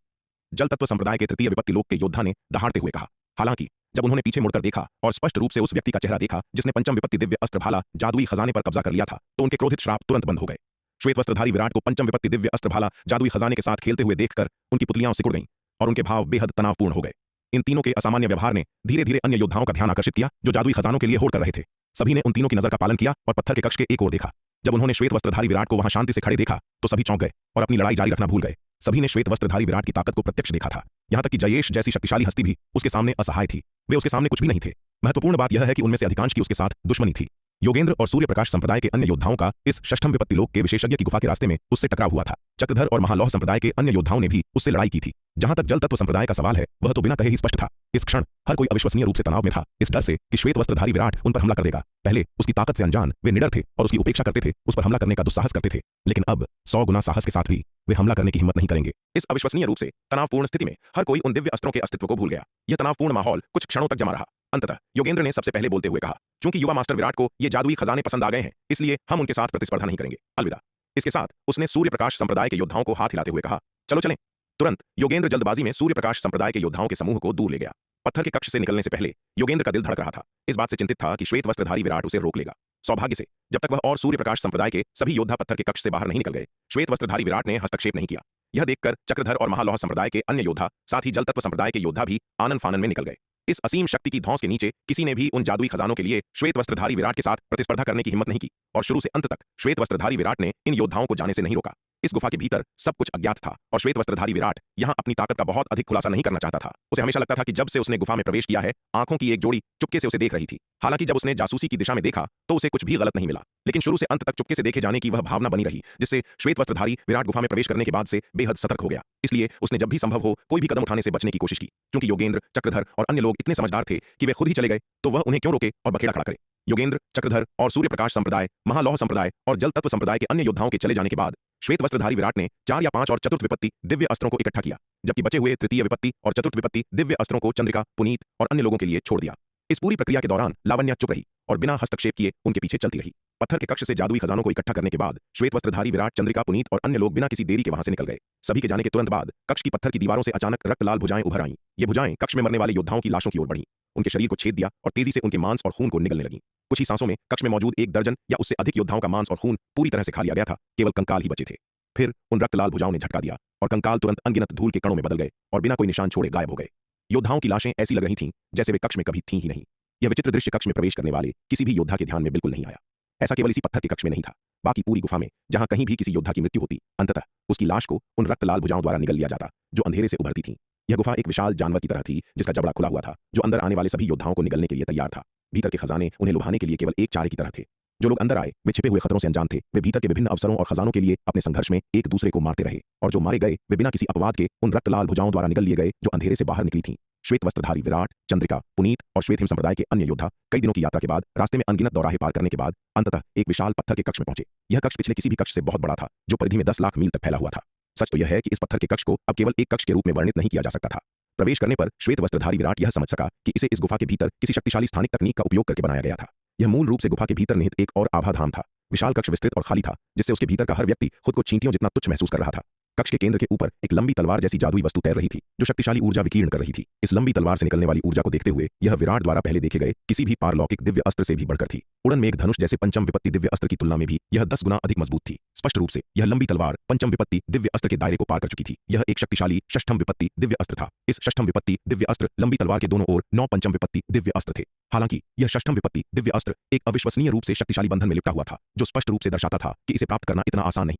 जल तत्व संप्रदाय के तृतीय विपत्ति लोक के योद्धा ने दहाड़ते हुए कहा। हालांकि जब उन्होंने पीछे मुड़कर देखा और स्पष्ट रूप से उस व्यक्ति का चेहरा देखा जिसने पंचम विपत्ति दिव्य अस्त्र भाला जादुई खजाने पर कब्जा कर लिया था, तो उनके क्रोधित श्राप तुरंत बंद हो गए। श्वेत वस्त्रधारी विराट को पंचम विपत्ति दिव्य अस्त्र भाला जादुई खजाने के साथ खेलते हुए देखकर उनकी पुतलियां सिकुड़ गईं और उनके भाव बेहद तनावपूर्ण हो गए। इन तीनों के असामान्य व्यवहार ने धीरे धीरे अन्य योद्धाओं का ध्यान आकर्षित किया, जो जादुई खजानों के लिए होड़ कर रहे थे। सभी ने उन तीनों की नजर का पालन किया और पत्थर के कक्ष के एक ओर देखा। जब उन्होंने श्वेत वस्त्रधारी विराट को वहां शांति से खड़े देखा, तो सभी चौंक गए और अपनी लड़ाई जारी रखना भूल गए। सभी ने श्वेत वस्त्रधारी विराट की ताकत को प्रत्यक्ष देखा था। यहां तक कि जयेश जैसी शक्तिशाली हस्ती भी उसके सामने असहाय थी। वे उसके सामने कुछ भी नहीं थे। महत्वपूर्ण बात यह है कि उनमें से अधिकांश की उसके साथ दुश्मनी थी। योगेंद्र और सूर्य प्रकाश संप्रदाय के अन्य योद्धाओं का इस षष्ठम विपत्ति लोक के विशेषज्ञ की गुफा के रास्ते में उससे टकराव हुआ था। चक्रधर और महालौह संप्रदाय के अन्य योद्धाओं ने भी उससे लड़ाई की थी। जहां तक जल तत्व संप्रदाय का सवाल है वह तो बिना कहे ही स्पष्ट था। इस क्षण हर कोई अविश्वसनीय रूप से तनाव में था, इस डर से कि श्वेत वस्त्रधारी विराट उन पर हमला कर देगा। पहले उसकी ताकत से अनजान वे निडर थे और उसकी उपेक्षा करते थे, उस पर हमला करने का दुस्साहस करते थे, लेकिन अब 100 गुना साहस के साथ भी वे हमला करने की हिम्मत नहीं करेंगे। इस अविश्वसनीय रूप से तनावपूर्ण स्थिति में हर कोई उन दिव्य अस्त्रों के अस्तित्व को भूल गया। यह तनावपूर्ण माहौल कुछ क्षणों तक जमा रहा। अंततः योगेंद्र ने सबसे पहले बोलते हुए कहा, चूंकि युवा मास्टर विराट को ये जादुई खजाने पसंद आ गए हैं, इसलिए हम उनके साथ प्रतिस्पर्धा नहीं करेंगे। अलविदा। इसके साथ उसने सूर्य प्रकाश संप्रदाय के योद्धाओं को हाथ हिलाते हुए कहा, चलो चलें। तुरंत योगेंद्र जल्दबाजी में सूर्य प्रकाश संप्रदाय के योद्धाओं के समूह को दूर ले गया। पत्थर के कक्ष से निकलने से पहले योगेंद्र का दिल धड़क रहा था। इस बात से चिंतित था कि श्वेत वस्त्रधारी विराट उसे रोक लेगा। सौभाग्य से जब तक वह और सूर्य प्रकाश संप्रदाय के सभी योद्धा पत्थर के कक्ष से बाहर नहीं निकल गए, श्वेत वस्त्रधारी विराट ने हस्तक्षेप नहीं किया। यह देखकर चक्रधर और महालौह संप्रदाय के अन्य योद्धा, साथ ही जल तत्व संप्रदाय के योद्धा भी आनन फानन में निकल गए। इस असीम शक्ति की धौंस के नीचे किसी ने भी उन जादुई खजानों के लिए श्वेत वस्त्रधारी विराट के साथ प्रतिस्पर्धा करने की हिम्मत नहीं की और शुरू से अंत तक श्वेत वस्त्रधारी विराट ने इन योद्धाओं को जाने से नहीं रोका। इस गुफा के भीतर सब कुछ अज्ञात था और श्वेत वस्त्रधारी विराट यहां अपनी ताकत का बहुत अधिक खुलासा नहीं करना चाहता था। उसे हमेशा लगता था कि जब से उसने गुफा में प्रवेश किया है, आंखों की एक जोड़ी चुपके से उसे देख रही थी। हालांकि जब उसने जासूसी की दिशा में देखा तो उसे कुछ भी गलत नहीं मिला, लेकिन शुरू से अंत तक चुपके से देखे जाने की वह भावना बनी रही, जिससे श्वेत वस्त्रधारी विराट गुफा में प्रवेश करने के बाद से बेहद सतर्क हो गया। इसलिए उसने जब भी संभव हो कोई भी कदम उठाने से बचने की कोशिश की। क्योंकि योगेंद्र, चक्रधर और अन्य लोग इतने समझदार थे कि वे खुद ही चले गए, तो वह उन्हें क्यों रोके और बखेड़ा खड़ा करे। योगेंद्र, चक्रधर और सूर्य प्रकाश संप्रदाय, महालौह संप्रदाय और जल तत्व संप्रदाय के अन्य योद्धाओं के चले जाने के बाद श्वेत वस्त्रधारी विराट ने 4 या 5 और चतुर्थ विपत्ति दिव्य अस्त्रों को इकट्ठा किया, जबकि बचे हुए तृतीय विपत्ति और चतुर्थ विपत्ति दिव्य अस्त्रों को चंद्रिका, पुनीत और अन्य लोगों के लिए छोड़ दिया। इस पूरी प्रक्रिया के दौरान लावण्या चुप रही और बिना हस्तक्षेप किए उनके पीछे चलती रही। पत्थर के कक्ष से जादुई खजानों को इकट्ठा करने के बाद श्वेत वस्त्रधारी विराट, चंद्रिका, पुनीत और अन्य लोग बिना किसी देरी के वहां से निकल गए। सभी के जाने के तुरंत बाद कक्ष की पत्थर की दीवारों से अचानक रक्त लाल भुजाएं उभर आईं। ये भुजाएं कक्ष में मरने वाले योद्धाओं की लाशों की ओर बढ़ीं, उनके शरीर को छेद दिया और तेजी से उनके मांस और खून को निगलने लगीं। कुछ ही सांसों में कक्ष में मौजूद 1 दर्जन या उससे अधिक योद्धाओं का मांस और खून पूरी तरह से खा लिया गया था। केवल कंकाल ही बचे थे। फिर उन रक्त लाल भुजाओं ने झटका दिया और कंकाल तुरंत अनगिनत धूल के कणों में बदल गए और बिना कोई निशान छोड़े गायब हो गए। योद्धाओं की लाशें ऐसी लग रही थीं जैसे वे कक्ष में कभी थीं ही नहीं। यह विचित्र दृश्य कक्ष में प्रवेश करने वाले किसी भी योद्धा के ध्यान में बिल्कुल नहीं आया। ऐसा केवल इसी पत्थर के कक्ष में नहीं था, बाकी पूरी गुफा में जहां कहीं भी किसी योद्धा की मृत्यु होती, अंततः उसकी लाश को उन रक्त लाल भुजाओं द्वारा निगल लिया जाता जो अंधेरे से उभरती थीं। यह गुफा एक विशाल जानवर की तरह थी जिसका जबड़ा खुला हुआ था, जो अंदर आने वाले सभी योद्धाओं को निगलने के लिए तैयार था। भीतर के खजाने उन्हें लुभाने के लिए केवल एक चारे की तरह थे। जो लोग अंदर आए वे छिपे हुए खतरों से अनजान थे। वे भीतर के विभिन्न अवसरों और खजानों के लिए अपने संघर्ष में एक दूसरे को मारते रहे और जो मारे गए वे बिना किसी अपवाद के उन रक्त लाल भुजाओं द्वारा निगल लिए गए जो अंधेरे से बाहर निकली थीं। श्वेत वस्त्रधारी विराट, चंद्रिका, पुनीत और श्वेत हिम संप्रदाय के अन्य योद्धा कई दिनों की यात्रा के बाद, रास्ते में अनगिनत दौराहे पार करने के बाद अंततः एक विशाल पत्थर के कक्ष में पहुंचे। यह कक्ष पिछले किसी भी कक्ष से बहुत बड़ा था, जो परिधि में 10 लाख मील तक फैला हुआ था। सच तो यह है कि इस पत्थर के कक्ष को अब केवल एक कक्ष के रूप में वर्णित नहीं किया जा सकता था। प्रवेश करने पर श्वेत वस्त्रधारी विराट यह समझ सका कि इसे इस गुफा के भीतर किसी शक्तिशाली स्थानिक तकनीक का उपयोग करके बनाया गया था। यह मूल रूप से गुफा के भीतर निहित एक और आभाधाम था। विशाल कक्ष विस्तृत और खाली था, जिससे उसके भीतर का हर व्यक्ति खुद को चींटियों जितना तुच्छ महसूस कर रहा था। कक्ष के केंद्र के ऊपर एक लंबी तलवार जैसी जादुई वस्तु तैर रही थी, जो शक्तिशाली ऊर्जा विकीर्ण कर रही थी। इस लंबी तलवार से निकलने वाली ऊर्जा को देखते हुए यह विराट द्वारा पहले देखे गए किसी भी पारलौकिक दिव्य अस्त्र से भी बढ़कर थी। उड़न में एक धनुष जैसे पंचम विपत्ति दिव्य अस्त्र की तुलना में भी यह 10 गुना अधिक मजबूत थी। स्पष्ट रूप से यह लंबी तलवार पंचम विपत्ति दिव्य अस्त्र के दायरे को पार कर चुकी थी। यह एक शक्तिशाली षष्ठम विपत्ति दिव्य अस्त्र था। इस षष्ठम विपत्ति दिव्य अस्त्र लंबी तलवार के दोनों ओर 9 पंचम विपत्ति दिव्य अस्त्र थे। हालांकि यह षष्ठम विपत्ति दिव्य अस्त्र एक अविश्वसनीय रूप से शक्तिशाली बंधन में लिपटा हुआ था, जो स्पष्ट रूप से दर्शाता था कि इसे प्राप्त करना इतना आसान नहीं।